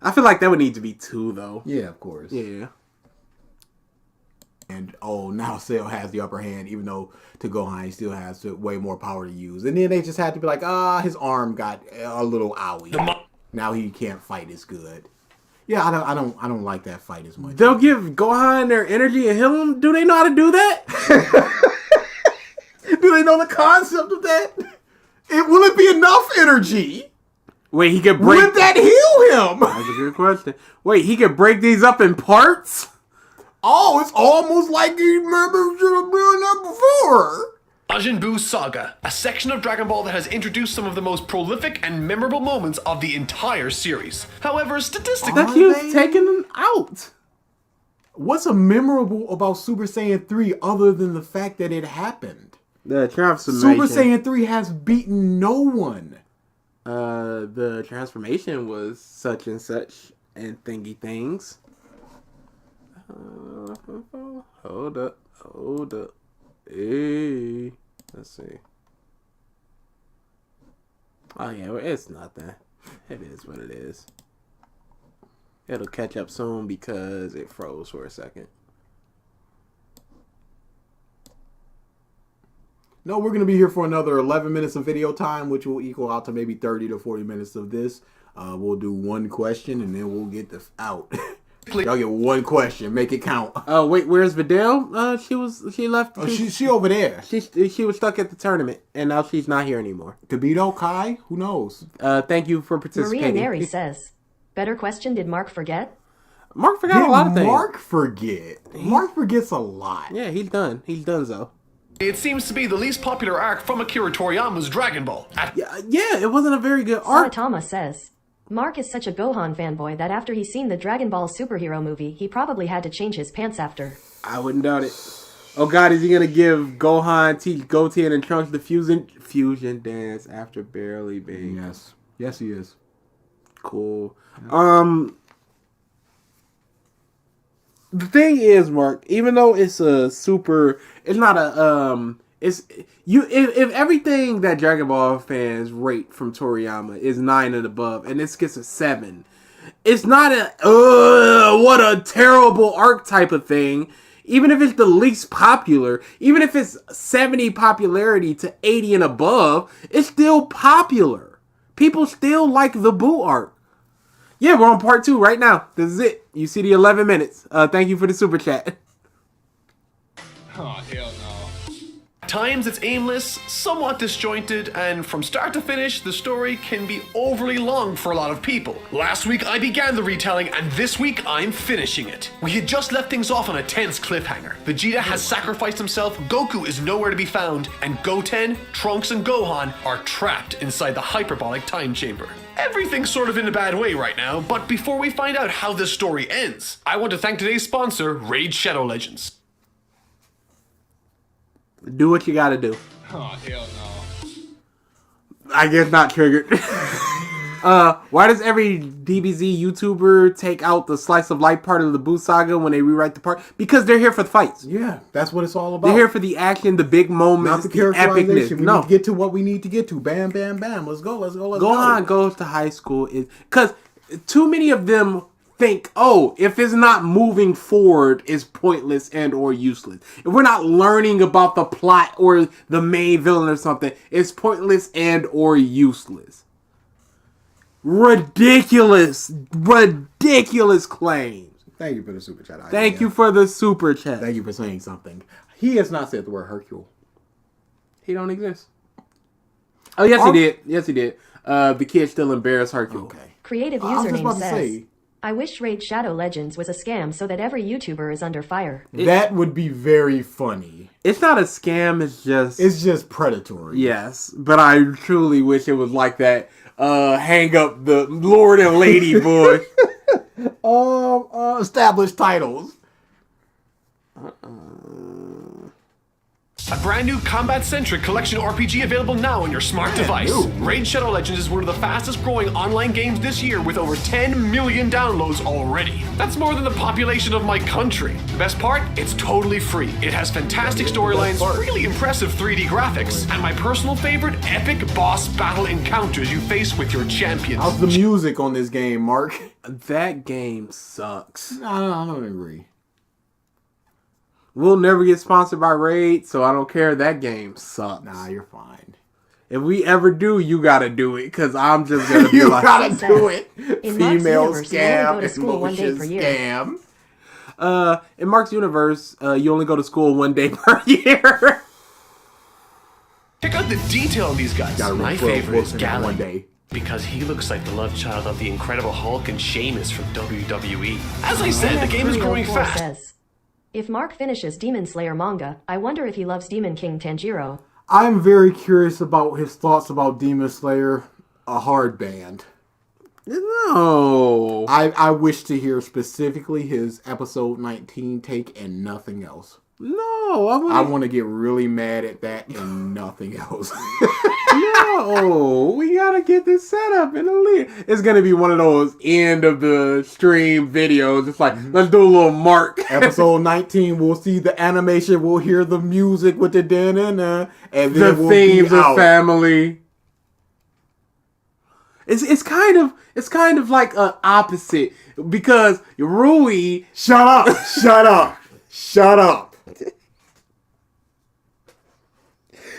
I feel like that would need to be 2, though. Yeah, of course. Yeah. And now Cell has the upper hand, even though to Gohan he still has way more power to use. And then they just had to be like, his arm got a little owie. Now he can't fight as good. Yeah, I don't like that fight as much. They'll give Gohan their energy and heal him? Do they know how to do that? Do they know the concept of that? Will it be enough energy? Wait, he could break... Would that heal him? That's a good question. Wait, he could break these up in parts? Oh, it's almost like he remembers doing that before. Majin Buu Saga, a section of Dragon Ball that has introduced some of the most prolific and memorable moments of the entire series. However, statistically... That keeps taking them out. What's so memorable about Super Saiyan 3 other than the fact that it happened? The transformation. Super Saiyan 3 has beaten no one. The transformation was such and such and thingy things. Hold up. Hey, let's see. Oh yeah, it's nothing. It is what it is. It'll catch up soon because it froze for a second. No, we're going to be here for another 11 minutes of video time, which will equal out to maybe 30 to 40 minutes of this. We'll do one question and then we'll get this out. Y'all get one question, make it count. Oh wait, where's Videl? She left. Oh, she over there. She was stuck at the tournament and now she's not here anymore. Kibito, Kai, who knows? Thank you for participating. Maria Neri says, better question, did Mark forget? Mark forgot a lot of things. Mark forget? Mark forgets a lot. Yeah, he's done. He's done so. It seems to be the least popular arc from Akira Toriyama's Dragon Ball. Yeah, it wasn't a very good arc. Saitama says, Mark is such a Gohan fanboy that after he's seen the Dragon Ball superhero movie, he probably had to change his pants after. I wouldn't doubt it. Oh God, is he gonna give Gohan, teach Goten and Trunks the fusion dance after barely being? Yes, he is. Cool. The thing is, Mark, even though it's if everything that Dragon Ball fans rate from Toriyama is 9 and above, and this gets a 7, it's not what a terrible arc type of thing. Even if it's the least popular, even if it's 70 popularity to 80 and above, it's still popular. People still like the Buu arc. Yeah, we're on part 2 right now. This is it. You see the 11 minutes. Thank you for the super chat. Oh, hell no. At times it's aimless, somewhat disjointed, and from start to finish, the story can be overly long for a lot of people. Last week I began the retelling, and this week I'm finishing it. We had just left things off on a tense cliffhanger. Vegeta has sacrificed himself, Goku is nowhere to be found, and Goten, Trunks, and Gohan are trapped inside the hyperbolic time chamber. Everything's sort of in a bad way right now, but before we find out how this story ends, I want to thank today's sponsor, Raid Shadow Legends. Do what you gotta do. Oh, hell no. I guess not triggered. Why does every DBZ YouTuber take out the slice of life part of the Buu Saga when they rewrite the part? Because they're here for the fights. Yeah, that's what it's all about. They're here for the action, the big moments, Not the the epicness. characterization. We need to get to what we need to get to. Bam, bam, bam. Let's go. Gohan goes to high school because too many of them think, oh, if it's not moving forward, it's pointless and or useless. If we're not learning about the plot or the main villain or something, it's pointless and or useless. Ridiculous claims. Thank you for the super chat. Thank you for the super chat. Thank you for saying something. He has not said the word Hercule. He don't exist. Oh, yes, he did. Yes, he did. The kid still embarrassed Hercule. Okay. Creative I was just about username to says, say, I wish Raid Shadow Legends was a scam so that every YouTuber is under fire. that would be very funny. It's not a scam, It's just predatory. Yes, but I truly wish it was like that. Hang up the Lord and Lady Bush. Established titles. A brand new combat-centric collection RPG available now on your smart device. Raid Shadow Legends is one of the fastest growing online games this year with over 10 million downloads already. That's more than the population of my country. The best part? It's totally free. It has fantastic storylines, really impressive 3D graphics, and my personal favorite, epic boss battle encounters you face with your champions. How's the music on this game, Mark? That game sucks. I don't agree. We'll never get sponsored by Raid, so I don't care. That game sucks. Nah, you're fine. If we ever do, you gotta do it, because I'm just gonna be You like... gotta do it. In Mark's Female universe, you only go to scam, school one day per emotion year. scam. In Mark's universe, you only go to school 1 day per year. Check out the detail on these guys. Gotta My read 12 favorite is books in that one Gallon. day. Because he looks like the love child of the Incredible Hulk and Sheamus from WWE. As I said, the game is growing 304 fast. says, if Mark finishes Demon Slayer manga, I wonder if he loves Demon King Tanjiro. I'm very curious about his thoughts about Demon Slayer, a hard band. No. I wish to hear specifically his episode 19 take and nothing else. No. I want to get really mad at that and nothing else. No. We gotta get this set up in the lead. It's gonna be one of those end of the stream videos. It's like, let's do a little Mark. Episode 19, we'll see the animation, we'll hear the music with the da-na-na, and then The we'll themes be of out. family. It's kind of like an opposite, because Rui... Shut up! Shut up! Shut up!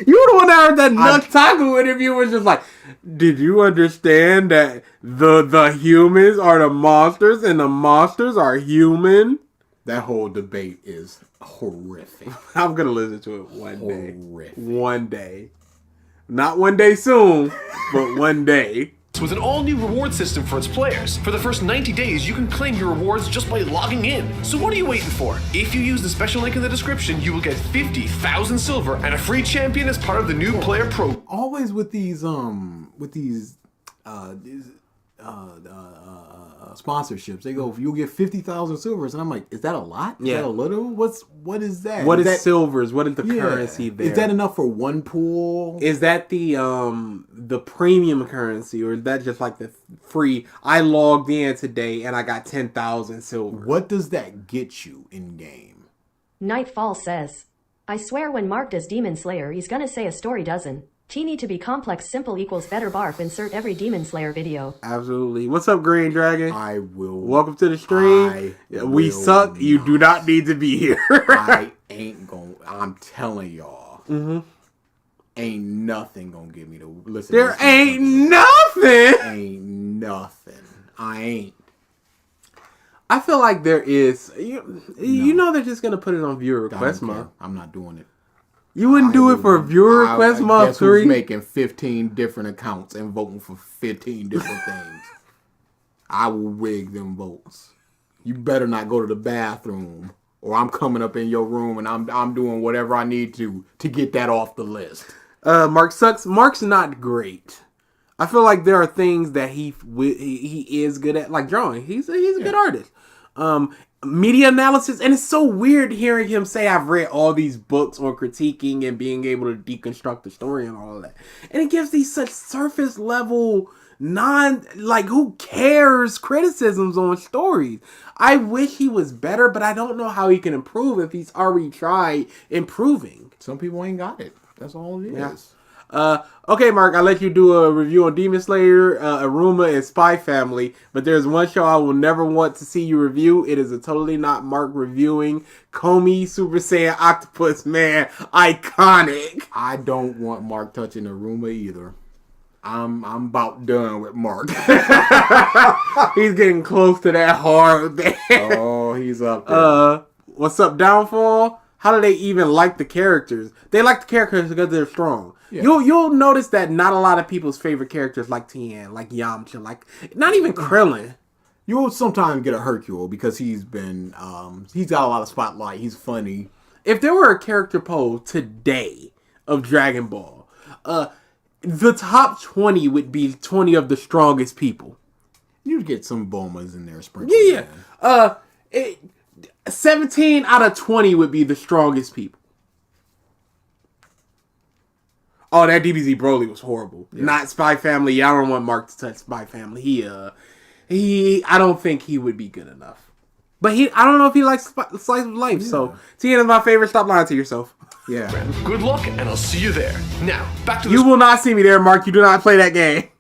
You were the one that heard that Nutaku interview was just like, did you understand that the humans are the monsters and the monsters are human? That whole debate is horrific. I'm going to listen to it one day. Horrific. One day. Not one day soon, but one day. With an all-new reward system for its players. For the first 90 days, you can claim your rewards just by logging in. So what are you waiting for? If you use the special link in the description, you will get 50,000 silver and a free champion as part of the new player pro. Always with these sponsorships. They go, you'll get 50,000 silvers, and I'm like, is that a lot? Is that a little? What is that? What is that, silvers? What is the currency there? Is that enough for one pool? Is that the premium currency, or is that just like the free? I logged in today and I got 10,000 silver. What does that get you in game? Nightfall says, I swear when Mark does Demon Slayer, he's gonna say a story dozen. T need to be complex, simple equals better barf. Insert every Demon Slayer video. Absolutely. What's up, Green Dragon? I will. Welcome to the stream. We suck. You do not need to be here. I ain't gonna. I'm telling y'all. Mm-hmm. Ain't nothing gonna get me to listen. There ain't nothing. Ain't nothing. I ain't. I feel like there is. You know they're just gonna put it on viewer request month. I'm not doing it. You wouldn't do it for viewer request month guess who's 3? making 15 different accounts and voting for 15 different things. I will rig them votes. You better not go to the bathroom, or I'm coming up in your room and I'm doing whatever I need to get that off the list. Mark sucks. Mark's not great. I feel like there are things that he is good at, like drawing. He's a good artist. Media analysis, and it's so weird hearing him say I've read all these books on critiquing and being able to deconstruct the story and all of that. And it gives these such surface level who cares criticisms on stories. I wish he was better, but I don't know how he can improve if he's already tried improving. Some people ain't got it. That's all it is. Yeah. Okay, Mark, I'll let you do a review on Demon Slayer, Aruma, and Spy Family, but there's one show I will never want to see you review. It is a Totally Not Mark reviewing Komi Super Saiyan Octopus Man. Iconic. I don't want Mark touching Aruma either. I'm about done with Mark. He's getting close to that hard man. Oh, he's up there. What's up, Downfall? How do they even like the characters? They like the characters because they're strong. Yeah. You'll notice that not a lot of people's favorite characters like Tien, like Yamcha, like not even Krillin. You'll sometimes get a Hercule because he's got a lot of spotlight. He's funny. If there were a character poll today of Dragon Ball, the top 20 would be 20 of the strongest people. You'd get some Bomas in there sprinkled. Yeah. 17 out of 20 would be the strongest people. Oh, that DBZ Broly was horrible. Yeah. Not Spy Family. I don't want Mark to touch Spy Family. I don't think he would be good enough. But I don't know if he likes Slice of Life. Yeah. So, Tien is my favorite. Stop lying to yourself. Yeah. Good luck, and I'll see you there. Now, back to the You will not see me there, Mark. You do not play that game.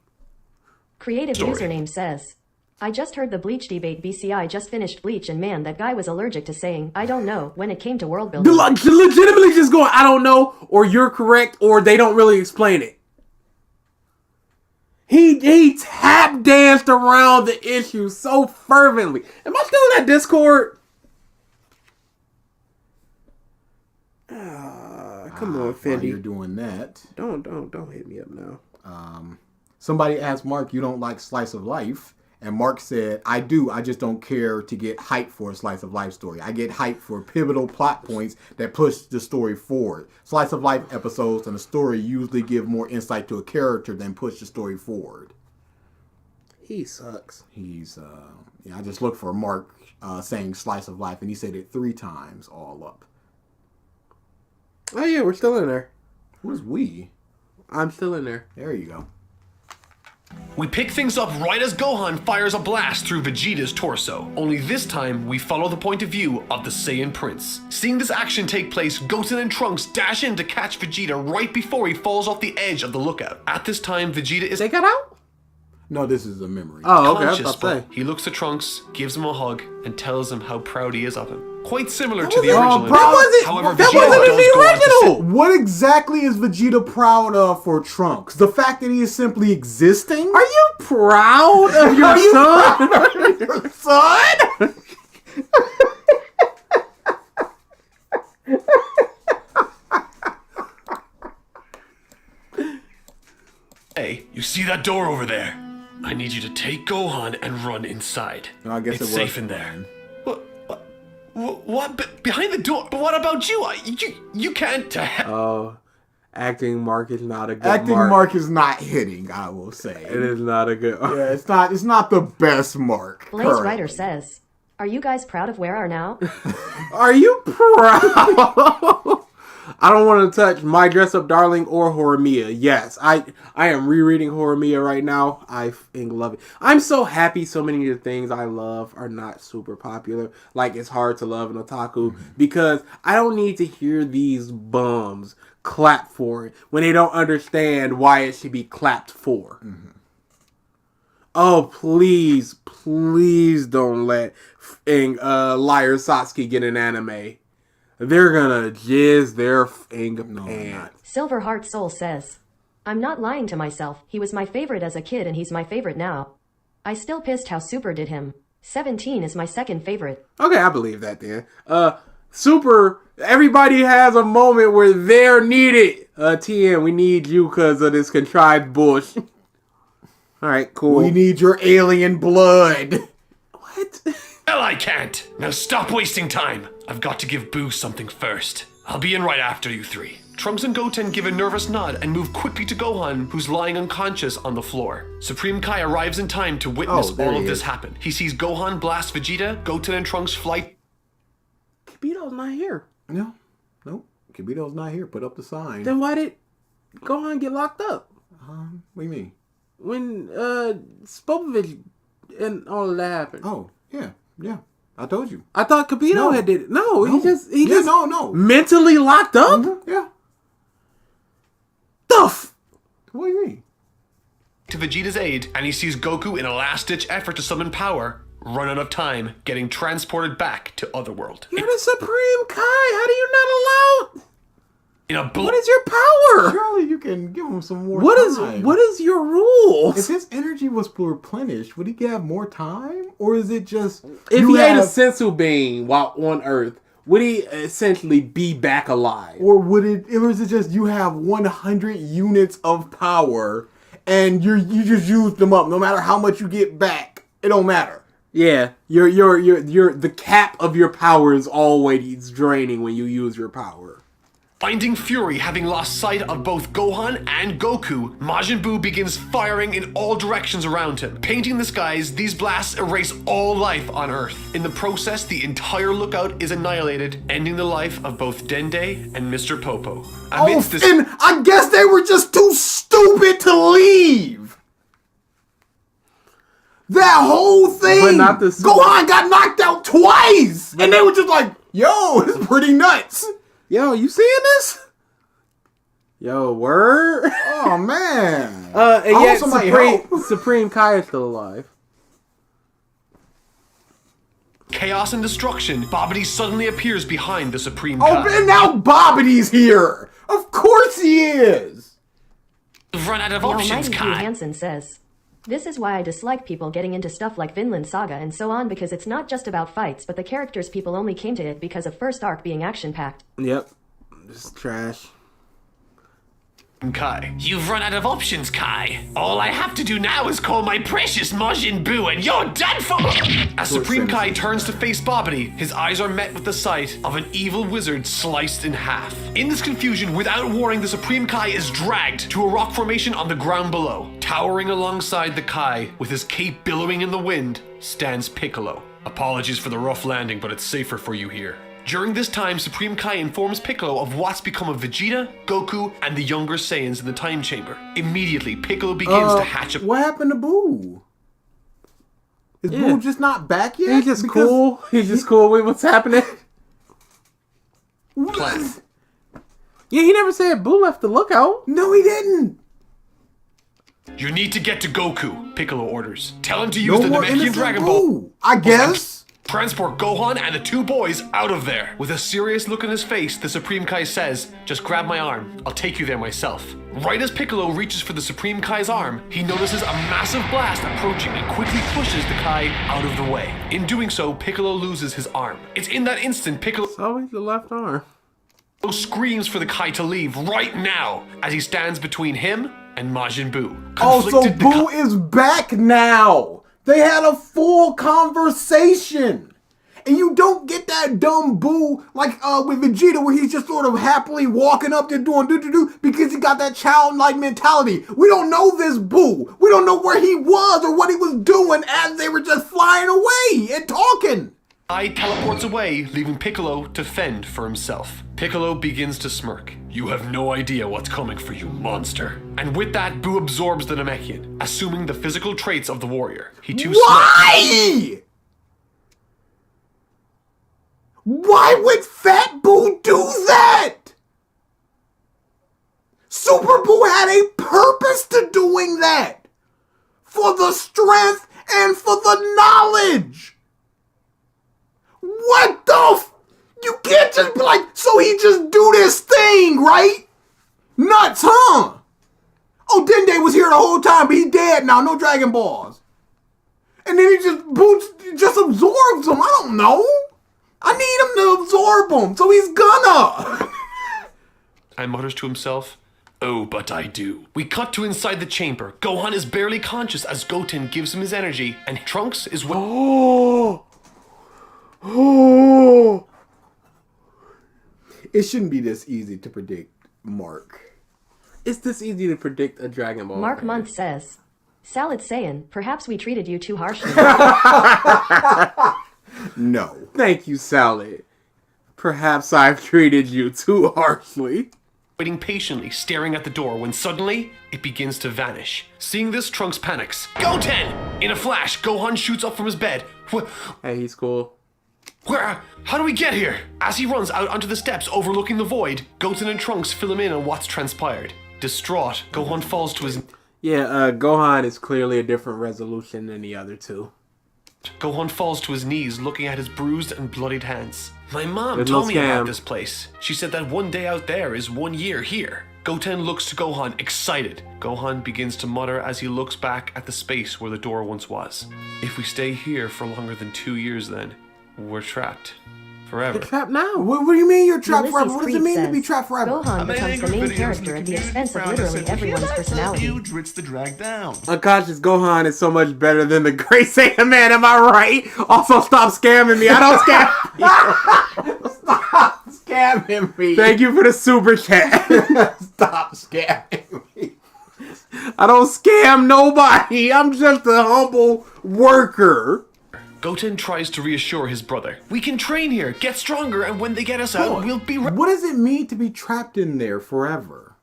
Creative username says, I just heard the Bleach debate. BCI just finished Bleach, and man, that guy was allergic to saying, I don't know, when it came to world building. Legitimately just going, I don't know, or you're correct, or they don't really explain it. He tap danced around the issue so fervently. Am I still in that Discord? Come on, Fendi. While you're doing that. Don't hit me up now. Somebody asked Mark, you don't like Slice of Life? And Mark said, I do. I just don't care to get hyped for a Slice of Life story. I get hyped for pivotal plot points that push the story forward. Slice of Life episodes and a story usually give more insight to a character than push the story forward. He sucks. I just looked for Mark saying Slice of Life, and he said it 3 times all up. Oh, yeah, we're still in there. Who's we? I'm still in there. There you go. We pick things up right as Gohan fires a blast through Vegeta's torso. Only this time, we follow the point of view of the Saiyan Prince. Seeing this action take place, Goten and Trunks dash in to catch Vegeta right before he falls off the edge of the lookout. At this time, Vegeta is... They got out? No, this is a memory. Oh, okay. Conscious, but he looks to Trunks, gives him a hug, and tells him how proud he is of him. Quite similar to the original. However, that Vegeta wasn't does the go on to say, original. What exactly is Vegeta proud of for Trunks? The fact that he is simply existing? Are you proud of your son? Your son? Hey, you see that door over there? I need you to take Gohan and run inside. No, I guess it's it was safe in there. What? Behind the door? But what about you? You can't. Oh, Acting mark is not a good Acting mark. mark is not hitting, I will say. It is not a good mark. Yeah, it's not the best mark. Blaze currently. Writer says, "Are you guys proud of where are now?" Are you proud? I don't want to touch My Dress Up Darling or Horimiya. Yes, I am rereading Horimiya right now. I fucking love it. I'm so happy so many of the things I love are not super popular. Like, it's hard to love an otaku because I don't need to hear these bums clap for it when they don't understand why it should be clapped for. Oh, please don't let Liar Satsuki get an anime. They're gonna jizz their pants. Silver Heart Soul says, "I'm not lying to myself. He was my favorite as a kid and he's my favorite now. I still pissed how Super did him. 17 is my second favorite." Okay, I believe that then. Super, everybody has a moment where they're needed. TN, we need you because of this contrived bullshit. Alright, cool. We need your alien blood. What? Well, I can't. Now stop wasting time. I've got to give Buu something first. I'll be in right after you three. Trunks and Goten give a nervous nod and move quickly to Gohan, who's lying unconscious on the floor. Supreme Kai arrives in time to witness all of this happen. He sees Gohan blast Vegeta, Goten and Trunks fly. Kibito's not here. No. Kibito's not here. Put up the sign. Then why did Gohan get locked up? What do you mean? When Spopovich and all of that happened. Oh, yeah. I told you. I thought Kibito had did it. No, he just no. mentally locked up? Yeah. What do you mean? To Vegeta's aid, and he sees Goku in a last-ditch effort to summon power, run out of time, getting transported back to Otherworld. You're the Supreme Kai. How do you not allow? In a What is your power? Surely you can give him some more What time. is your rules? If his energy was replenished, would he have more time? Or is it just... If he ate a sensu bean while on Earth, would he essentially be back alive? Or is it just you have 100 units of power and you just use them up? No matter how much you get back, it don't matter. Yeah, the cap of your power is always draining when you use your power. Finding fury, having lost sight of both Gohan and Goku, Majin Buu begins firing in all directions around him. Painting the skies, these blasts erase all life on Earth. In the process, the entire lookout is annihilated, ending the life of both Dende and Mr. Popo. And I guess they were just too stupid to leave. That whole thing. But not the Gohan got knocked out twice, and they were just like, "Yo, it's pretty nuts." Yo, you seeing this? Yo, word. Oh man. And yet Supreme Kai is still alive. Chaos and destruction, Babidi suddenly appears behind the Supreme Kai. Oh, and now Babidi's here. Of course he is. You've run out of The options, Almighty Hugh Kai. Hansen says, "This is why I dislike people getting into stuff like Vinland Saga and so on because it's not just about fights, but the characters people only came to it because of first arc being action-packed." Yep. This is trash. Kai. You've run out of options, Kai. All I have to do now is call my precious Majin Buu and you're done for! As Supreme Kai turns to face Babidi, his eyes are met with the sight of an evil wizard sliced in half. In this confusion, without warning, the Supreme Kai is dragged to a rock formation on the ground below. Towering alongside the Kai, with his cape billowing in the wind, stands Piccolo. Apologies for the rough landing, but it's safer for you here. During this time, Supreme Kai informs Piccolo of what's become of Vegeta, Goku, and the younger Saiyans in the time chamber. Immediately, Piccolo begins to hatch a... What happened to Buu? Is Buu just not back yet? He's just cool. He's just cool with what's happening. plan. Yeah, he never said Buu left the lookout. No, he didn't. You need to get to Goku, Piccolo orders. Tell him to use the Namekian Dragon Ball. I guess. Transport Gohan and the two boys out of there. With a serious look on his face, the Supreme Kai says, "Just grab my arm. I'll take you there myself." Right as Piccolo reaches for the Supreme Kai's arm, he notices a massive blast approaching and quickly pushes the Kai out of the way. In doing so, Piccolo loses his arm. It's in that instant Piccolo It's always the left arm. screams for the Kai to leave right now as he stands between him and Majin Buu. Oh, so Conflicted, the Buu is back now. They had a full conversation. And you don't get that dumb Buu like with Vegeta where he's just sort of happily walking up there doing do because he got that childlike mentality. We don't know this Buu. We don't know where he was or what he was doing as they were just flying away and talking. Ai teleports away, leaving Piccolo to fend for himself. Piccolo begins to smirk. You have no idea what's coming for you, monster. And with that, Buu absorbs the Namekian, assuming the physical traits of the warrior. He too Why? Why would Fat Buu do that? Super Buu had a purpose to doing that. For the strength and for the knowledge. What the You can't just be like, so he just do this thing, right? Nuts, huh? Oh, Dende was here the whole time, but he's dead now. No Dragon Balls. And then he just absorbs them. I don't know. I need him to absorb them, so he's gonna. I mutters to himself, oh, but I do. We cut to inside the chamber. Gohan is barely conscious as Goten gives him his energy, and Trunks is Oh. It shouldn't be this easy to predict, Mark. It's this easy to predict a Dragon Ball. Mark Month says, Salad Saiyan, perhaps we treated you too harshly. No. Thank you, Salad. Perhaps I've treated you too harshly. waiting patiently, staring at the door, when suddenly, it begins to vanish. Seeing this, Trunks panics. Goten! In a flash, Gohan shoots up from his bed. Hey, he's cool. How do we get here? As he runs out onto the steps overlooking the void, Goten and Trunks fill him in on what's transpired. Distraught, Gohan falls to his... Yeah, Gohan is clearly a different resolution than the other two. Gohan falls to his knees, looking at his bruised and bloodied hands. My mom There's told no me about scam. this place. She said that one day out there is 1 year here. Goten looks to Gohan, excited. Gohan begins to mutter as he looks back at the space where the door once was. If we stay here for longer than 2 years then, we're trapped. Forever. We're trapped now. What do you mean you're trapped Ulysses forever? What does it Creed mean to says, be trapped forever? Gohan becomes the main character at the expense of literally everyone's personality. It's the drag down. Unconscious Gohan is so much better than the Great Saiyan Man, am I right? Also, stop scamming me. I don't scam. Stop scamming me. Thank you for the super chat. Stop scamming me. I don't scam nobody. I'm just a humble worker. Goten tries to reassure his brother. We can train here, get stronger, and when they get us out, we'll be What does it mean to be trapped in there forever?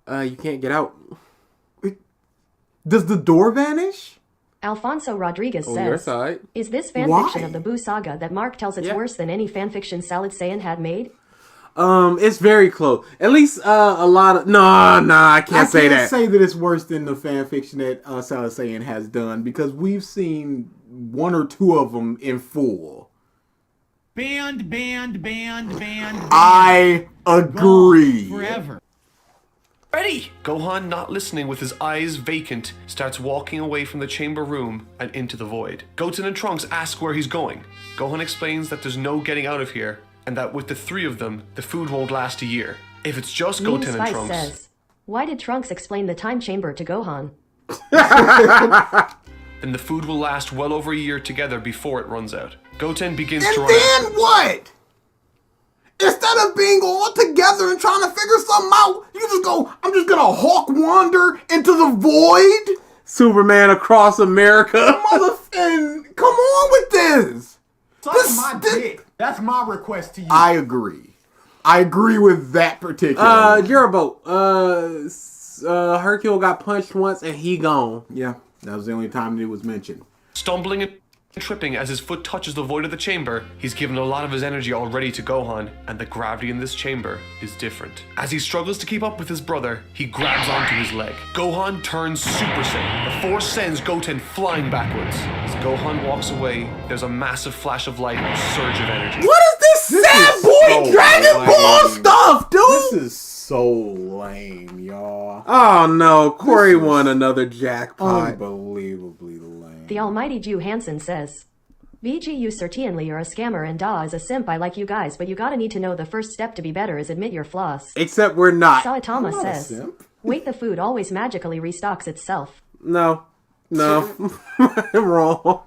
You can't get out. Does the door vanish? Alfonso Rodriguez On your says, side. is this fanfiction Why? of the Buu Saga that Mark tells it's Yeah. worse than any fanfiction Salad Saiyan had made? It's very close. At least a lot of I can't say that. I can't say that it's worse than the fan fiction that Salad Saiyan has done because we've seen one or two of them in full. Banned. I agree. Forever. ready! Gohan, not listening with his eyes vacant, starts walking away from the chamber room and into the void. Goten and Trunks ask where he's going. Gohan explains that there's no getting out of here, and that with the three of them, the food won't last a year. If it's just Mean Goten and Spice Trunks... says, why did Trunks explain the time chamber to Gohan? then the food will last well over a year together before it runs out. Goten begins to And run then what? Instead of being all together and trying to figure something out, you just go, I'm just gonna hawk wander into the void? Superman across America. Motherfucking, come on with this. Suck my dick. That's my request to you. I agree. I agree with that particular. Jiraboat. Hercule got punched once and he gone. Yeah, that was the only time that it was mentioned. Stumbling and tripping as his foot touches the void of the chamber, he's given a lot of his energy already to Gohan, and the gravity in this chamber is different. As he struggles to keep up with his brother, he grabs onto his leg. Gohan turns Super Saiyan. The Force sends Goten flying backwards. As Gohan walks away, there's a massive flash of light and a surge of energy. What is this sad is boy so Dragon Ball lame. stuff, dude? This is so lame, y'all. Oh no, Corey won another jackpot. Unbelievably lame. The almighty Jew Hansen says, BG, you certainly are a scammer and Da is a simp. I like you guys, but you gotta need to know the first step to be better is admit your flaws. Except we're not. Saitama I'm not a says, simp. wait, the food always magically restocks itself. No. I'm wrong.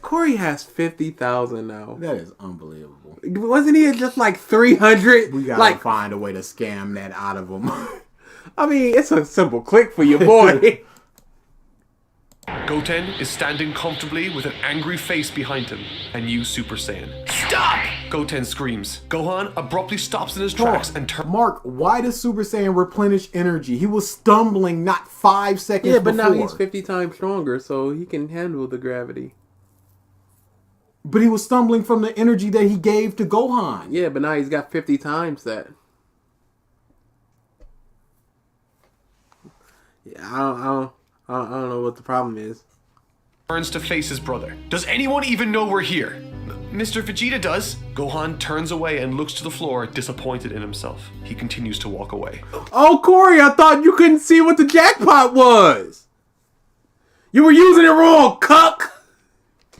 Corey has 50,000 now. That is unbelievable. Wasn't he at just like 300? We gotta find a way to scam that out of him. I mean, it's a simple click for your boy. Goten is standing comfortably with an angry face behind him, and you Super Saiyan. Stop! Goten screams. Gohan abruptly stops in his tracks and turns. Mark, why does Super Saiyan replenish energy? He was stumbling not 5 seconds Yeah, but before. now he's 50 times stronger, so he can handle the gravity. But he was stumbling from the energy that he gave to Gohan. Yeah, but now he's got 50 times that. Yeah, I don't know what the problem is. Turns to face his brother. Does anyone even know we're here? Mr. Vegeta does. Gohan turns away and looks to the floor, disappointed in himself. He continues to walk away. Oh, Corey, I thought you couldn't see what the jackpot was. You were using it wrong, cuck.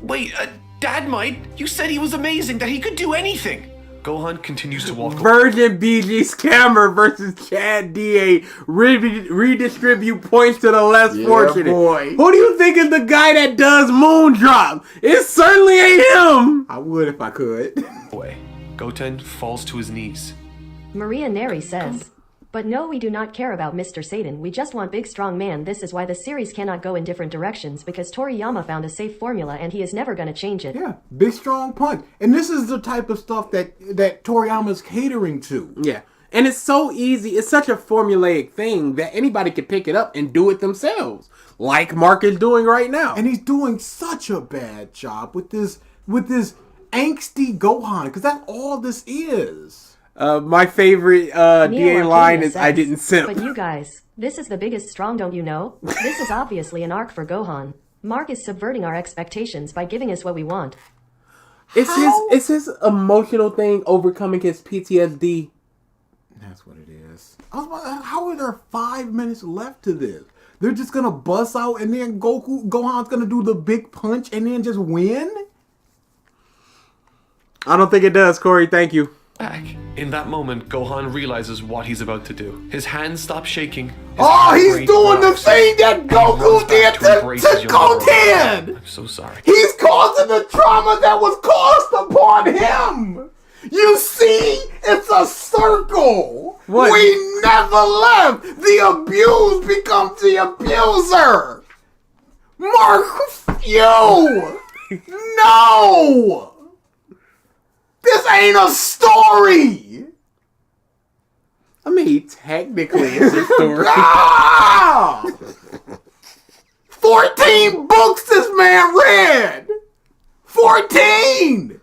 Wait, Dad might. You said he was amazing, that he could do anything. Gohan continues to walk away. Virgin BG Scammer versus Chad DA. Redistribute points to the less fortunate. Boy. Who do you think is the guy that does Moondrop? It certainly ain't him. I would if I could. Away. Goten falls to his knees. Maria Neri says, but no, we do not care about Mr. Satan. We just want big strong man. This is why the series cannot go in different directions, because Toriyama found a safe formula and he is never going to change it. Yeah, big strong punch. And this is the type of stuff that Toriyama's catering to. Yeah. And it's so easy. It's such a formulaic thing that anybody can pick it up and do it themselves. Like Mark is doing right now. And he's doing such a bad job with this angsty Gohan, because that's all this is. My favorite DA line is, I didn't simp. But you guys, this is the biggest strong, don't you know? This is obviously an arc for Gohan. Mark is subverting our expectations by giving us what we want. It's his emotional thing overcoming his PTSD. That's what it is. How are there 5 minutes left to this? They're just gonna bust out and then Gohan's gonna do the big punch and then just win? I don't think it does, Corey. Thank you. Back. In that moment, Gohan realizes what he's about to do. His hands stop shaking. He's doing the thing that Goku did to Goten! I'm so sorry. He's causing the trauma that was caused upon him! You see? It's a circle! What? We never left! The abused becomes the abuser! Mark, you! No! This ain't a story! I mean, technically it's a story. 14 books this man read! 14!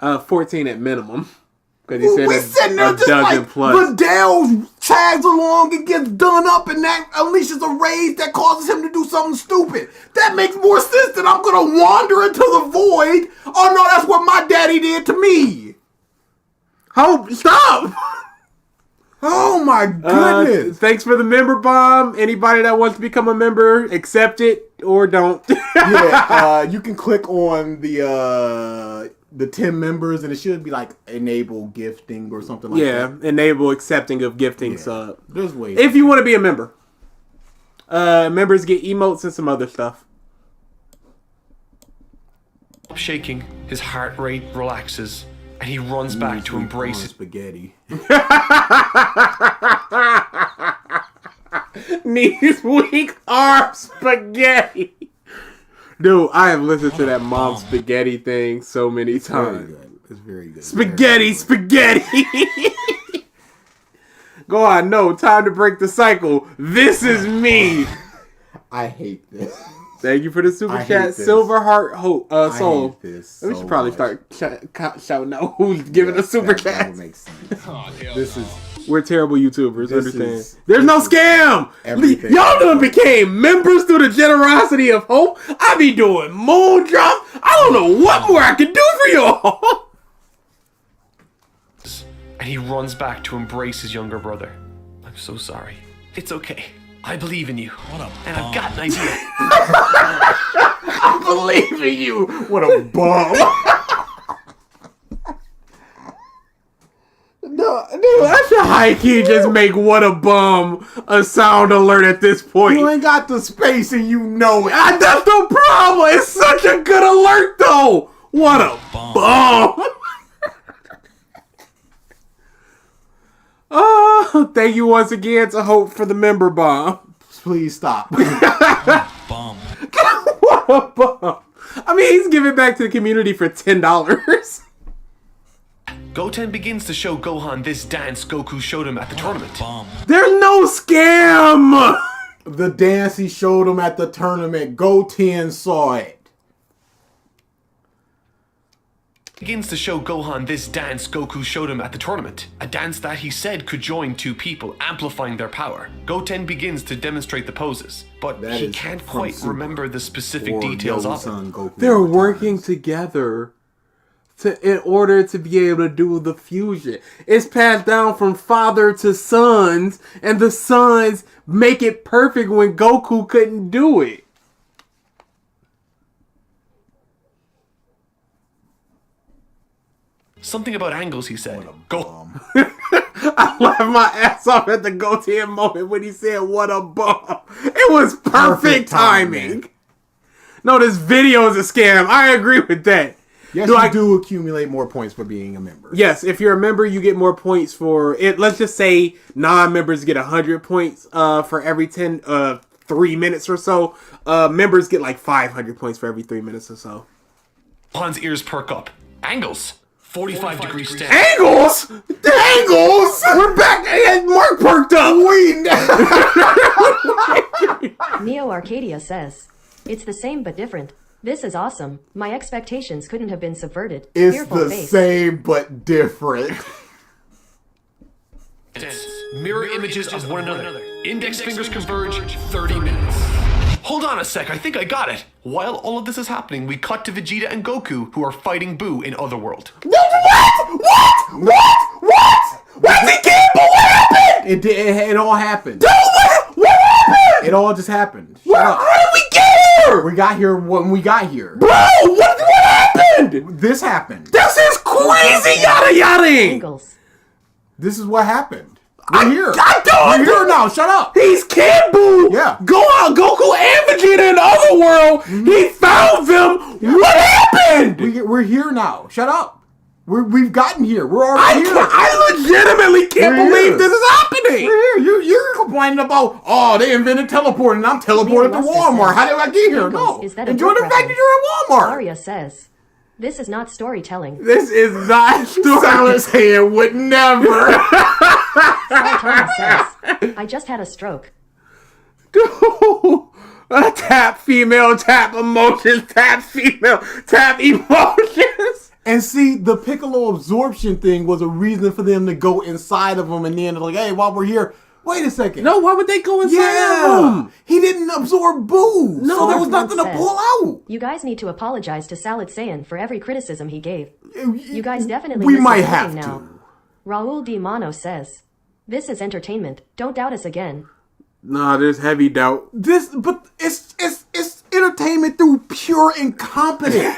14 at minimum. Because he said we sitting there a just dozen like plus. Vidal tags along and gets done up and that unleashes a rage that causes him to do something stupid. That makes more sense than I'm gonna wander into the void. Oh no, that's what my daddy did to me. Oh, stop! Oh my goodness. Thanks for the member bomb. Anybody that wants to become a member, accept it or don't. Yeah, you can click on the 10 members and it should be like enable gifting or something like that. Yeah, enable accepting of gifting sub. There's ways. If you want to be a member. Members get emotes and some other stuff. Shaking, his heart rate relaxes, and he runs back to embrace his spaghetti. Knees weak, arm spaghetti. Dude, I have listened to that mom spaghetti thing so many times. It's very good. Spaghetti, spaghetti. Go on, no, time to break the cycle. This is me. I hate this. Thank you for the super chat, Silver Heart Soul. I hate this We should probably start shouting out who's giving a super chat. That would make sense. Oh, hell This no. is We're terrible YouTubers, This understand. is- There's no this is scam! everything. Y'all done became members through the generosity of hope. I be doing moon drop. I don't know what more I can do for y'all. and he runs back to embrace his younger brother. I'm so sorry. It's okay. I believe in you. And I've got an idea. I believe in you. What a bum. No, dude, I Hikey just make what a bum a sound alert at this point. You ain't got the space and you know it. That's the problem. It's such a good alert though. What a bum. Oh, thank you once again to Hope for the member bomb. Please stop. Bum. What a bum. I mean, he's giving back to the community for $10. Goten begins to show Gohan this dance Goku showed him at the tournament. Bum. There's no scam. The dance he showed him at the tournament, Goten saw it. Begins to show Gohan this dance Goku showed him at the tournament. A dance that he said could join two people, amplifying their power. Goten begins to demonstrate the poses, but That he is can't from quite Super remember the specific Or details Yo of it. Son Goku They're more working times. together in order to be able to do the fusion. It's passed down from father to sons, and the sons make it perfect when Goku couldn't do it. Something about angles, he said. Go. I laughed my ass off at the Goten moment when he said, "What a bum." It was perfect timing. No, this video is a scam. I agree with that. Yes, Do you I- do accumulate more points for being a member. Yes, if you're a member, you get more points for it. Let's just say non-members get 100 points for every 3 minutes or so. Members get like 500 points for every 3 minutes or so. Gohan's ears perk up. Angles. 45 degree stance. Angles? The angles? We're back. And Mark perked up. Neo Arcadia says, "It's the same but different. This is awesome. My expectations couldn't have been subverted." It's Fearful the face. same but different. Mirror images of one another. Index fingers converge. 30 minutes. Hold on a sec, I think I got it. While all of this is happening, we cut to Vegeta and Goku, who are fighting Buu in Otherworld. What? What's he getting? But what happened? It all happened. What happened? It all just happened. How did we get here? We got here when we got here. Bro, what happened? This happened. This is crazy yada yada. Angles. This is what happened. We're here. I don't. We're here now. Shut up. He's Kid Buu. Yeah. Gohan, Goku, and Vegeta in the other world. He found them. What happened? We're here now. Shut up. We've gotten here. We're already here. I legitimately can't We're believe here. this is happening. We're here. You're complaining about, oh, they invented teleporting. I'm teleporting to Realistic Walmart. says, How did I get here? Angles, No. is that a Enjoy the book fact that reference? you're at Walmart. Arya says, "This is not storytelling." This is not Silence hand would never. Sal Thomas says, "I just had a stroke." Tap female, tap emotions, tap female, tap emotions. And see, the Piccolo absorption thing was a reason for them to go inside of him, and then they're like, hey, while we're here, wait a second. No, why would they go inside Yeah. him? He didn't absorb Buu. No. So there was Someone nothing to says, pull out. "You guys need to apologize to Salad Saiyan for every criticism he gave. You guys definitely We miss might him have cooking to. now." Raul Di Mano says, "This is entertainment. Don't doubt us again." Nah, there's heavy doubt. But it's entertainment through pure incompetence.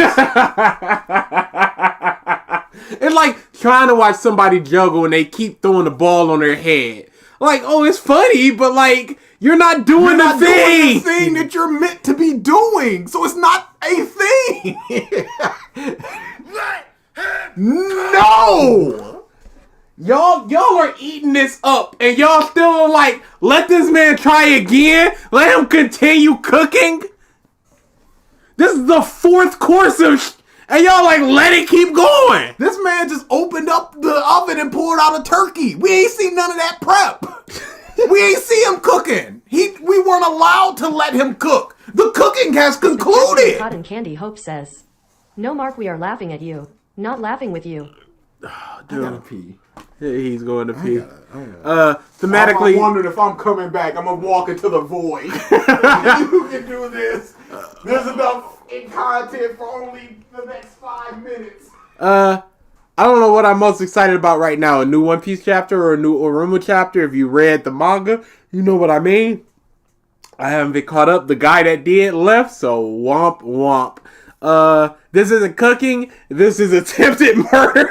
It's like trying to watch somebody juggle and they keep throwing the ball on their head. Like, oh, it's funny, but like, you're not doing You're the not thing. doing the thing that you're meant to be doing. So it's not a thing. No. Y'all are eating this up, and y'all still like, let this man try again? Let him continue cooking? This is the 4th course of and y'all like, let it keep going. This man just opened up the oven and pulled out a turkey. We ain't seen none of that prep. We ain't see him cooking. We weren't allowed to let him cook. The cooking has concluded. Cotton Candy Hope says, "No, Mark, we are laughing at you. Not laughing with you." I gotta pee. He's going to pee. Thematically, I'm wondering if I'm coming back. I'm gonna walk into the void. You can do this. There's enough content for only the next 5 minutes. I don't know what I'm most excited about right now. A new One Piece chapter or a new Oruma chapter. If you read the manga, you know what I mean. I haven't been caught up. The guy that did left, so womp womp. This isn't cooking. This is attempted murder.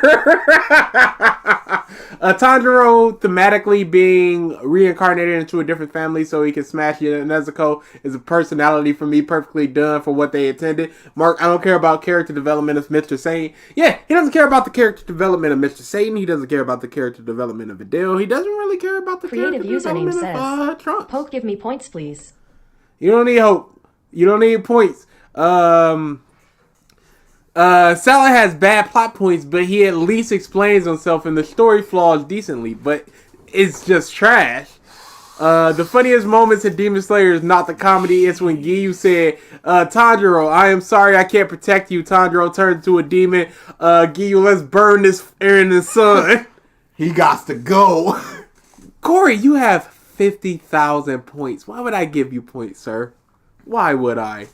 Tanjiro thematically being reincarnated into a different family so he can smash Nezuko is a personality for me perfectly done for what they intended. Mark, I don't care about character development of Mr. Satan. Yeah, he doesn't care about the character development of Mr. Satan. He doesn't care about the character development of Videl. He doesn't really care about the Creative character username development of says, Trunks. Poke, give me points, please. You don't need hope. You don't need points. Salah has bad plot points, but he at least explains himself and the story flaws decently, but it's just trash. The funniest moments in Demon Slayer is not the comedy, it's when Giyu said, Tanjiro, I am sorry I can't protect you. Tanjiro turned into a demon. Giyu, let's burn this air in the sun. He got to go. Corey, you have 50,000 points. Why would I give you points, sir? Why would I?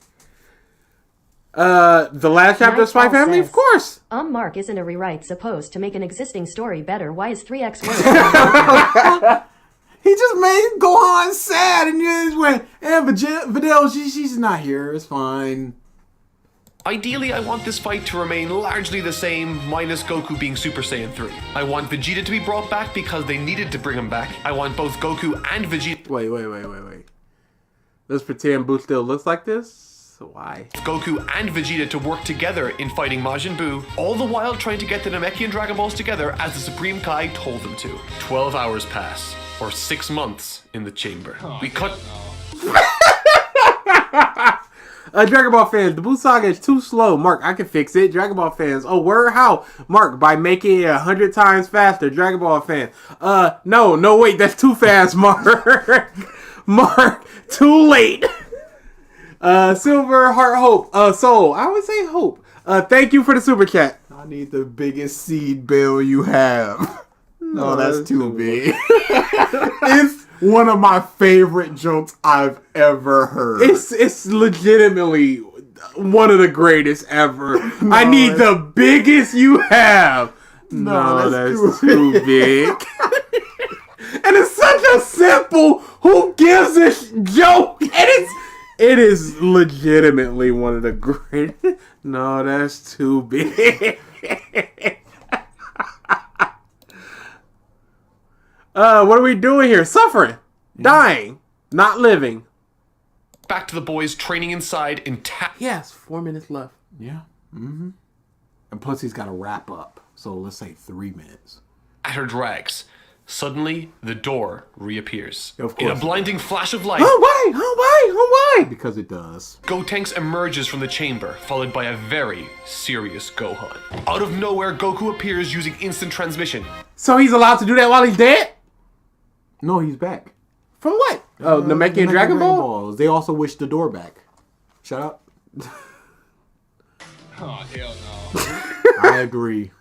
The last chapter of Spy Family? Of course. Mark, isn't a rewrite supposed to make an existing story better? Why is 3x worse? He just made Gohan sad, and you just went, Videl, she's not here. It's fine. Ideally, I want this fight to remain largely the same, minus Goku being Super Saiyan 3. I want Vegeta to be brought back because they needed to bring him back. I want both Goku and Vegeta... Wait. Let's pretend Buu still looks like this? Why? Goku and Vegeta to work together in fighting Majin Buu, all the while trying to get the Namekian Dragon Balls together as the Supreme Kai told them to. 12 hours pass, or 6 months in the chamber. We cut... Dragon Ball fans, the Buu Saga is too slow. Mark, I can fix it. Dragon Ball fans, oh, where, how? Mark, by making it 100 times faster. Dragon Ball fan, no, wait, that's too fast, Mark. Mark, too late. Silver Heart Hope, Soul, I would say Hope. Thank you for the super chat. I need the biggest seed bill you have. No, that's too big. It's one of my favorite jokes I've ever heard. It's legitimately one of the greatest ever. I need the biggest you have. No, that's too big. And it's such a simple, who gives a joke? And it is legitimately one of the greatest. No, that's too big. What are we doing here? Suffering. Dying. Not living. Back to the boys training inside in Yes, 4 minutes left. Yeah. Mm-hmm. And plus he's got to wrap up. So let's say 3 minutes. At her drags. Suddenly, the door reappears. Of course. In a blinding flash of light, Oh, why? Because it does. Gotenks emerges from the chamber, followed by a very serious Gohan. Out of nowhere, Goku appears using instant transmission. So he's allowed to do that while he's dead? No, he's back. From what? Oh, Namekian Dragon Ball? Balls. They also wish the door back. Shut up. Oh, hell no. I agree.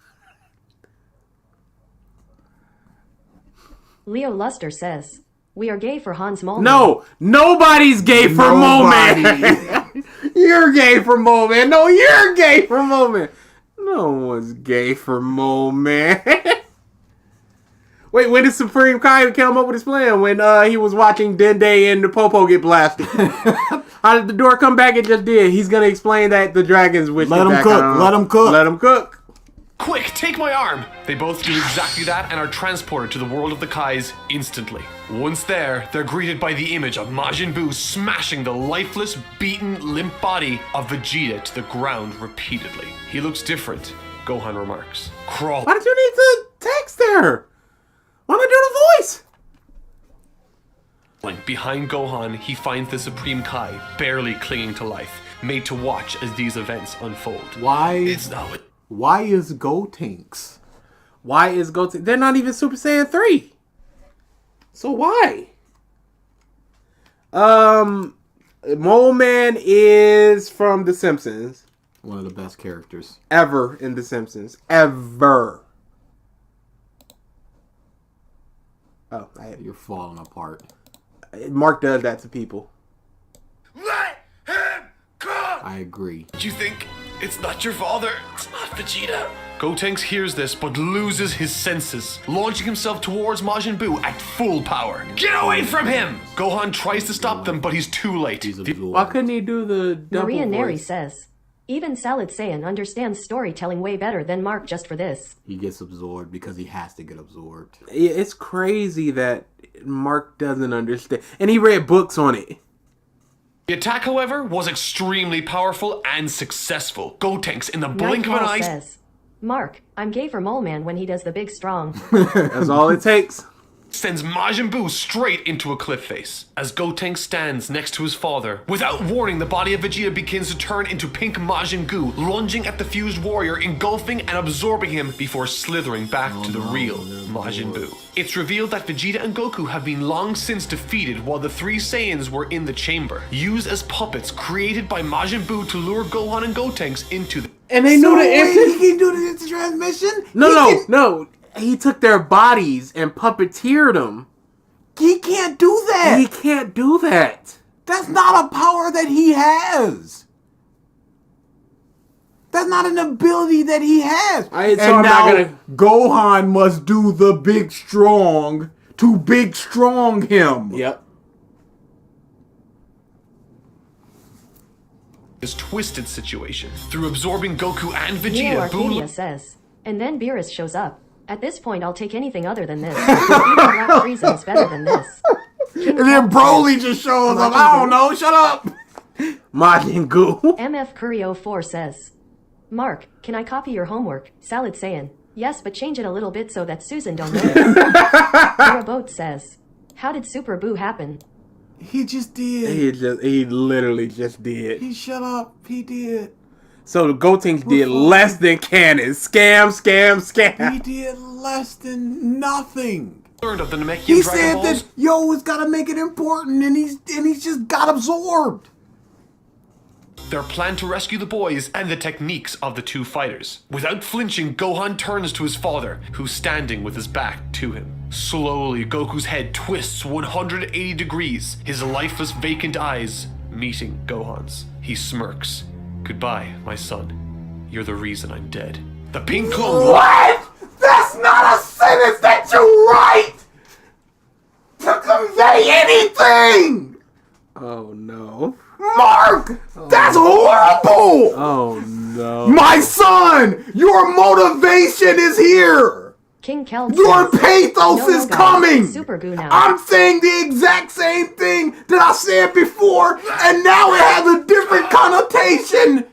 Leo Luster says, we are gay for Hans Molman. No, nobody's gay for Moment. You're gay for Moment. No, you're gay for Moment. No one's gay for Moment. Wait, when did Supreme Kai come up with his plan? When he was watching Dende and the Popo get blasted. How did the door come back? It just did. He's going to explain that the dragons wish Let him him back. cook. Let him cook. Let him cook. Quick, take my arm! They both do exactly that and are transported to the world of the Kais instantly. Once there, they're greeted by the image of Majin Buu smashing the lifeless, beaten, limp body of Vegeta to the ground repeatedly. He looks different, Gohan remarks. Crawl. Why did you need the text there? Why not do the voice? Behind Gohan, he finds the Supreme Kai, barely clinging to life, made to watch as these events unfold. Why is Gotenks? Why is Goten? They're not even Super Saiyan 3. So why? Mole Man is from The Simpsons. One of the best characters Ever in The Simpsons. Ever. Oh, You're falling apart. Mark does that to people. Let him go! I agree. You think it's not your father? It's not Vegeta. Gotenks hears this but loses his senses, launching himself towards Majin Buu at full power. Get away from him! Gohan tries to stop them, but he's too late. He's absorbed. Why couldn't he do the double Maria Neri voice? says, Even Salad Saiyan understands storytelling way better than Mark just for this. He gets absorbed because he has to get absorbed. It's crazy that Mark doesn't understand. And he read books on it. The attack, however, was extremely powerful and successful. Gotenks, in the blink of an Nightfall eye, says, Mark, I'm gay for Mole Man when he does the big strong. That's all it takes. sends Majin Buu straight into a cliff face. As Gotenks stands next to his father, without warning, the body of Vegeta begins to turn into pink Majin Goo, lunging at the fused warrior, engulfing and absorbing him before slithering back to the real Majin Buu. It's revealed that Vegeta and Goku have been long since defeated while the three Saiyans were in the chamber, used as puppets created by Majin Buu to lure Gohan and Gotenks into the... And they knew the answer. He can do the transmission? No. He took their bodies and puppeteered them. He can't do that. He can't do that. That's not a power that he has. That's not an ability that he has. Gohan must do the big strong to big strong him. Yep. This twisted situation. Through absorbing Goku and Vegeta, Neo Arcadia says, and then Beerus shows up. At this point, I'll take anything other than this. Even Black Frieza is better than this. And then Broly just shows up. I don't know. Shut up. Majin Goo. MF Curio 4 says, Mark, can I copy your homework? Salad Saiyan. Yes, but change it a little bit so that Susan don't notice. Boat says, how did Super Buu happen? He just did. He literally just did. He shut up. He did. So the Gotenks did less than canon. Scam. He did less than nothing. Learned of the Namekian He Dragon said Balls. that it's gotta make it important, and he's just got absorbed. Their plan to rescue the boys and the techniques of the two fighters. Without flinching, Gohan turns to his father, who's standing with his back to him. Slowly, Goku's head twists 180 degrees, his lifeless, vacant eyes meeting Gohan's. He smirks. Goodbye, my son. You're the reason I'm dead. The pink clone... What? That's not a sentence that you write to convey anything! Oh no. Mark! That's horrible! Oh no. My son! Your motivation is here! King Kel Your says, pathos is guys, coming! Super Goo now. I'm saying the exact same thing that I said before, and now it has a different connotation.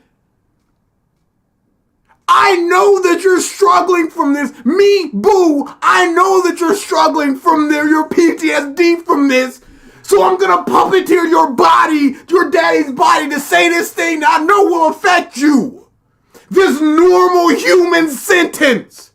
I know that you're struggling from this. Me, Boo, I know that you're struggling from your PTSD from this. So I'm gonna puppeteer your body, your daddy's body, to say this thing that I know will affect you. This normal human sentence.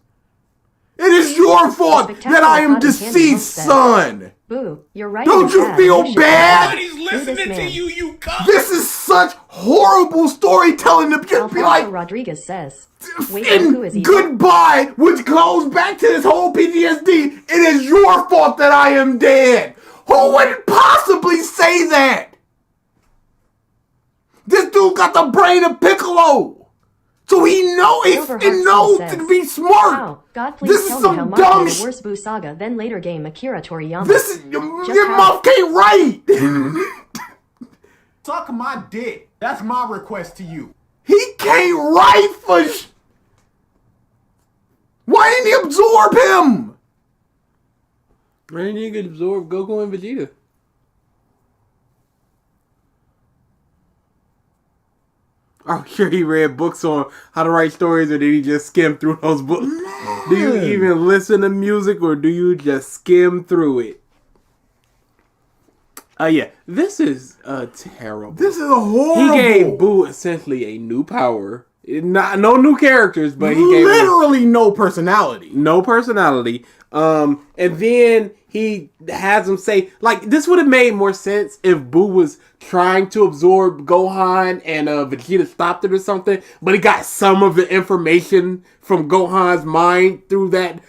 It is your fault that I am deceased, son. Boo, you're right. Don't you feel bad? Nobody's listening to you, you cunt! This is such horrible storytelling to just be like, Rodriguez says, wait, Goku is and evil. goodbye, which goes back to this whole PTSD. It is your fault that I am dead. Who would possibly say that? This dude got the brain of Piccolo. So he knows to be smart. Wow, God, please This is tell me some how Mark dumb made shit. the worst Buu Saga, then later game Akira Toriyama. This is your mouth can't write. Suck my dick. That's my request to you. He can't write for Why didn't he absorb him? Man, you could absorb Goku and Vegeta. I'm sure he read books on how to write stories, or did he just skim through those books? Do you even listen to music, or do you just skim through it? Yeah, this is terrible. This is a horrible. He gave Buu essentially a new power. No new characters, but he gave literally no personality. No personality. And then he has him say, like, this would have made more sense if Buu was trying to absorb Gohan and Vegeta stopped it or something, but he got some of the information from Gohan's mind through that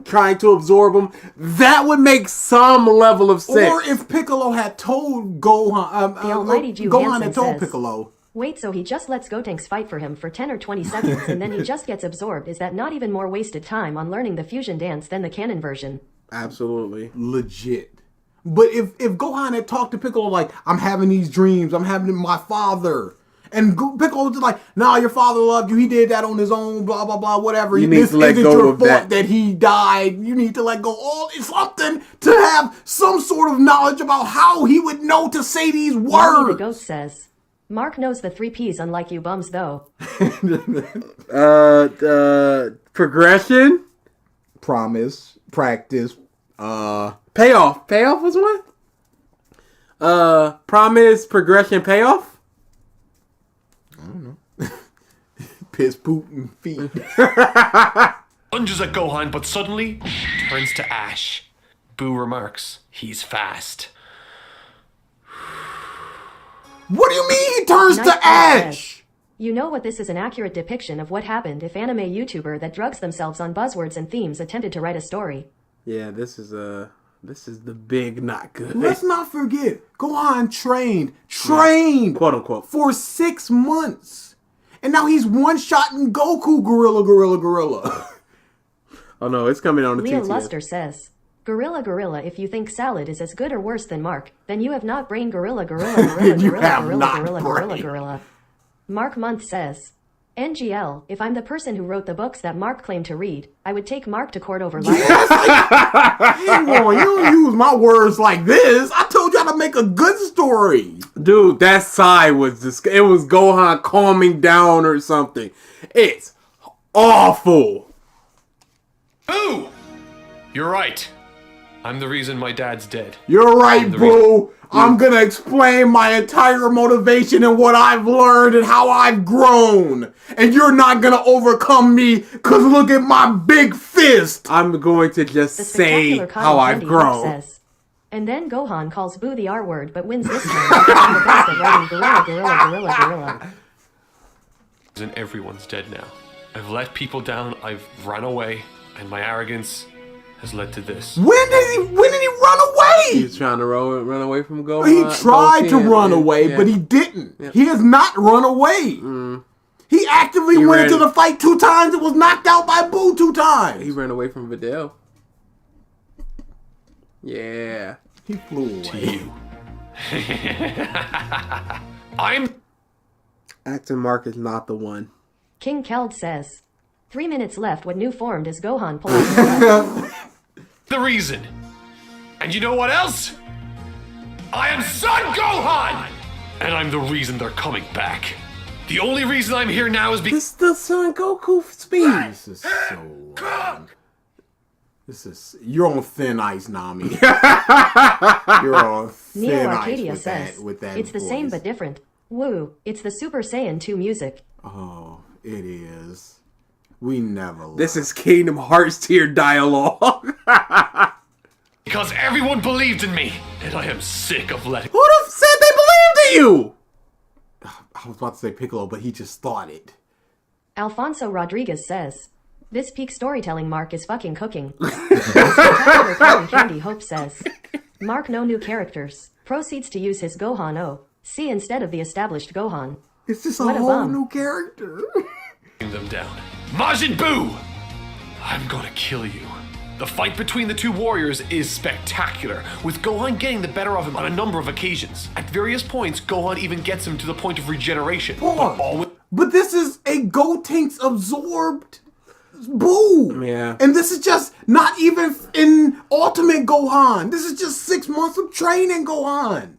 trying to absorb him. That would make some level of sense. Or if Piccolo had told Gohan, The Almighty Jew Gohan Hansen had told says, Piccolo. Wait, so he just lets Gotenks fight for him for 10 or 20 seconds and then he just gets absorbed. Is that not even more wasted time on learning the fusion dance than the canon version? Absolutely. Legit. But if Gohan had talked to Piccolo like, I'm having these dreams, I'm having my father, And Piccolo's just like, nah, your father loved you. He did that on his own, blah, blah, blah, whatever. You need This to let isn't go your of fault that. he died. You need to let go. All it's something to have some sort of knowledge about how he would know to say these Yummy words. the Goat says, Mark knows the 3 Ps unlike you bums though. Progression, Promise, practice, payoff. Payoff was one. Promise, progression, payoff. piss, poop, and feet. Lunges at Gohan, but suddenly turns to ash. Buu remarks, he's fast. What do you mean he turns Nice to Goat ash? says, you know what, this is an accurate depiction of what happened if anime YouTuber that drugs themselves on buzzwords and themes attempted to write a story. Yeah, this is the big not good. Let's not forget, Gohan trained, quote unquote, for 6 months. And now he's one-shotting Goku, gorilla. Oh no, it's coming on the Leah TTS. Luster says, Gorilla, if you think salad is as good or worse than Mark, then you have not brain gorilla. You have not brain. Gorilla. Mark Month says, NGL, if I'm the person who wrote the books that Mark claimed to read, I would take Mark to court over libel. Hang on, you don't use my words like this. I told you how to make a good story. Dude, that sigh was it was Gohan calming down or something. It's awful. Boo! You're right. I'm the reason my dad's dead. You're right, Boo. I'm gonna explain my entire motivation and what I've learned and how I've grown. And you're not gonna overcome me, cause look at my big fist. I'm going to just The say spectacular how Cotton I've Candy grown. says, and then Gohan calls Boo the R word but wins this time because I'm the best at writing gorilla. And everyone's dead now. I've let people down, I've run away, and my arrogance has led to this. When did he run away? He's trying to run away from Gohan. He tried to run away, yeah. but he didn't. Yeah. He has not run away. He actively went ran- into the fight 2 times and was knocked out by Boo 2 times. He ran away from Videl. Yeah. He flew away. I'm Acting Mark is not the one. King Keld says, 3 minutes left. What new form does Gohan pull out? the reason. And you know what else? I am Son Gohan! And I'm the reason they're coming back. The only reason I'm here now is because This is the Son Goku speed. This is so long. You're on thin ice, Nami. You're on thin Neo ice Arcadia with says, that. With that it's the voice. same but different. Woo, it's the Super Saiyan 2 music. Oh, it is. We never. This is Kingdom Hearts tier dialogue. because everyone believed in me, and I am sick of letting. Who the said they believed in you? I was about to say Piccolo, but he just thought it. Alfonso Rodriguez says, this peak storytelling Mark is fucking cooking. Spectacular Cotton Candy Hope says, Mark no new characters. Proceeds to use his Gohan O. C instead of the established Gohan. It's just a What a whole bum. new character. them down. Majin Buu! I'm gonna kill you. The fight between the two warriors is spectacular, with Gohan getting the better of him on a number of occasions. At various points, Gohan even gets him to the point of regeneration. But always But this is a Gotenks absorbed Buu. Yeah. And this is just not even in Ultimate Gohan. This is just 6 months of training Gohan.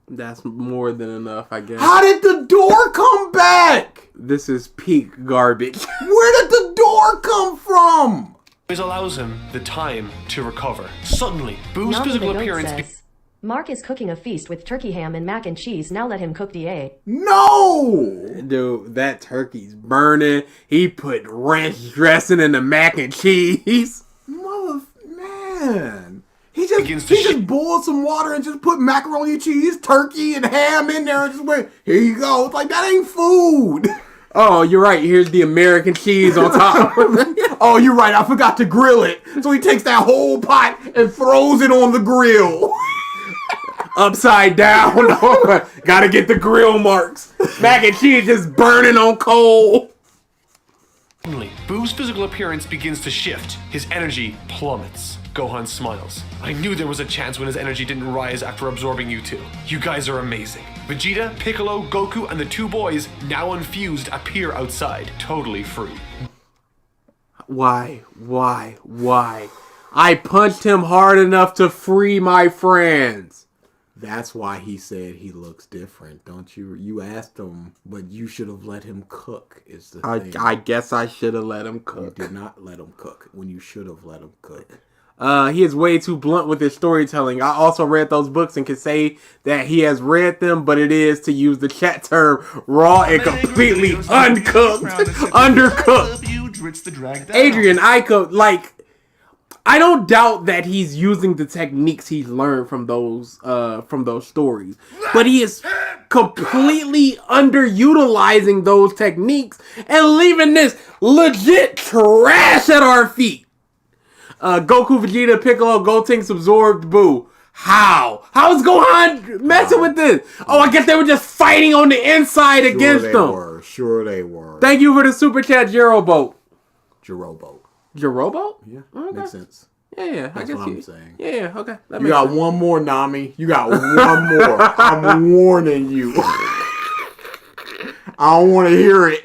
That's more than enough, I guess. How did the door come back? This is peak garbage. Where did the door come from? allows him the time to recover. Suddenly, Buu's Nami physical the Goat appearance says, Mark is cooking a feast with turkey ham and mac and cheese. Now let him cook DA. No! Dude, that turkey's burning. He put ranch dressing in the mac and cheese. Man. He Begins just to he just boiled some water and just put macaroni and cheese, turkey, and ham in there and just went, here you go. It's like, that ain't food. Oh, you're right. Here's the American cheese on top. Oh, you're right. I forgot to grill it. So he takes that whole pot and throws it on the grill. Upside down. Gotta get the grill marks. Mac and cheese just burning on coal. Suddenly, Buu's physical appearance begins to shift. His energy plummets. Gohan smiles. I knew there was a chance when his energy didn't rise after absorbing you two. You guys are amazing. Vegeta, Piccolo, Goku, and the two boys, now unfused, appear outside, totally free. Why? I punched him hard enough to free my friends. That's why he said he looks different, don't you? You asked him, but you should have let him cook, is the thing. I guess I should have let him cook. You did not let him cook when you should have let him cook. He is way too blunt with his storytelling. I also read those books and can say that he has read them, but it is, to use the chat term, raw and completely uncooked, undercooked. Adrian Iko, like, I don't doubt that he's using the techniques he's learned from those stories, but he is completely underutilizing those techniques and leaving this legit trash at our feet. Goku, Vegeta, Piccolo, Gotenks absorbed Buu. How? How is Gohan messing with this? Oh, I guess they were just fighting on the inside against them. Sure they were. Thank you for the super chat, Jerobo. Jerobo? Yeah. Okay. Makes sense. Yeah. That's what I'm saying. Yeah, okay. You got one more, Nami. You got one more. I'm warning you. I don't want to hear it.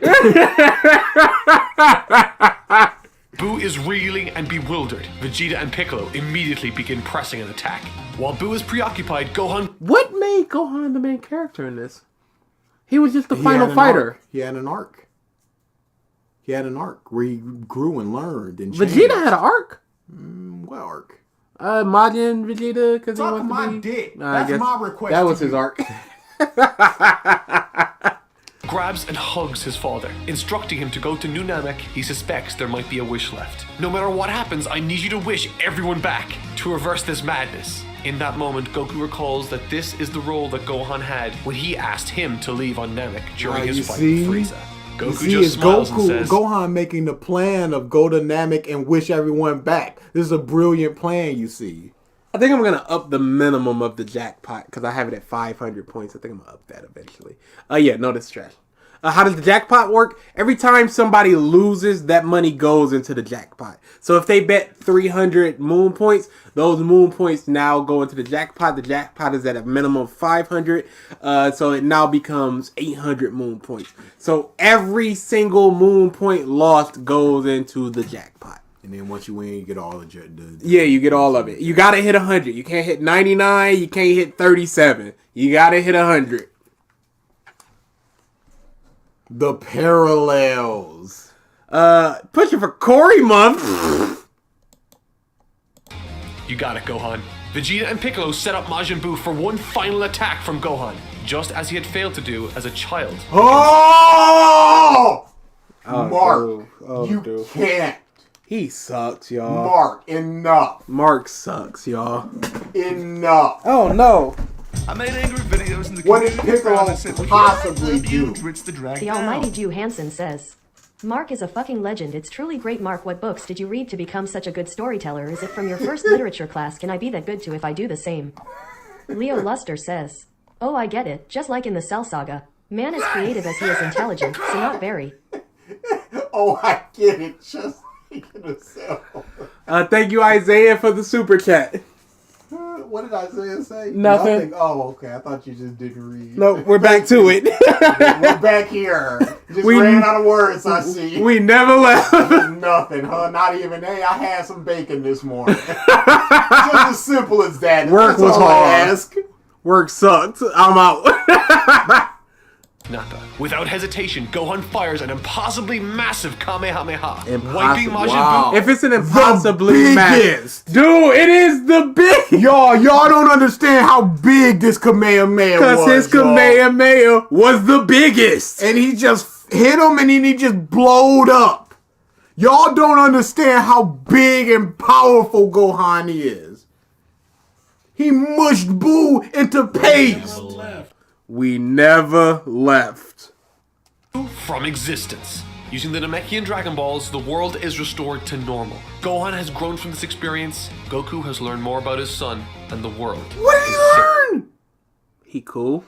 Buu is reeling and bewildered. Vegeta and Piccolo immediately begin pressing an attack. While Buu is preoccupied, Gohan... What made Gohan the main character in this? He was just the final fighter. He had an arc. He had an arc where he grew and learned and changed. Vegeta had an arc? What arc? Majin Vegeta, because he Suck wanted my to be... dick. That's my request. That was to his you. arc. grabs and hugs his father, instructing him to go to New Namek. He suspects there might be a wish left. No matter what happens, I need you to wish everyone back to reverse this madness. In that moment, Goku recalls that this is the role that Gohan had when he asked him to leave on Namek during his fight with Frieza. Goku just smiles and says, Gohan making the plan of go to Namek and wish everyone back. This is a brilliant plan, you see. I think I'm going to up the minimum of the jackpot because I have it at 500 points. I think I'm going to up that eventually. Yeah, no, this is trash. How does the jackpot work? Every time somebody loses, that money goes into the jackpot. So if they bet 300 moon points, those moon points now go into the jackpot. The jackpot is at a minimum of 500. So it now becomes 800 moon points. So every single moon point lost goes into the jackpot. And then once you win, you get all the yeah, you get all of it. You got to hit 100. You can't hit 99. You can't hit 37. You got to hit 100. The parallels. Pushing for Corey month. You got it, Gohan. Vegeta and Piccolo set up Majin Buu for one final attack from Gohan, just as he had failed to do as a child. Oh! Mark, you can't. He sucks, y'all. Mark, enough. Mark sucks, y'all. Enough. Oh, no. I made angry videos in the what did Piccolo possibly do? The almighty Jew Hansen says, Mark is a fucking legend. It's truly great. Mark, what books did you read to become such a good storyteller? Is it from your first literature class? Can I be that good too if I do the same? Leo Luster says, oh, I get it. Just like in the Cell Saga. Man as creative as he is intelligent, so not very. Oh, I get it. Just like in the Cell. Thank you, Isaiah, for the super chat. What did Isaiah say? Nothing. Oh, okay. I thought you just didn't read. No, we're back to it. We're back here. Just ran out of words, I see. We never left. Nothing, huh? Not even, hey, I had some bacon this morning. Just as simple as that. Work was all hard. I ask. Work sucked. I'm out. Nappa. Without hesitation, Gohan fires an impossibly massive Kamehameha, Impossible. wiping Majin Wow. Buu. If it's an impossibly biggest. dude, it is the big. Y'all don't understand how big this Kamehameha was. Because his Kamehameha was the biggest. And he just hit him and then he just blowed up. Y'all don't understand how big and powerful Gohan is. He mushed Buu into paste. We never left. From existence. Using the Namekian Dragon Balls, the world is restored to normal. Gohan has grown from this experience. Goku has learned more about his son and the world. What did he learn? He cool.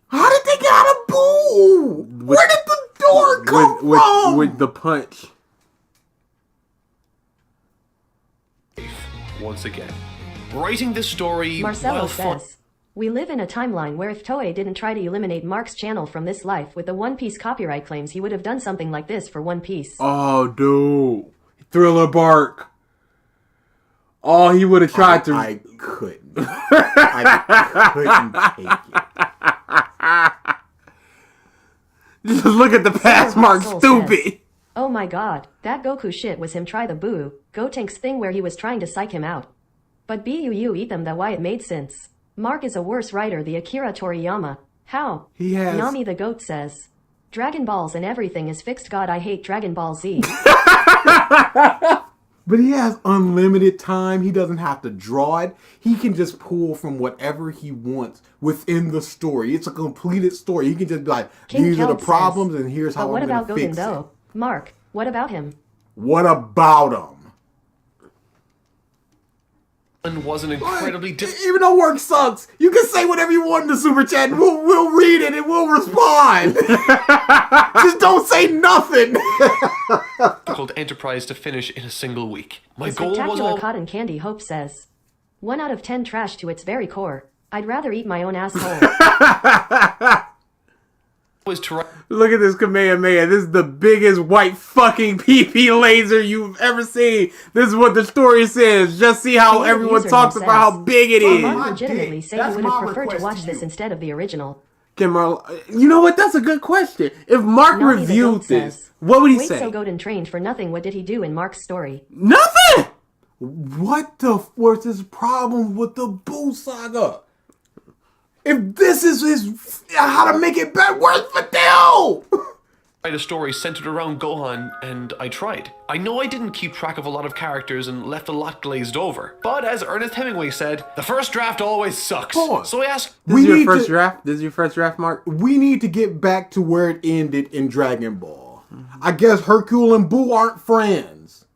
How did they get out of Buu? Where did the door come from? With the punch. once again. Writing this story Marcelo while fun- says, we live in a timeline where if Toei didn't try to eliminate Mark's channel from this life with the One Piece copyright claims, he would have done something like this for One Piece. Oh, dude. Thriller Bark. Oh, he would have tried to... I couldn't. I couldn't take it. Just look at the past, Mark. Stupid. Oh my god, that Goku shit was him try the Buu, Gotenks thing where he was trying to psych him out. But Buu eat them that why it made sense. Mark is a worse writer the Akira Toriyama. How? He has... Nami the goat says, Dragon Balls and everything is fixed. God, I hate Dragon Ball Z. But he has unlimited time. He doesn't have to draw it. He can just pull from whatever he wants within the story. It's a completed story. He can just be like, these are the problems and here's how I'm going to fix it. But what about Goten though? Mark, what about him? What about him? was an incredibly Even though work sucks, you can say whatever you want in the super chat and we'll read it and we'll respond. Just don't say nothing. difficult enterprise to finish in a single week. My the goal was spectacular cotton candy Hope says, 1 out of 10 trash to its very core. I'd rather eat my own asshole. was to write. Look at this Kamehameha. This is the biggest white fucking PP laser you've ever seen. This is what the story says. Just see how everyone talks about how big it is. Mark legitimately say he would have preferred to watch this instead of the original. You know what? That's a good question. If Mark Nami reviewed this, says, what would he Wait, say? so Goten trained for nothing. What did he do in Mark's story? Nothing! What the what's his problem with the Buu Saga? If this is his how to make it better, where's Videl? Write a story centered around Gohan, and I tried. I know I didn't keep track of a lot of characters and left a lot glazed over. But as Ernest Hemingway said, the first draft always sucks. So I asked, This is your first draft? This is your first draft, Mark? We need to get back to where it ended in Dragon Ball. I guess Hercule and Buu aren't friends.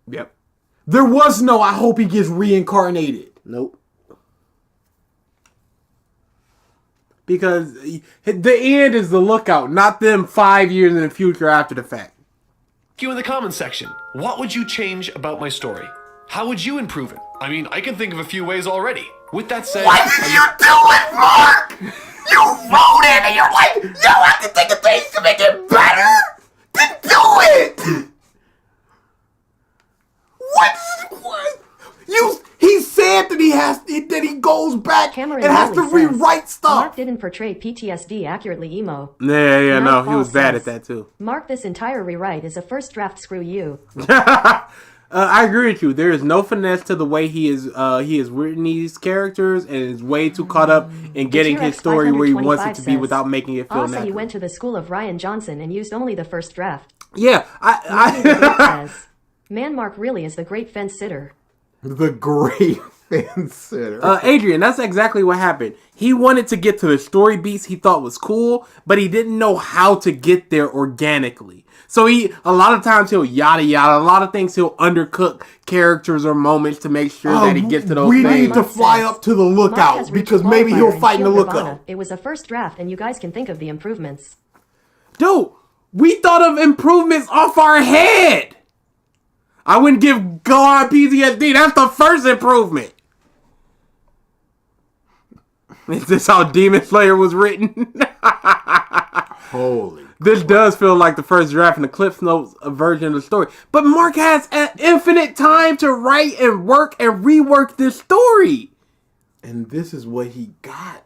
Yep. There was no I hope he gets reincarnated. Nope. Because the end is the lookout, not them 5 years in the future after the fact. you in the comments section. What would you change about my story? How would you improve it? I mean, I can think of a few ways already. With that said... What are you doing, Mark? You voted and you're like, yo, I can think of things to make it better? Then do it! What? He said that he goes back Cameron and has to Riley says, rewrite stuff. Mark didn't portray PTSD accurately emo. Yeah, no, he Paul was bad says, at that too. Mark, this entire rewrite is a first draft. Screw you. I agree with you. There is no finesse to the way he has written these characters, and is way too caught up in getting his story where he wants it to be without making it feel also, natural. he went to the school of Ryan Johnson and used only the first draft. Yeah, I says, man, Mark really is the great fence sitter. The great fence sitter. Adrian, that's exactly what happened. He wanted to get to the story beats he thought was cool, but he didn't know how to get there organically. So a lot of times he'll yada yada. A lot of things he'll undercook characters or moments to make sure that he gets to those things. We need to fly up to the lookout because maybe he'll fight in the lookout. It was a first draft and you guys can think of the improvements. Dude, we thought of improvements off our head. I wouldn't give Gohan PTSD. That's the first improvement. Is this how Demon Slayer was written? Holy. This does feel like the first draft in the Cliff Notes version of the story. But Mark has an infinite time to write and work and rework this story. And this is what he got.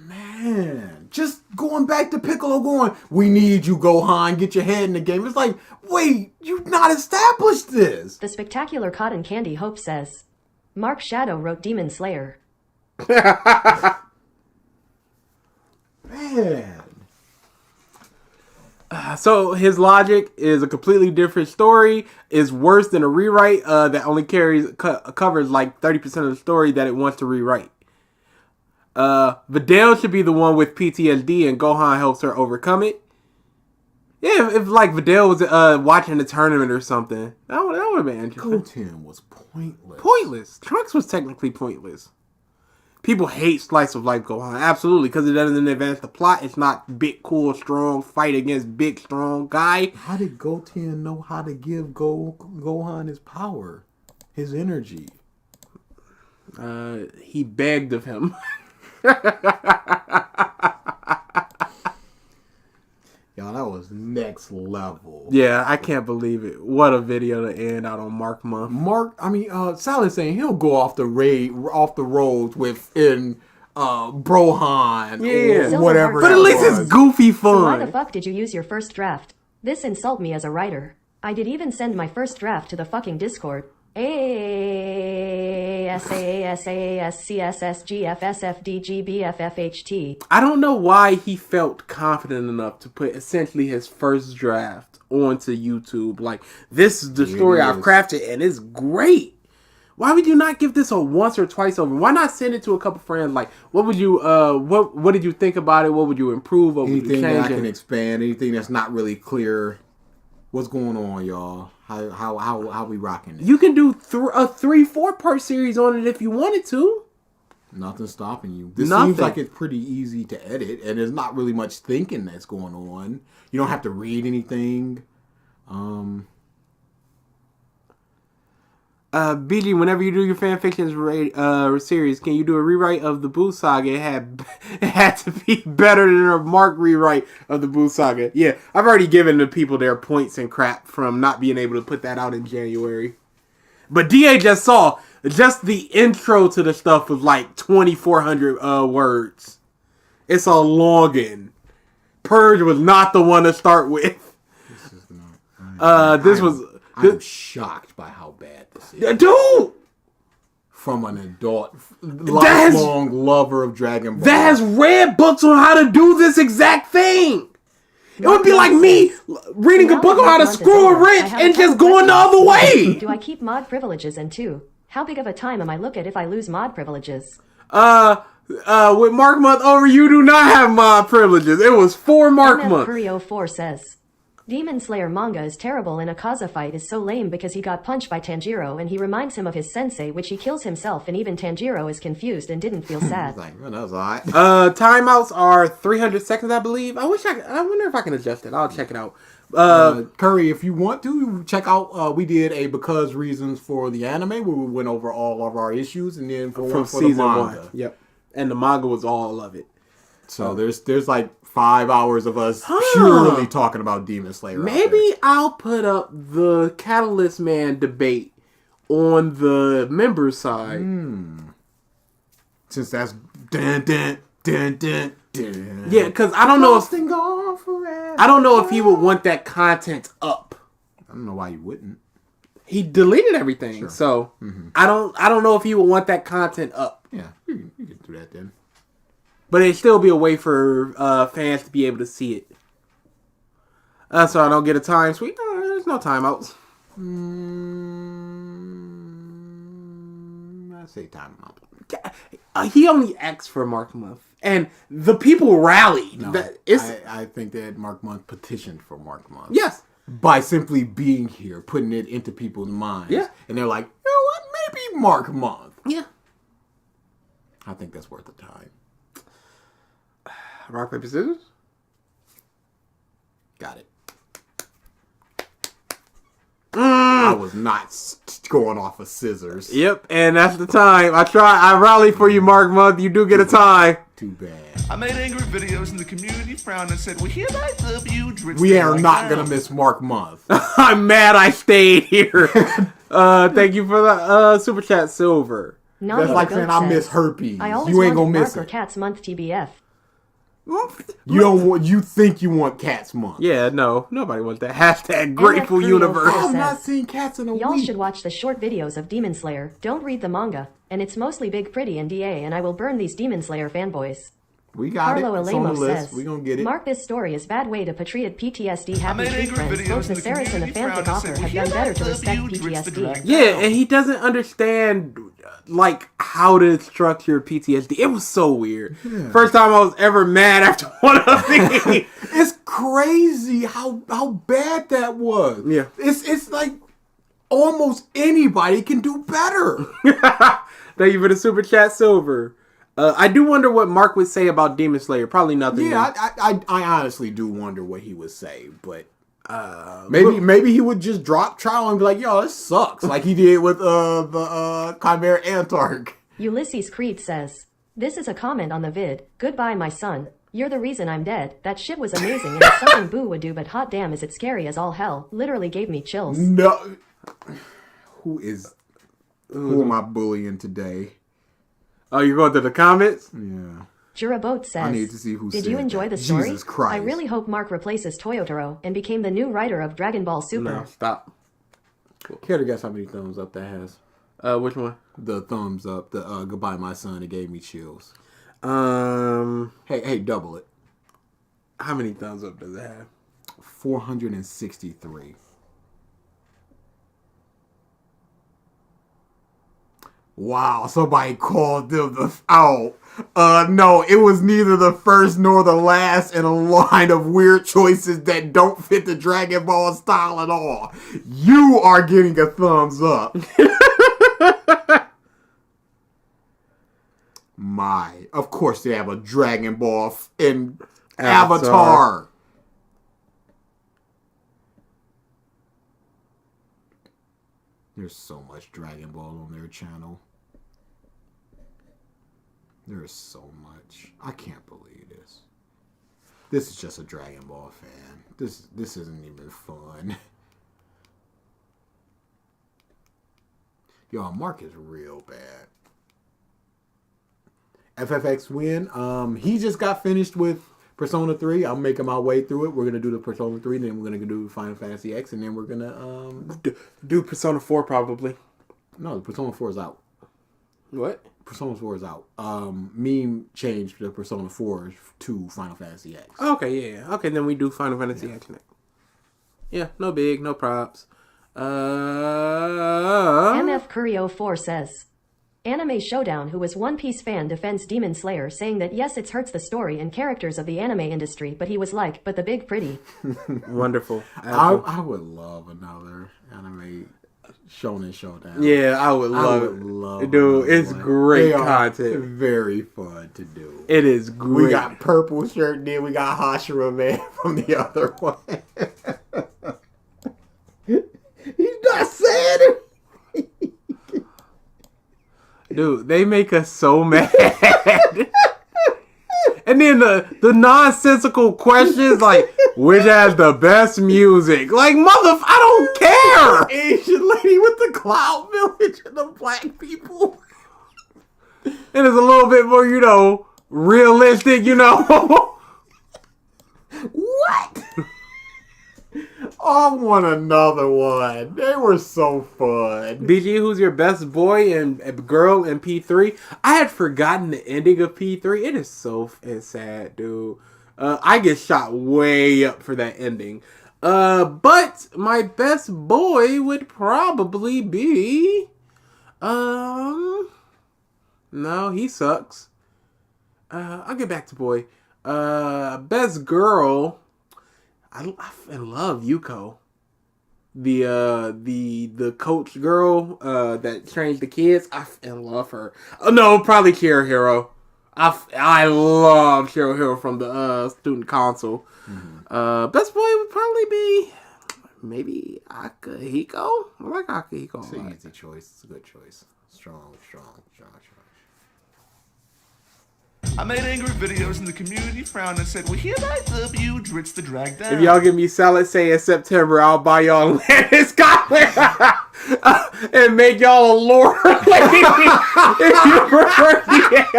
Man, just going back to Piccolo going, we need you, Gohan, get your head in the game. It's like, wait, you've not established this. The spectacular cotton candy Hope says, Mark Shadow wrote Demon Slayer. Man. So his logic is a completely different story. Is worse than a rewrite that only covers like 30% of the story that it wants to rewrite. Videl should be the one with PTSD and Gohan helps her overcome it. Yeah, if like Videl was watching the tournament or something, that would have been interesting. Goten was pointless. Pointless. Trunks was technically pointless. People hate slice of life Gohan, absolutely, because it doesn't advance the plot. It's not big, cool, strong fight against big, strong guy. How did Goten know how to give Gohan his power, his energy? He begged of him. Y'all, that was next level. Yeah, I can't believe it. What a video to end out on Mark Month. Salad saying he'll go off the roads within Brohan or whatever. But at least it's goofy fun. So why the fuck did you use your first draft? This insult me as a writer. I did even send my first draft to the fucking Discord. AASASCSSGFSFDGBFFHT. I don't know why he felt confident enough to put essentially his first draft onto YouTube. Like, this is the story I've crafted and it's great. Why would you not give this a once or twice over? Why not send it to a couple friends? Like, what would you, what did you think about it? What would you improve? What would you change? Anything that I can expand, anything that's not really clear. What's going on, y'all? How we rocking this? You can do a 3-4 part series on it if you wanted to. Nothing's stopping you. This seems like it's pretty easy to edit, and there's not really much thinking that's going on. You don't have to read anything. BG, whenever you do your fanfictions series, can you do a rewrite of the Buu Saga? It had to be better than a Mark rewrite of the Buu Saga. Yeah, I've already given the people their points and crap from not being able to put that out in January. But DA just saw, just the intro to the stuff was like 2,400 words. It's a login. Purge was not the one to start with. This is not. I'm shocked by how bad this is. Dude! From an adult, lifelong lover of Dragon Ball. That has read books on how to do this exact thing. It would be like me reading a book on how to screw a wrench and just going the other way. Do I keep mod privileges? And 2, how big of a time am I look at if I lose mod privileges? With Mark Month over, you do not have mod privileges. It was 4 Mark Month. Curio 4 says, Demon Slayer manga is terrible and Akaza fight is so lame because he got punched by Tanjiro and he reminds him of his sensei, which he kills himself, and even Tanjiro is confused and didn't feel sad. Like, well, that was alright. Timeouts are 300 seconds, I believe. I wonder if I can adjust it. I'll check it out. Curry, if you want to, check out, we did a Because Reasons for the anime where we went over all of our issues, and then for season the manga. 1. Yep. And the manga was all of it. So there's like 5 hours of us purely talking about Demon Slayer. Maybe I'll put up the Catalyst Man debate on the members side. Since that's dun, dun, dun, dun, dun. Yeah, because I don't know if he would want that content up. I don't know why you wouldn't. He deleted everything, so I don't know if he would want that content up. Yeah, you can do that then. But it'd still be a way for fans to be able to see it. So I don't get a time sweep. There's no timeouts. I say timeout. He only asked for Mark Month. And the people rallied. No, I think that Mark Month petitioned for Mark Month. Yes. By simply being here, putting it into people's minds. Yeah. And they're like, you know what? Maybe Mark Month. Yeah. I think that's worth the time. Rock, paper, scissors? Got it. I was not going off of scissors. Yep, and that's the time. I rallied for you, Mark Month. You do get a tie. Too bad. I made angry videos and the community frowned and said, we hereby love you. We are not going to miss Mark Month. I'm mad I stayed here. Thank you for the super chat, Silver. That's like saying I miss herpes. I always You ain't wanted going to miss Mark or it. Cats Month TBF. You think you want Cats Month. Yeah, no. Nobody wants that. Hashtag Grateful Universe. I've not seen cats in a Y'all week. should watch the short videos of Demon Slayer. Don't read the manga. And it's mostly Big Pretty and DA, and I will burn these Demon Slayer fanboys. We got Carlo it. It's on the Alemo list. says, We gonna get it. Mark, this story is bad way to portray PTSD. Happy made tree angry friends. videos Both and the the Saris and the community fanfic frowned and author said, have "We done better to love respect you, Dritz the PTSD. Dragon." Yeah, and he doesn't understand, like, how to structure PTSD. It was so weird. Yeah. First time I was ever mad after one of these. It's crazy how bad that was. Yeah. It's like almost anybody can do better. Thank you for the super chat, Silver. I do wonder what Mark would say about Demon Slayer. Probably nothing. Yeah, I honestly do wonder what he would say, but maybe he would just drop trial and be like, "Yo, this sucks," like he did with the Chimera Antark. Ulysses Creed says, "This is a comment on the vid. Goodbye, my son. You're the reason I'm dead. That shit was amazing and it's something Buu would do, but hot damn is it scary as all hell. Literally gave me chills." No, who am I bullying today? Oh, you're going to the comments? Yeah. Jiraboat says, I need to see who "Did said you enjoy that. the story? Jesus Christ. I really hope Mark replaces Toyotaro and became the new writer of Dragon Ball Super." No, stop. Care to guess how many thumbs up that has? Which one? The thumbs up. The goodbye, my son. It gave me chills. Hey, double it. How many thumbs up does it have? 463. Wow, somebody called them out. No, it was neither the first nor the last in a line of weird choices that don't fit the Dragon Ball style at all. You are getting a thumbs up. Of course they have a Dragon Ball in Avatar. There's so much Dragon Ball on their channel. There's so much. I can't believe this. This is just a Dragon Ball fan. This isn't even fun. Yo, Mark is real bad. FFX win. He just got finished with Persona 3. I'm making my way through it. We're gonna do the Persona 3, then we're gonna do Final Fantasy X, and then we're gonna do Persona 4 probably. No, the Persona 4 is out. What? Persona 4 is out. Meme changed the Persona 4 to Final Fantasy X. Okay, yeah. Okay, then we do Final Fantasy X next. Yeah, no big, no props. MF Curio 4 says, "Anime Showdown, who is One Piece fan, defends Demon Slayer, saying that yes, it hurts the story and characters of the anime industry, but he was like, but the big pretty." Wonderful. I would love another anime Shonen Showdown. Yeah, I would love it. Dude, it's great content. Very fun to do. It is great. We got Purple Shirt, then we got Hashira Man from the other one. He's not saying it. Dude, they make us so mad. And then the nonsensical questions like, which has the best music? Like, I don't care. Asian lady with the Cloud Village and the black people. And it's a little bit more, realistic, What? I want another one. They were so fun. BG, who's your best boy and girl in P3? I had forgotten the ending of P3. It is it's sad, dude. I get shot way up for that ending. But my best boy would probably be... No, he sucks. I'll get back to boy. Best girl... I love Yuko, the coach girl that trains the kids. I love her. Oh no, probably Kirihiro. I love Kirihiro from the student council. Mm-hmm. Best boy would probably be maybe Akihiko. I like Akihiko. It's an easy choice. It's a good choice. Strong choice. I made angry videos and the community frowned and said, "We hereby love you, Dritz the drag down." If y'all give me Salad Say in September, I'll buy y'all land in Scotland and make y'all a lord. If you prefer,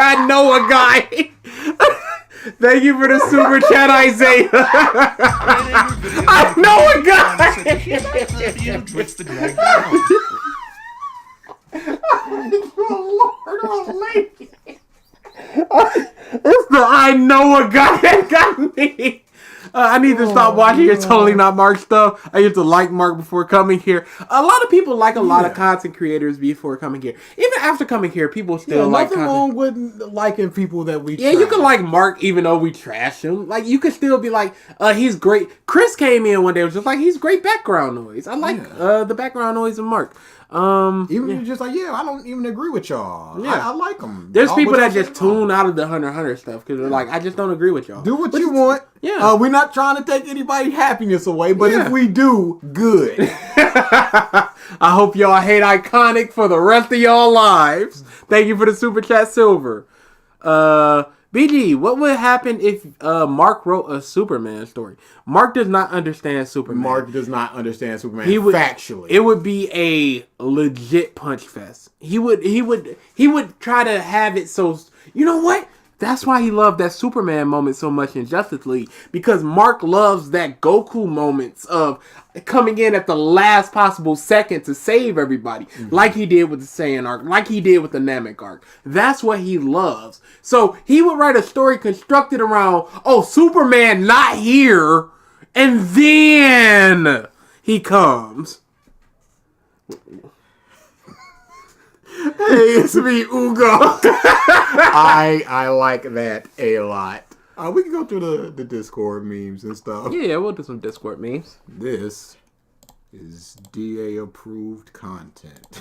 I know a guy. Thank you for the super chat, Isaiah. I know a guy. "We hereby love you, Dritz the drag down." Lord Almighty. It's the I know a guy that got me. I need to stop watching your Totally Not Mark stuff. I used to like Mark before coming here. A lot of people like a lot of content creators before coming here. Even after coming here, people still like nothing content. wrong with liking people that we Yeah, trash. you can like Mark even though we trash him. Like, you can still be like, he's great. Chris came in one day and was just like, he's great background noise. I like the background noise of Mark. Even if you're just like, I don't even agree with y'all. Yeah. I like them. There's people that just tune out of the Hunter x Hunter stuff because they're like, I just don't agree with y'all. Do what you want. Yeah. We're not trying to take anybody's happiness away, but if we do, good. I hope y'all hate Iconic for the rest of y'all lives. Thank you for the Super Chat Silver. BG, what would happen if Mark wrote a Superman story? Mark does not understand Superman. Mark does not understand Superman factually. It would be a legit punch fest. He would try to have it so, you know what? That's why he loved that Superman moment so much in Justice League. Because Mark loves that Goku moments of coming in at the last possible second to save everybody. Mm-hmm. Like he did with the Saiyan arc. Like he did with the Namek arc. That's what he loves. So he would write a story constructed around, Superman not here. And then he comes. Hey, it's me, Ugo. I like that a lot. We can go through the Discord memes and stuff. Yeah, we'll do some Discord memes. This is DA approved content.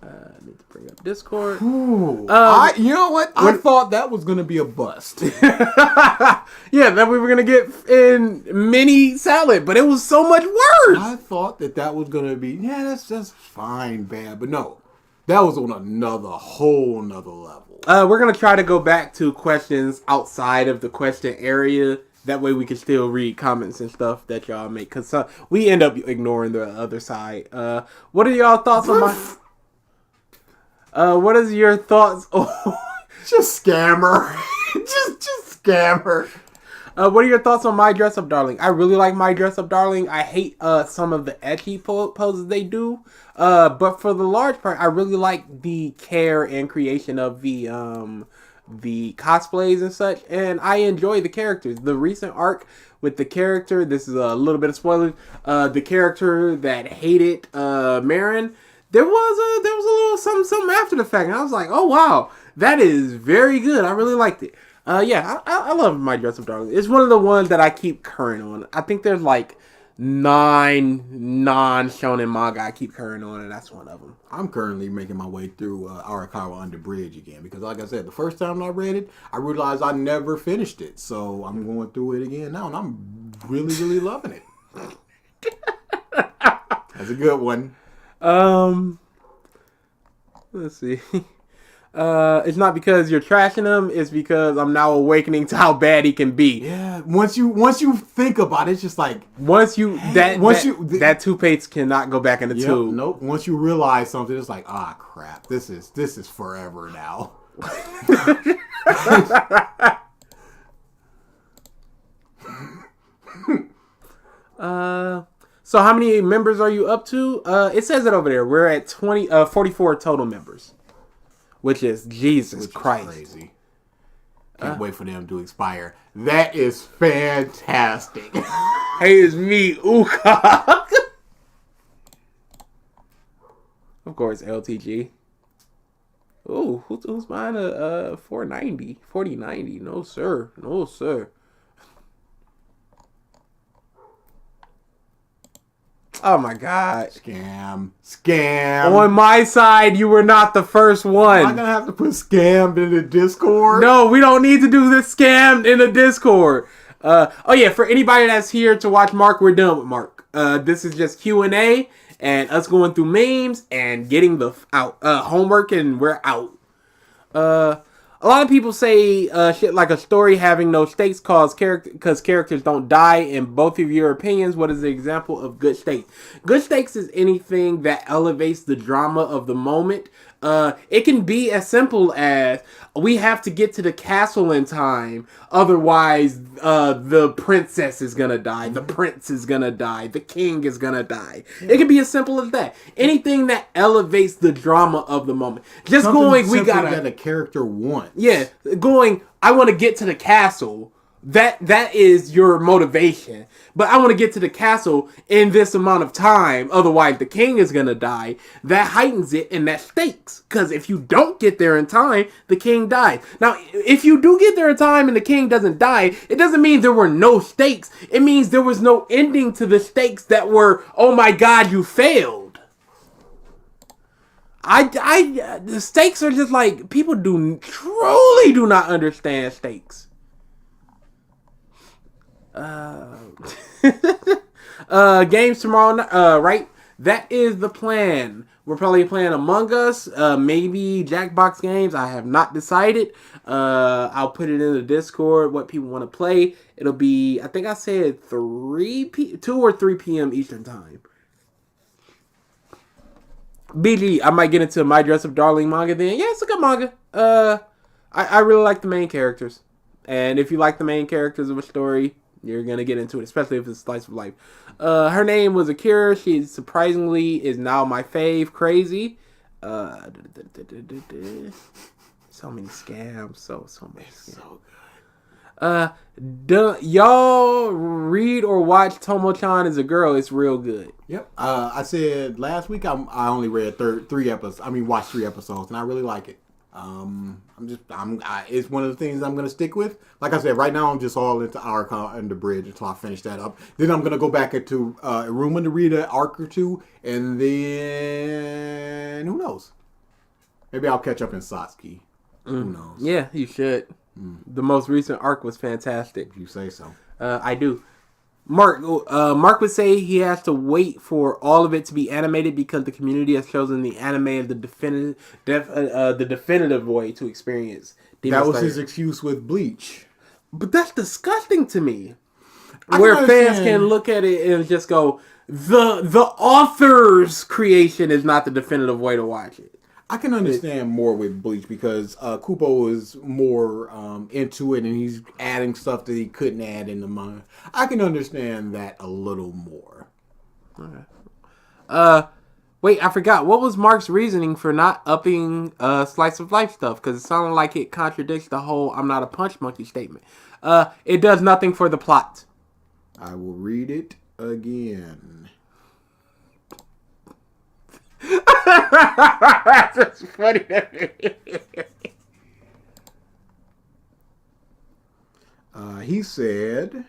I need to bring up Discord. You know what? I thought that was going to be a bust. Yeah, that we were going to get in mini salad, but it was so much worse. I thought that was going to be, that's just fine, bad. But no, that was on whole nother level. We're going to try to go back to questions outside of the question area. That way we can still read comments and stuff that y'all make. Because we end up ignoring the other side. What are y'all thoughts on my... what is your thoughts? Just scammer. just scammer. What are your thoughts on My Dress Up Darling? I really like My Dress Up Darling. I hate some of the ecchi poses they do. But for the large part, I really like the care and creation of the cosplays and such. And I enjoy the characters. The recent arc with the character, this is a little bit of spoilers, the character that hated Marin, there was a little something after the fact, and I was like, oh wow, that is very good. I really liked it. I love My Dress Up Darling. It's one of the ones that I keep current on. I think there's like 9 non-shonen manga I keep current on, and that's one of them. I'm currently making my way through Arakawa Under Bridge again, because like I said, the first time I read it, I realized I never finished it. So I'm going through it again now, and I'm really, really loving it. That's a good one. Let's see. It's not because you're trashing him. It's because I'm now awakening to how bad he can be. Yeah. Once you think about it, it's just like that toothpaste cannot go back in the tube. Nope. Once you realize something, it's like, crap. This is forever now. So how many members are you up to? It says it over there. We're at 44 total members, which is Jesus Christ. Crazy. Can't wait for them to expire. That is fantastic. Hey, it's me, Uka. Of course, LTG. Ooh, who's buying a 4090? No, sir. Oh my God. Scam. On my side, you were not the first one. Am I going to have to put scammed in the Discord? No, we don't need to do this scammed in the Discord. For anybody that's here to watch Mark, we're done with Mark. This is just Q&A and us going through memes and getting the homework, and we're out. A lot of people say shit like a story having no stakes because characters don't die. In both of your opinions, what is the example of good stakes? Good stakes is anything that elevates the drama of the moment. It can be as simple as we have to get to the castle in time, otherwise the princess is gonna die, the prince is gonna die, the king is gonna die. It can be as simple as that. Anything that elevates the drama of the moment. Something we gotta that a character wants. Yeah, I want to get to the castle, That is your motivation. But I want to get to the castle in this amount of time. Otherwise, the king is going to die. That heightens it, and that stakes. Because if you don't get there in time, the king dies. Now, if you do get there in time and the king doesn't die, it doesn't mean there were no stakes. It means there was no ending to the stakes that were, oh my god, you failed. The stakes are just like, people truly do not understand stakes. Games tomorrow, right? That is the plan. We're probably playing Among Us, maybe Jackbox games. I have not decided. I'll put it in the Discord what people want to play. It'll be, I think I said 2 or 3 p.m. Eastern time. BG, I might get into My Dress Up Darling manga then. Yeah, it's a good manga. I really like the main characters. And if you like the main characters of a story, you're going to get into it, especially if it's slice of life. Her name was Akira. She surprisingly is now my fave. Crazy. So many scams. So many scams. So good. Y'all read or watch Tomo-chan is a Girl. It's real good. Yep. I said last week I only read 3 episodes. I mean, watched 3 episodes, and I really like it. It's one of the things I'm gonna stick with. Like I said, right now I'm just all into Arc and the Bridge until I finish that up. Then I'm gonna go back into Iruma to read an arc or 2, and then who knows? Maybe I'll catch up in Satsuki. Who knows? Yeah, you should. The most recent arc was fantastic. If you say so. I do. Mark would say he has to wait for all of it to be animated because the community has chosen the anime as the definitive way to experience Demon That was Slayer. his excuse with Bleach. But that's disgusting to me. Where fans can look at it and just go, the author's creation is not the definitive way to watch it. I can understand more with Bleach because Kupo is more into it and he's adding stuff that he couldn't add in the manga. I can understand that a little more. Okay. Wait, I forgot. What was Mark's reasoning for not upping slice of life stuff? Because it sounded like it contradicts the whole "I'm not a punch monkey" statement. It does nothing for the plot. I will read it again. That's just funny. He said,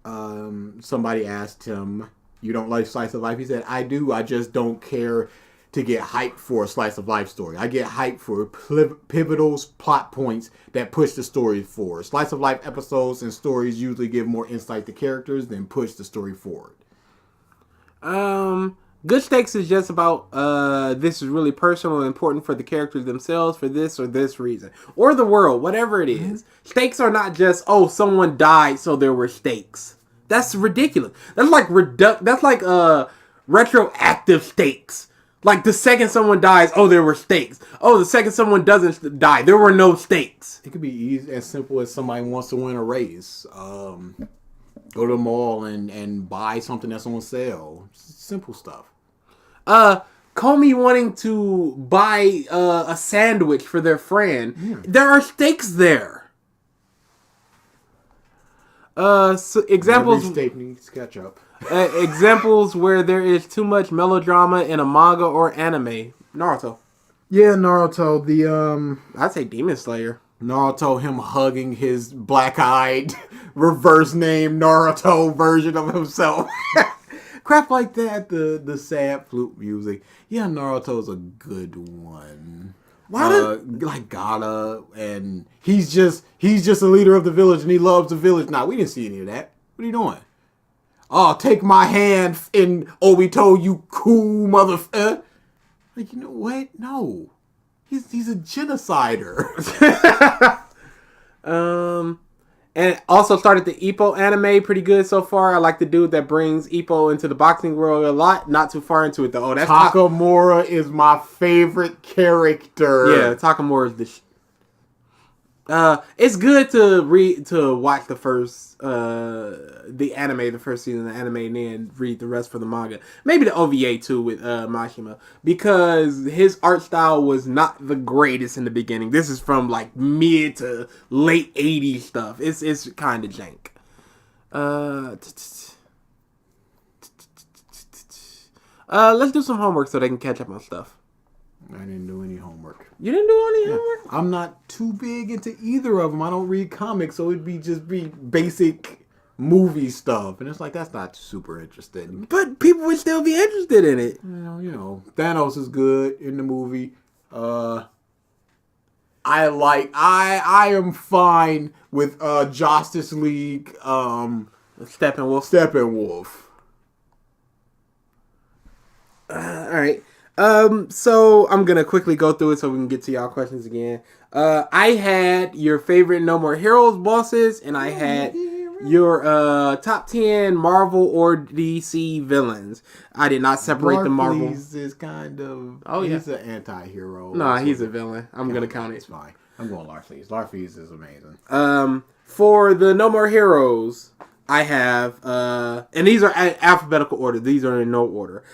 somebody asked him, "You don't like slice of life?" He said, "I do. I just don't care to get hyped for a slice of life story. I get hyped for pivotal plot points that push the story forward. Slice of life episodes and stories usually give more insight to characters than push the story forward." Good Stakes is just about this is really personal and important for the characters themselves for this or this reason. Or the world, whatever it is. Stakes are not just, oh, someone died so there were stakes. That's ridiculous. That's like retroactive stakes. Like the second someone dies, oh, there were stakes. Oh, the second someone doesn't die, there were no stakes. It could be easy, as simple as somebody wants to win a race. Go to the mall and buy something that's on sale. Simple stuff. Comey wanting to buy a sandwich for their friend. There are stakes there. So examples. Every steak needs ketchup. Examples where there is too much melodrama in a manga or anime. Naruto. Yeah, Naruto. I'd say Demon Slayer. Naruto, him hugging his black-eyed reverse name Naruto version of himself. Crap like that, the sad flute music. Yeah, Naruto's a good one. Like Gaara, and he's just a leader of the village and he loves the village. Nah, we didn't see any of that. What are you doing? Oh, take my hand in Obito, you cool motherfucker. Like, you know what? No. He's a genocider. And also started the Ippo anime, pretty good so far. I like the dude that brings Ippo into the boxing world a lot. Not too far into it though. Oh, that's Takamura is my favorite character. Yeah, Takamura is the It's good to watch the first the anime, the first season of the anime, and then read the rest for the manga. Maybe the OVA too with Mashima, because his art style was not the greatest in the beginning. This is from like mid to late '80s stuff. It's kind of jank. Let's do some homework so they can catch up on stuff. I didn't do any homework. You didn't do any homework? I'm not too big into either of them. I don't read comics, so it'd be just basic movie stuff, and it's like that's not super interesting. But people would still be interested in it. You know, Thanos is good in the movie. I am fine with Justice League. Steppenwolf. All right. So I'm gonna quickly go through it so we can get to y'all questions again. I had your favorite No More Heroes bosses, and I had your top 10 Marvel or DC villains. I did not separate the Marvel. Is kind of he's an anti-hero. Nah, he's a villain. I'm gonna count it. It's fine. I'm going Larfleeze. Larfleeze is amazing. For the No More Heroes, I have and these are alphabetical order. These are in no order.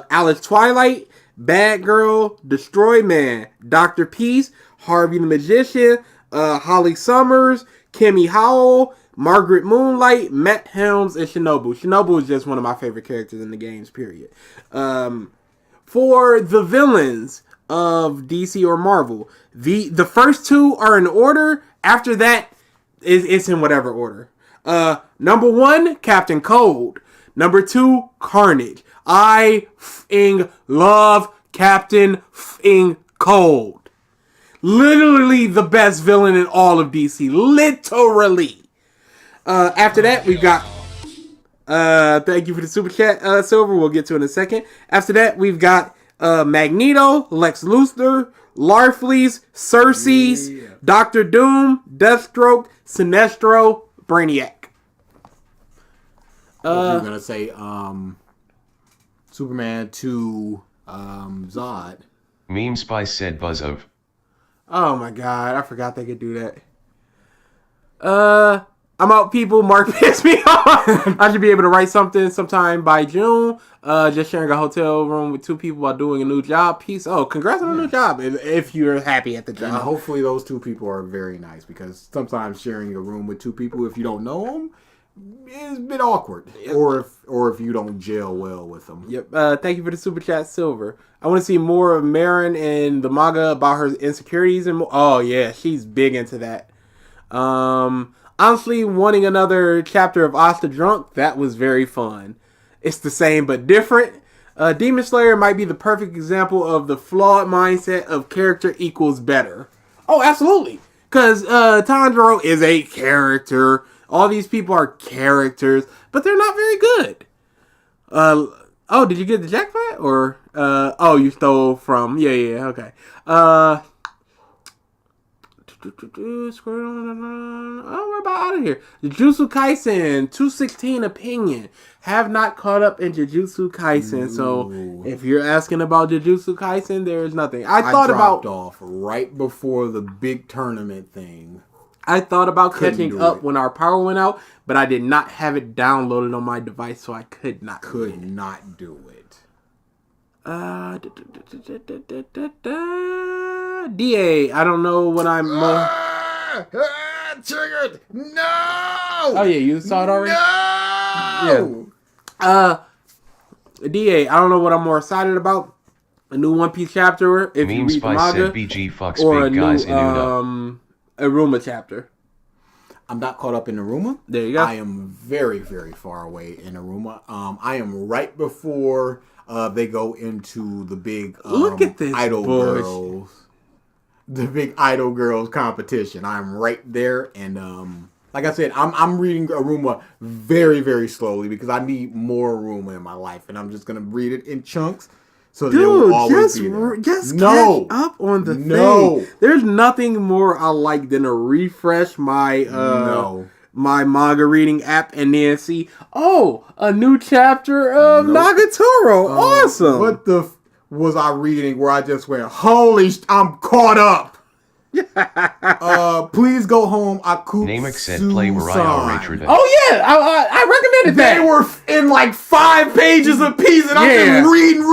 Alice Twilight, Bad Girl, Destroy Man, Dr. Peace, Harvey the Magician, Holly Summers, Kimmy Howell, Margaret Moonlight, Matt Helms, and Shinobu. Shinobu is just one of my favorite characters in the games, period. For the villains of DC or Marvel, the first two are in order. After that, it's in whatever order. Number 1, Captain Cold. Number 2, Carnage. I f***ing love Captain f***ing Cold. Literally the best villain in all of DC. Literally. After that, we've got... thank you for the super chat, Silver. We'll get to it in a second. After that, we've got Magneto, Lex Luthor, Larfleeze, Cersei's, Doctor Doom, Deathstroke, Sinestro, Brainiac. You're gonna say Superman 2 Zod. Meme Spice said buzz of. Oh my god, I forgot they could do that. I'm out, people. Mark pissed me off. I should be able to write something sometime by June. Just sharing a hotel room with 2 people while doing a new job. Peace. Oh, congrats on a new job if you're happy at the job. And hopefully those 2 people are very nice, because sometimes sharing a room with 2 people, if you don't know them, is a bit awkward. Yep. Or if you don't gel well with them. Yep. Thank you for the super chat, Silver. I want to see more of Marin and the manga about her insecurities and more. Oh yeah, she's big into that. Honestly, wanting another chapter of Asta Drunk, that was very fun. It's the same but different. Demon Slayer might be the perfect example of the flawed mindset of character equals better. Oh, absolutely. Because Tanjiro is a character. All these people are characters, but they're not very good. Oh, did you get the jackpot? Or, you stole from... Yeah, okay. Oh, we're about out of here. Jujutsu Kaisen 216 opinion. Have not caught up in Jujutsu Kaisen. So if you're asking about Jujutsu Kaisen, there's nothing. I dropped off right before the big tournament thing. I thought about catching up when our power went out, but I did not have it downloaded on my device, so I could not. Could not do it. DA, I don't know what I'm... Triggered! No! Oh yeah, you saw it already? No! Yeah. DA, I don't know what I'm more excited about. A new One Piece chapter, if you read the manga, BG fucks or a big guys new Aruma chapter. I'm not caught up in Aruma. There you go. I am very, very far away in Aruma. I am right before they go into the big look at this idol bullshit. girls. The big idol girls competition. I'm right there, and like I said, I'm reading Aruma very, very slowly because I need more Aruma in my life, and I'm just gonna read it in chunks. So dude, just catch up on the thing. There's nothing more I like than to refresh my my manga reading app and then see, a new chapter of Nagatoro. Awesome. What the was I reading where I just went, holy, I'm caught up. Please go home. Akutsu. Namek said play Mariah Raytrada. Oh yeah, I recommended They that. were in like 5 pages apiece, and I'm Yeah. just reading.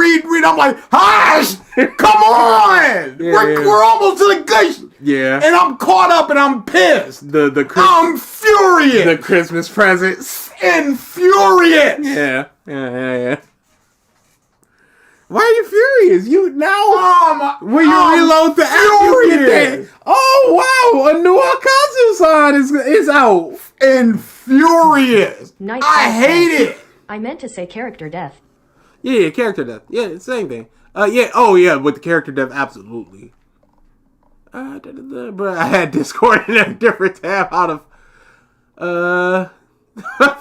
I'm like, hush! Come on! Yeah, we're almost to the good. Yeah. And I'm caught up, and I'm pissed. I'm furious. The Christmas presents. Infurious. Yeah. Why are you furious? You now when you reload the app, you get that. Oh wow, a new Akazu sign is out. Infurious. Nice I try, hate Seth. it. I meant to say character death. Yeah, character death. Yeah, same thing. Yeah. Oh yeah, with the character death, absolutely. But I had Discord in a different tab out of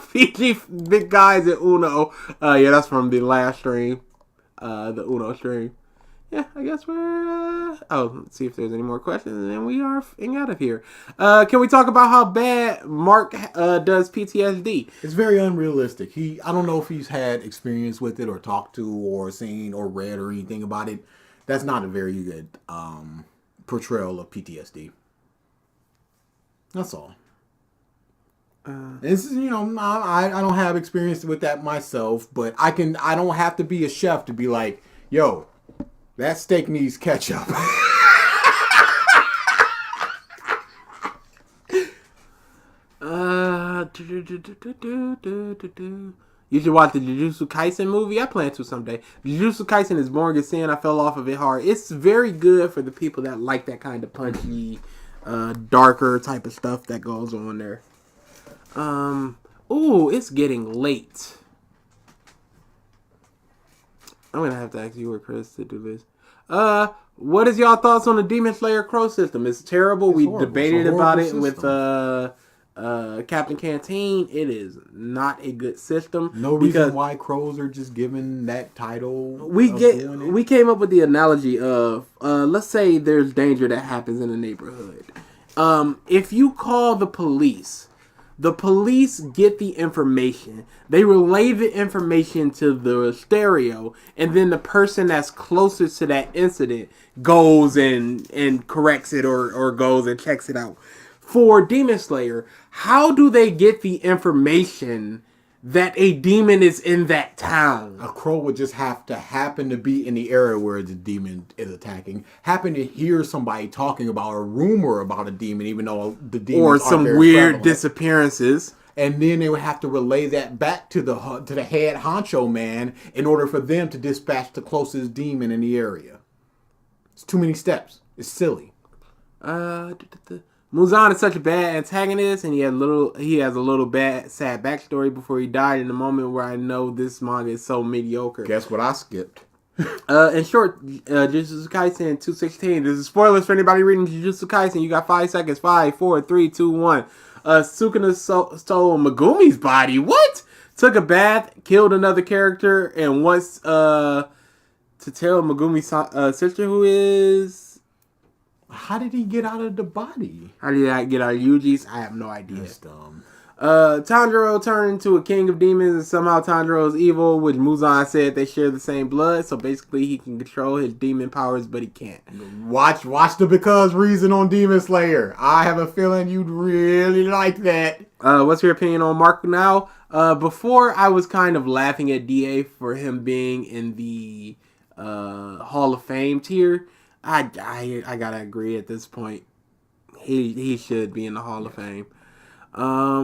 Fiji big guys at Uno. Yeah, that's from the last stream. The Uno stream. Yeah, I guess we're let's see if there's any more questions, and then we are f***ing out of here. Can we talk about how bad Mark does PTSD? It's very unrealistic. I don't know if he's had experience with it or talked to or seen or read or anything about it. That's not a very good portrayal of PTSD. That's all. This is, I don't have experience with that myself, but I don't have to be a chef to be like, yo, that steak needs ketchup. You should watch the Jujutsu Kaisen movie. I plan to someday. Jujutsu Kaisen is boring as sin. I fell off of it hard. It's very good for the people that like that kind of punchy, darker type of stuff that goes on there. Ooh, it's getting late. I'm gonna have to ask you or Chris to do this. What is y'all thoughts on the Demon Slayer Crow system? It's terrible. We debated about it with Captain Canteen. It is not a good system. No reason why crows are just given that title. We came up with the analogy of let's say there's danger that happens in a neighborhood. If you call the police get the information. They relay the information to the stereo, and then the person that's closest to that incident goes and corrects it or goes and checks it out. For Demon Slayer, how do they get the information that a demon is in that town? A crow would just have to happen to be in the area where the demon is attacking. Happen to hear somebody talking about a rumor about a demon, even though the demon or some weird disappearances. And then they would have to relay that back to the head honcho man in order for them to dispatch the closest demon in the area. It's too many steps. It's silly. Muzan is such a bad antagonist, and he has a little bad sad backstory before he died. In the moment where I know this manga is so mediocre. Guess what I skipped? In short, Jujutsu Kaisen 216. This is spoilers for anybody reading Jujutsu Kaisen. You got 5 seconds. 5, 4, 3, 2, 1. Sukuna stole Megumi's body. What? Took a bath, killed another character, and wants to tell Megumi's sister who is. How did he get out of the body? How did I get out of Yuji's? I have no idea. That's dumb. Tanjiro turned into a king of demons, and somehow Tanjiro is evil, which Muzan said they share the same blood, so basically he can control his demon powers, but he can't. Watch the because reason on Demon Slayer. I have a feeling you'd really like that. What's your opinion on Mark now? Before I was kind of laughing at DA for him being in the Hall of Fame tier. I gotta agree at this point. He should be in the Hall of Fame. Oh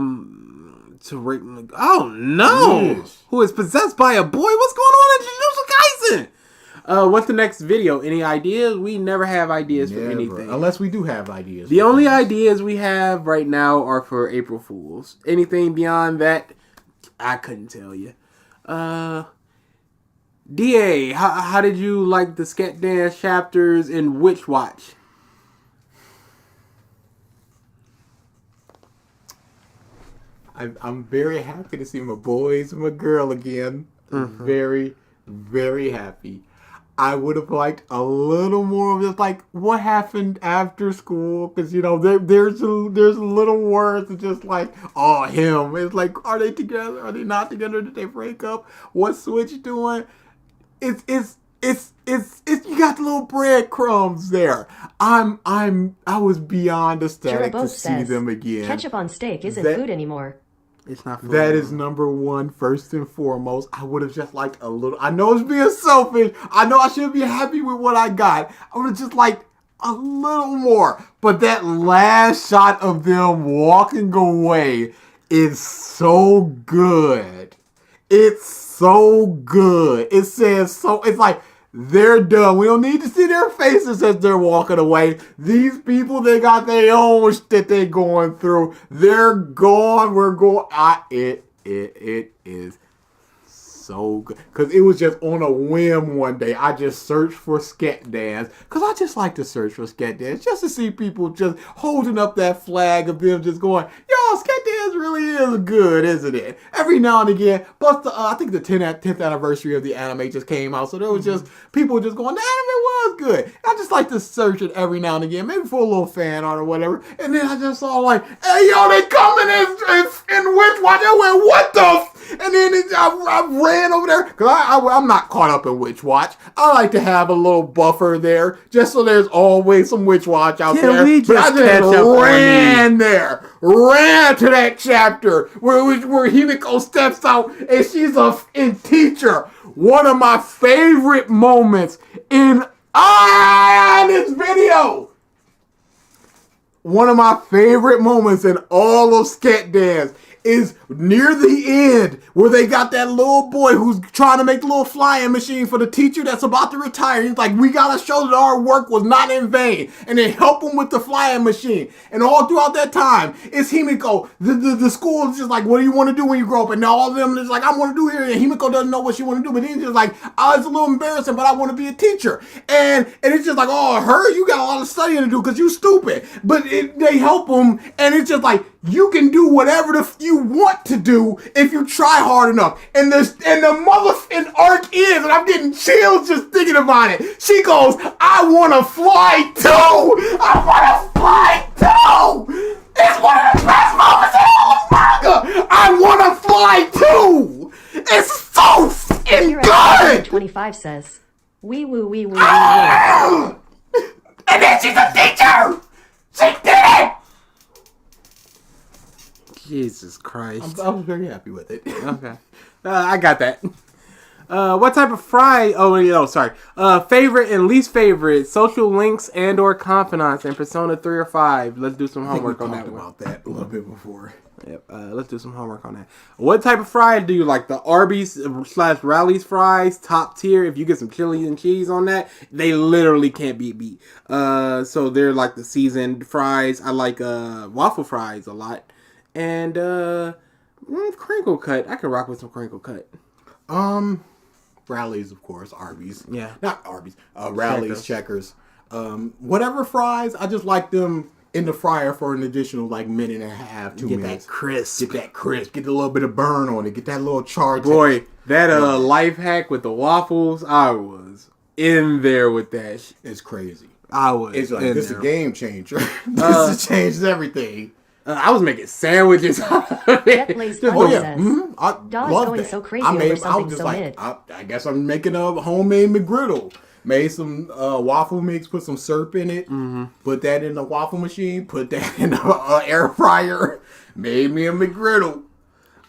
no! Yes. Who is possessed by a boy? What's going on in Jujutsu Kaisen? What's the next video? Any ideas? We never have ideas for anything. Unless we do have ideas. The only ideas we have right now are for April Fools. Anything beyond that, I couldn't tell you. DA, how did you like the Sket Dance chapters in Witch Watch? I'm very happy to see my boys and my girl again. Mm-hmm. Very, very happy. I would have liked a little more of just like what happened after school, because there's a little words just like him. It's like, are they together? Are they not together? Did they break up? What's Switch doing? It's it's you got the little breadcrumbs there. I was beyond ecstatic to Jiraboth see says, them again. ketchup on steak isn't That- food anymore. It's not food. That is number one, first and foremost. I would have just liked a little. I know it's being selfish. I know I should be happy with what I got. I would have just liked a little more. But that last shot of them walking away is so good. It's so good. It says so. It's like they're done. We don't need to see their faces as they're walking away. These people, they got their own shit they're going through. They're gone. We're going. It is so good. Because it was just on a whim one day. I just searched for scat dance. Because I just like to search for scat dance. Just to see people just holding up that flag of them just going, yo, scat dance really is good, isn't it? Every now and again. Plus, I think the 10th anniversary of the anime just came out. So there was just people just going, the anime was good. I just like to search it every now and again. Maybe for a little fan art or whatever. And then I just saw like, hey, yo, they coming in Witch Watch. I went, what the and then I ran over there because I'm not caught up in Witch Watch. I like to have a little buffer there just so there's always some Witch Watch out there. We just but I catch just up ran to that chapter where Himiko steps out and she's in teacher. One of my favorite moments in this video. One of my favorite moments in all of Sket Dance is near the end where they got that little boy who's trying to make the little flying machine for the teacher that's about to retire. He's like, we gotta show that our work was not in vain. And they help him with the flying machine. And all throughout that time, it's Himiko. The school is just like, what do you want to do when you grow up? And all of them is like, I want to do here. And Himiko doesn't know what she want to do. But he's just like, oh, it's a little embarrassing, but I want to be a teacher. And it's just like, oh, her, you got a lot of studying to do because you stupid. But they help him. And it's just like, you can do whatever you want to do if you try hard enough. And the motherfucking arc is, and I'm getting chills just thinking about it. She goes, I want to fly too. I want to fly too. It's one of the best moments in all of manga. I want to fly too. It's so fucking good. 25 says, wee woo wee woo wee woo. And then she's a teacher. She did it. Jesus Christ. I was very happy with it. Okay. I got that. What type of fry? Oh, no, sorry. Favorite and least favorite social links and or confidants in Persona 3 or 5. Let's do some homework on that one. We talked about that a little bit before. Yep. Let's do some homework on that. What type of fry do you like? The Arby's / Rally's fries, top tier. If you get some chili and cheese on that, they literally can't be beat. So they're like the seasoned fries. I like waffle fries a lot. And crinkle cut. I can rock with some crinkle cut. Rallies, of course. Arby's. Yeah. Not Arby's. Rallies, Checkers. Whatever fries, I just like them in the fryer for an additional like minute and a half, 2 minutes. Get that crisp. Get that crisp. Get a little bit of burn on it. Get that little charge. Boy, that life hack with the waffles, I was in there with that. It's crazy. I was. It's like, this is a game changer. This changes everything. I was making sandwiches. Jet Blaze Thunder says, I Dog love going that. so crazy over something so mid. I guess I'm making a homemade McGriddle. Made some waffle mix, put some syrup in it, put that in the waffle machine, put that in the air fryer, made me a McGriddle.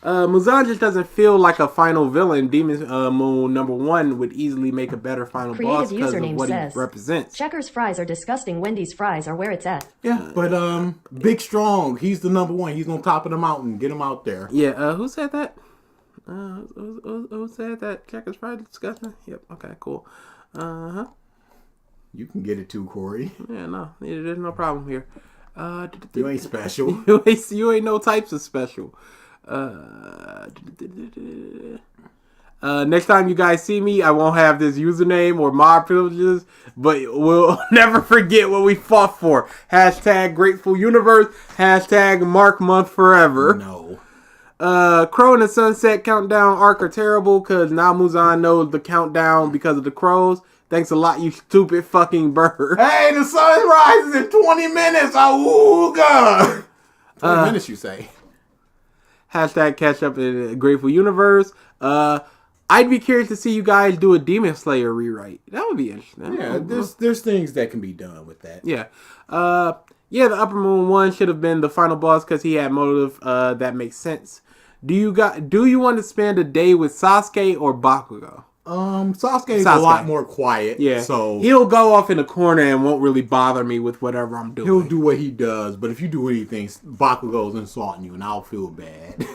Muzan just doesn't feel like a final villain. Demon Moon #1 would easily make a better final boss because of what he represents. Checkers fries are disgusting. Wendy's fries are where it's at. Yeah, but Big Strong, he's the #1. He's on top of the mountain. Get him out there. Yeah, who said that? Who said that Checkers fries are disgusting? Yep, okay, cool. You can get it too, Corey. Yeah, no, there's no problem here. You ain't special. You ain't no types of special. Next time you guys see me, I won't have this username or mod privileges, but we'll never forget what we fought for. # Grateful Universe. # Mark Month Forever. No. Crow and the Sunset Countdown arc are terrible because now Muzan knows the countdown because of the crows. Thanks a lot, you stupid fucking bird. Hey, the sun rises in 20 minutes. Awooga. 20 minutes, you say? # Catch Up in Grateful Universe. I'd be curious to see you guys do a Demon Slayer rewrite. That would be interesting. Yeah, there's things that can be done with that. Yeah. Yeah, the Upper Moon one should have been the final boss because he had motive. That makes sense. Do you want to spend a day with Sasuke or Bakugo? Sasuke's a lot more quiet. Yeah. So he'll go off in the corner and won't really bother me with whatever I'm doing. he'll do what he does, but if you do anything, Bakugo's insulting you, and I'll feel bad.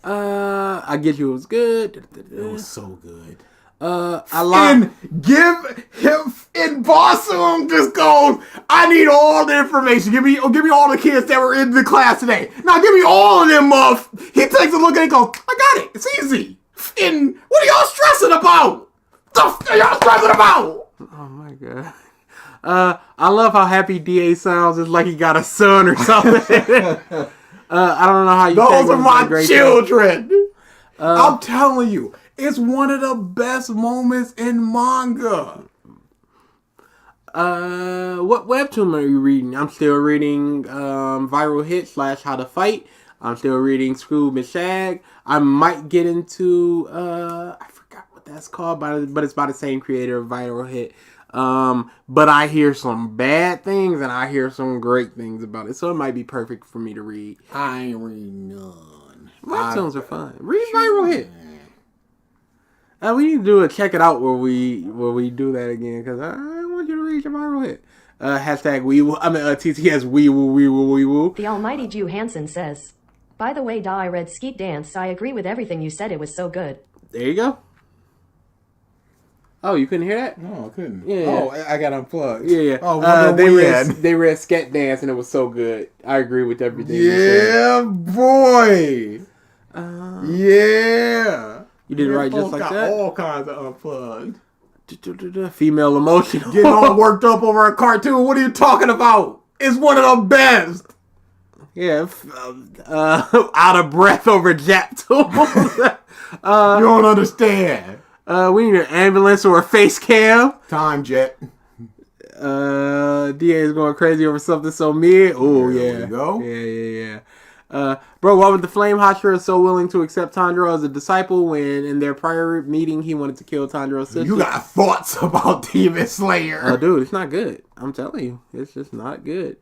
I get you. It was good. It was so good. And Basum just goes, I need all the information. Give me all the kids that were in the class today. Now give me all of them, He takes a look at it and goes, I got it. It's easy. And what are y'all stressing about? The f are y'all stressing about? Oh my god. I love how happy DA sounds. It's like he got a son or something. I don't know how you. Those are my children. I'm telling you, it's one of the best moments in manga. What webtoon are you reading? I'm still reading Viral Hit / How to Fight. I'm still reading Scoob and Shag. I might get into I forgot what that's called, but it's by the same creator of Viral Hit. But I hear some bad things and I hear some great things about it, so it might be perfect for me to read. I ain't reading none. Webtoons are fun. Read Viral Hit. We need to do a check it out where we do that again, because I want you to read your Viral Hit. Hashtag weewoo. TTS weewoo. The almighty Jew Hansen says, by the way, I read Skeet Dance. I agree with everything you said. It was so good. There you go. Oh, you couldn't hear that? No, I couldn't. Yeah. Oh, I got unplugged. Yeah. Oh, they read Sket Dance and it was so good. I agree with everything you said. Boy. Yeah. You did it right just like got that? All kinds of unplugged. Female emotional. Getting all worked up over a cartoon. What are you talking about? It's one of the best. Yeah. Out of breath over Jap tools. You don't understand. We need an ambulance or a face cam. Time Jet. DA is going crazy over something so mid. Oh yeah. There we go. Yeah. Bro, why would the Flame Hashira so willing to accept Tanjiro as a disciple when in their prior meeting he wanted to kill Tanjiro's sister? You got thoughts about Demon Slayer. Oh, dude, it's not good. I'm telling you. It's just not good.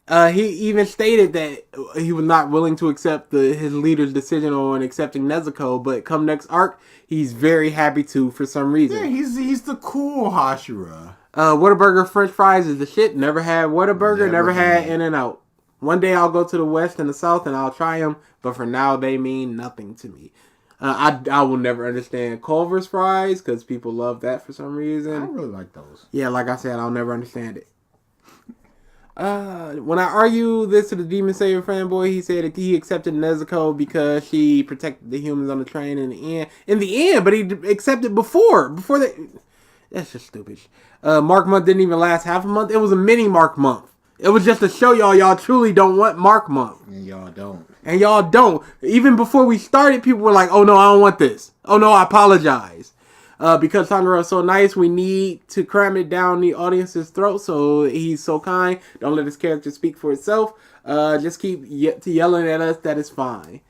He even stated that he was not willing to accept his leader's decision on accepting Nezuko, but come next arc, he's very happy to for some reason. Yeah, he's the cool Hashira. Whataburger French fries is the shit. Never had Whataburger, never had In-N-Out. One day I'll go to the West and the South and I'll try them, but for now they mean nothing to me. I will never understand Culver's fries because people love that for some reason. I really like those. Yeah, like I said, I'll never understand it. When I argue this to the Demon Slayer fanboy, he said that he accepted Nezuko because she protected the humans on the train in the end. In the end, but he accepted before they. That's just stupid. Mark month didn't even last half a month. It was a mini Mark month. It was just to show y'all truly don't want Mark month. And y'all don't. And y'all don't. Even before we started, people were like, "Oh no, I don't want this. Oh no, I apologize." Because Tanjiro is so nice, we need to cram it down the audience's throat. So he's so kind. Don't let his character speak for itself. Just keep yelling at us. That is fine.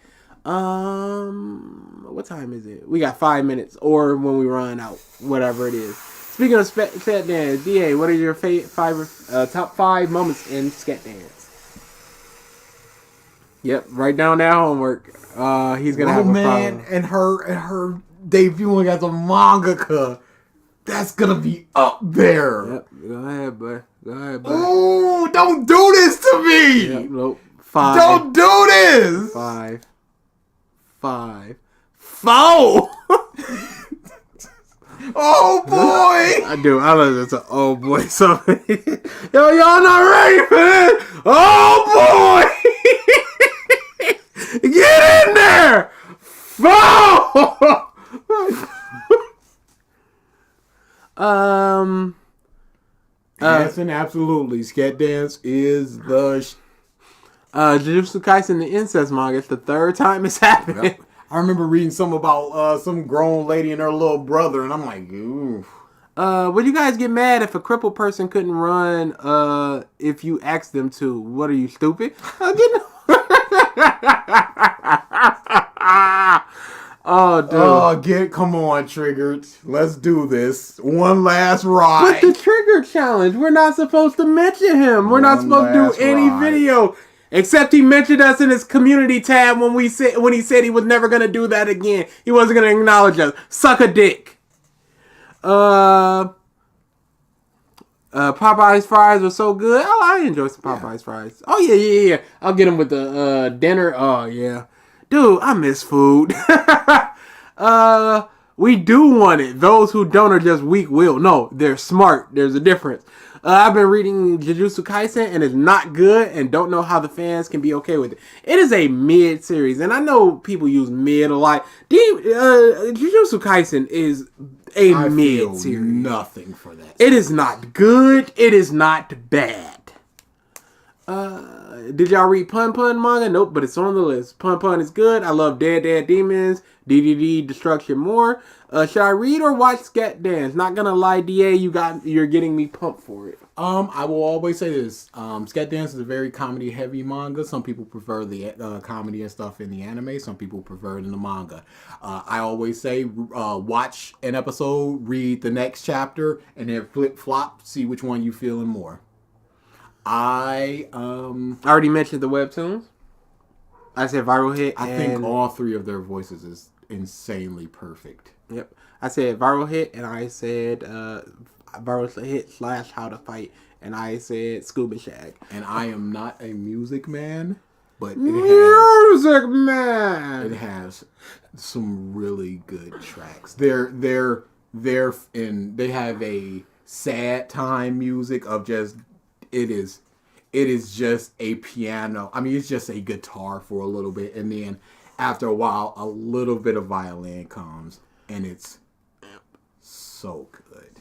What time is it? We got 5 minutes, or when we run out, whatever it is. Speaking of Sket Dance, DA, what are your top 5 moments in Sket Dance? Yep, write down that homework. He's gonna have a problem. And her debuting as a mangaka, that's gonna be up there. Yep, go ahead, bud. Oh, don't do this to me! Yep, nope. 5. Don't do this! 5. 4! Oh boy! I do. I love this. Oh boy, something. Yo, y'all not ready for this? Oh boy! Get in there! 4! Yes, and absolutely. Sket Dance is the Jujutsu Kaisen, the incest manga. It's the 3rd time it's happened. Yep. I remember reading some about some grown lady and her little brother, and I'm like, ooh. Would you guys get mad if a crippled person couldn't run if you asked them to? What are you, stupid? Oh, dude. Oh, come on, Triggered. Let's do this. One last ride. But the Trigger Challenge, we're not supposed to mention him. We're not One supposed to do last any ride. video. Except he mentioned us in his community tab when he said he was never going to do that again. He wasn't going to acknowledge us. Suck a dick. Popeye's fries are so good. Oh, I enjoy some Popeye's fries. Oh, yeah. I'll get them with the dinner. Oh, yeah. Dude, I miss food. We do want it. Those who don't are just weak-willed. No, they're smart. There's a difference. I've been reading Jujutsu Kaisen, and it's not good, and don't know how the fans can be okay with it. It is a mid-series, and I know people use mid a lot. Jujutsu Kaisen is a mid-series. Nothing for that. It is not good. It is not bad. Did y'all read Pun Pun manga? Nope, but it's on the list. Pun Pun is good. I love Dead Demons, DDD Destruction more. Should I read or watch Scat Dance? Not gonna lie, DA, you're getting me pumped for it. I will always say this. Scat Dance is a very comedy-heavy manga. Some people prefer the comedy and stuff in the anime. Some people prefer it in the manga. I always say watch an episode, read the next chapter, and then flip-flop, see which one you feeling more. I already mentioned the webtoons. I said Viral Hit. I think all three of their voices is insanely perfect. Yep. I said Viral Hit, and I said Viral Hit / How to Fight, and I said Scuba Shag. And I am not a music man, but it has some really good tracks. They have a sad time music of just it is just a piano. I mean, it's just a guitar for a little bit, and then after a while, a little bit of violin comes, and it's so good.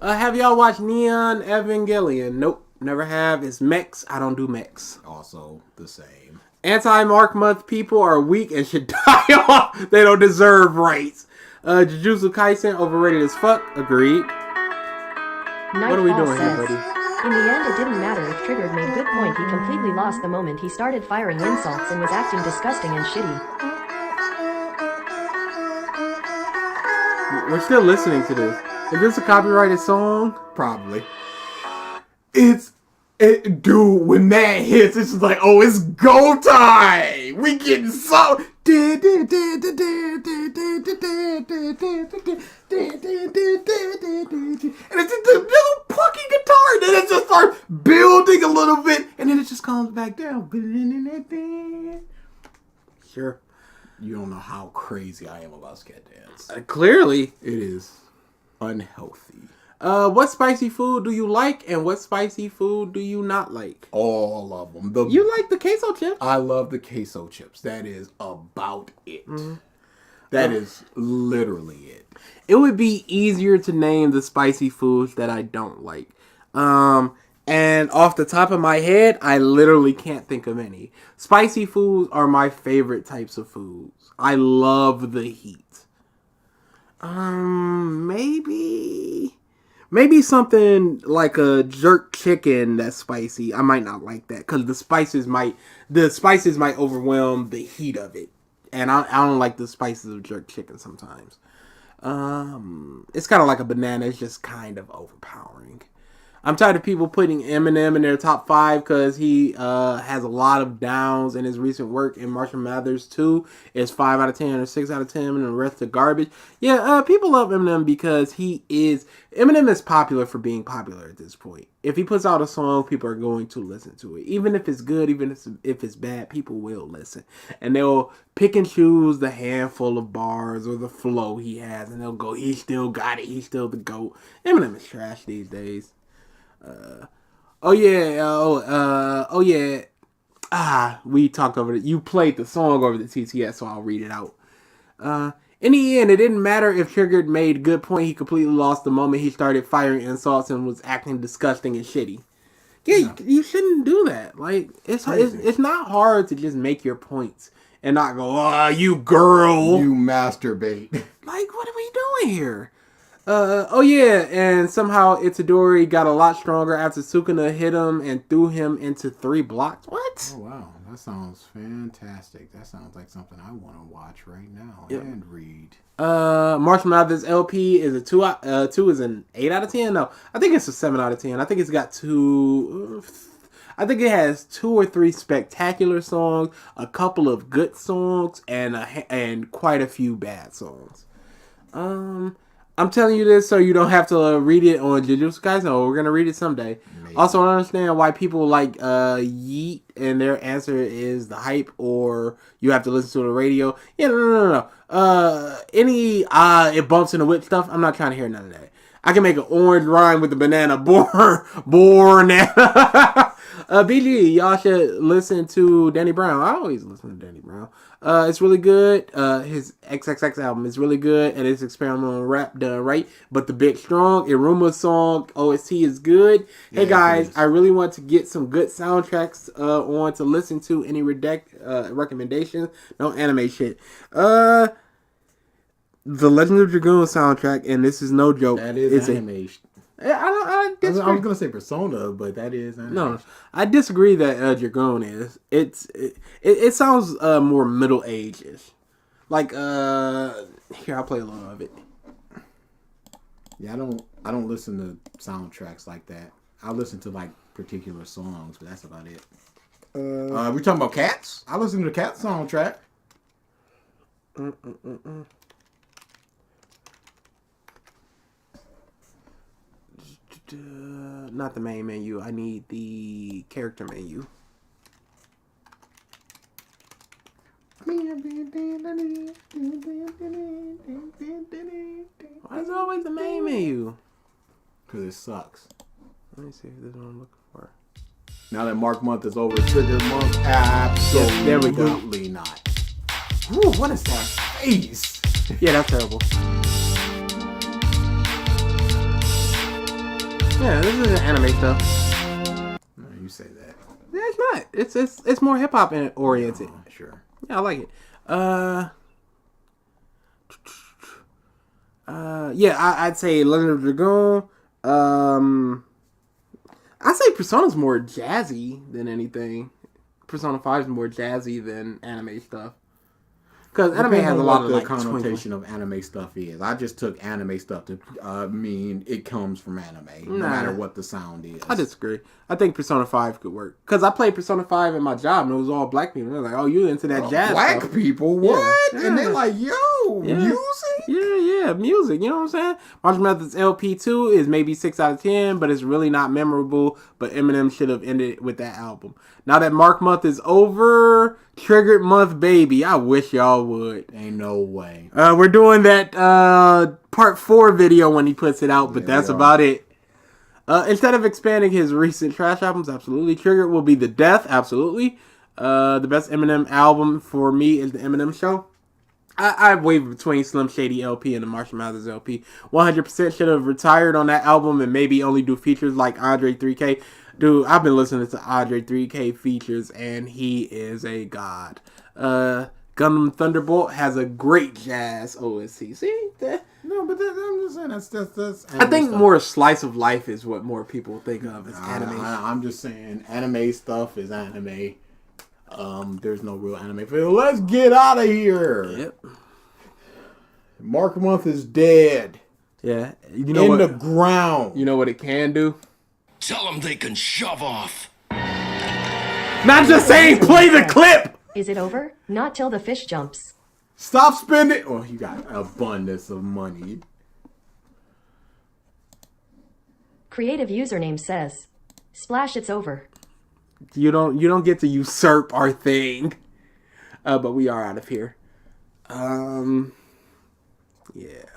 Have y'all watched Neon Evangelion? Nope, never have. It's mechs. I don't do mechs. Also the same. Anti-Mark Month people are weak and should die off. They don't deserve rights. Jujutsu Kaisen overrated as fuck. Agreed. What are we doing here, buddy? In the end, it didn't matter if Triggered made good point. He completely lost the moment he started firing insults and was acting disgusting and shitty. We're still listening to this. Is this a copyrighted song? Probably. Dude, when that hits, it's just like, oh, it's go time. We getting so. And it's just a little plucky guitar, and then it just starts building a little bit, and then it just comes back down. Sure. You don't know how crazy I am about Scat Dance. Clearly. It is unhealthy. What spicy food do you like, and what spicy food do you not like? All of them. You like the queso chips? I love the queso chips. That is about it. Mm-hmm. That is literally it. It would be easier to name the spicy foods that I don't like. And off the top of my head, I literally can't think of any. Spicy foods are my favorite types of foods. I love the heat. Maybe something like a jerk chicken that's spicy. I might not like that because the spices might overwhelm the heat of it, and I don't like the spices of jerk chicken sometimes. It's kind of like a banana. It's just kind of overpowering. I'm tired of people putting Eminem in their top 5 because he has a lot of downs in his recent work. And Marshall Mathers 2 is 5 out of 10 or 6 out of 10, and the rest are garbage. Yeah, people love Eminem because Eminem is popular for being popular at this point. If he puts out a song, people are going to listen to it. Even if it's good, even if it's bad, people will listen. And they'll pick and choose the handful of bars or the flow he has, and they'll go, he still got it, he's still the GOAT. Eminem is trash these days. We talked over it. You played the song over the TTS, so I'll read it out. In the end, it didn't matter if Triggered made a good point. He completely lost the moment he started firing insults and was acting disgusting and shitty. Yeah, you shouldn't do that. Like, it's not hard to just make your points and not go, you girl. You masturbate. Like, what are we doing here? And somehow Itadori got a lot stronger after Sukuna hit him and threw him into 3 blocks. What? Oh, wow. That sounds fantastic. That sounds like something I want to watch right now and read. Marshall Mathers LP is a 2 is an 8 out of 10. No, I think it's a 7 out of 10. I think it's got I think it has 2 or 3 spectacular songs, a couple of good songs, and quite a few bad songs. I'm telling you this so you don't have to read it on Jujutsu Kaisen. No, we're gonna read it someday. Maybe. Also, I understand why people like Yeet, and their answer is the hype, or you have to listen to the radio. Yeah, no. It bumps in the whip stuff. I'm not trying to hear none of that. I can make an orange rhyme with the banana. Born. BG, y'all should listen to Danny Brown. I always listen to Danny Brown. It's really good. His XXX album is really good, and it's experimental rap done right. But the Big Strong, Iruma song, OST is good. Hey guys, I really want to get some good soundtracks on to listen to. Any recommendations? No anime shit. The Legend of Dragoon soundtrack, and this is no joke. That is anime. I disagree. I was gonna say Persona, but that is anime. No, I disagree that Dragoon is. It sounds more middle age-ish. Like here, I'll play a little of it. Yeah, I don't listen to soundtracks like that. I listen to like particular songs, but that's about it. We talking about Cats? I listen to the Cats soundtrack. Not the main menu. I need the character menu. Why is it always the main menu? Because it sucks. Let me see if this is what I'm looking for. Now that Mark month is over, Trigger month, absolutely there we go. Not. Ooh, what is that face? Yeah, that's terrible. Yeah, this is anime stuff. No, you say that. Yeah, it's not. It's more hip hop oriented. Oh, sure. Yeah, I like it. Yeah, I'd say Legend of Dragoon. I'd say Persona's more jazzy than anything. Persona 5 is more jazzy than anime stuff. Because anime has a lot of like connotation of anime stuff is. I just took anime stuff to mean it comes from anime, no matter what the sound is. I disagree. I think Persona 5 could work. Because I played Persona 5 in my job, and it was all black people. They're like, oh, you into that jazz black stuff. people? What? Yeah. And they're like, yo, music? Yeah, music. You know what I'm saying? Marshall Mathers LP2 is maybe 6 out of 10, but it's really not memorable. But Eminem should have ended with that album. Now that Mark month is over, Triggered month, baby. I wish y'all would. Ain't no way. We're doing that part 4 video when he puts it out, but that's about it. Instead of expanding his recent trash albums, absolutely. Triggered will be The Death, absolutely. The best Eminem album for me is The Eminem Show. I wavered between Slim Shady LP and the Marshall Mathers LP. 100% should have retired on that album and maybe only do features like Andre 3K. Dude, I've been listening to Andre 3K features, and he is a god. Gundam Thunderbolt has a great jazz OST. See? No, but I'm just saying that's I think stuff. More slice of life is what more people think of as anime. I'm just saying anime stuff is anime. There's no real anime feel. Let's get out of here. Yep. Mark month is dead. Yeah. You know the ground. You know what it can do? Tell them they can shove off. Not just saying play the clip. Is it over? Not till the fish jumps. Stop spending. Oh, you got abundance of money. Creative username says, "Splash, it's over." You don't get to usurp our thing. But we are out of here. Yeah.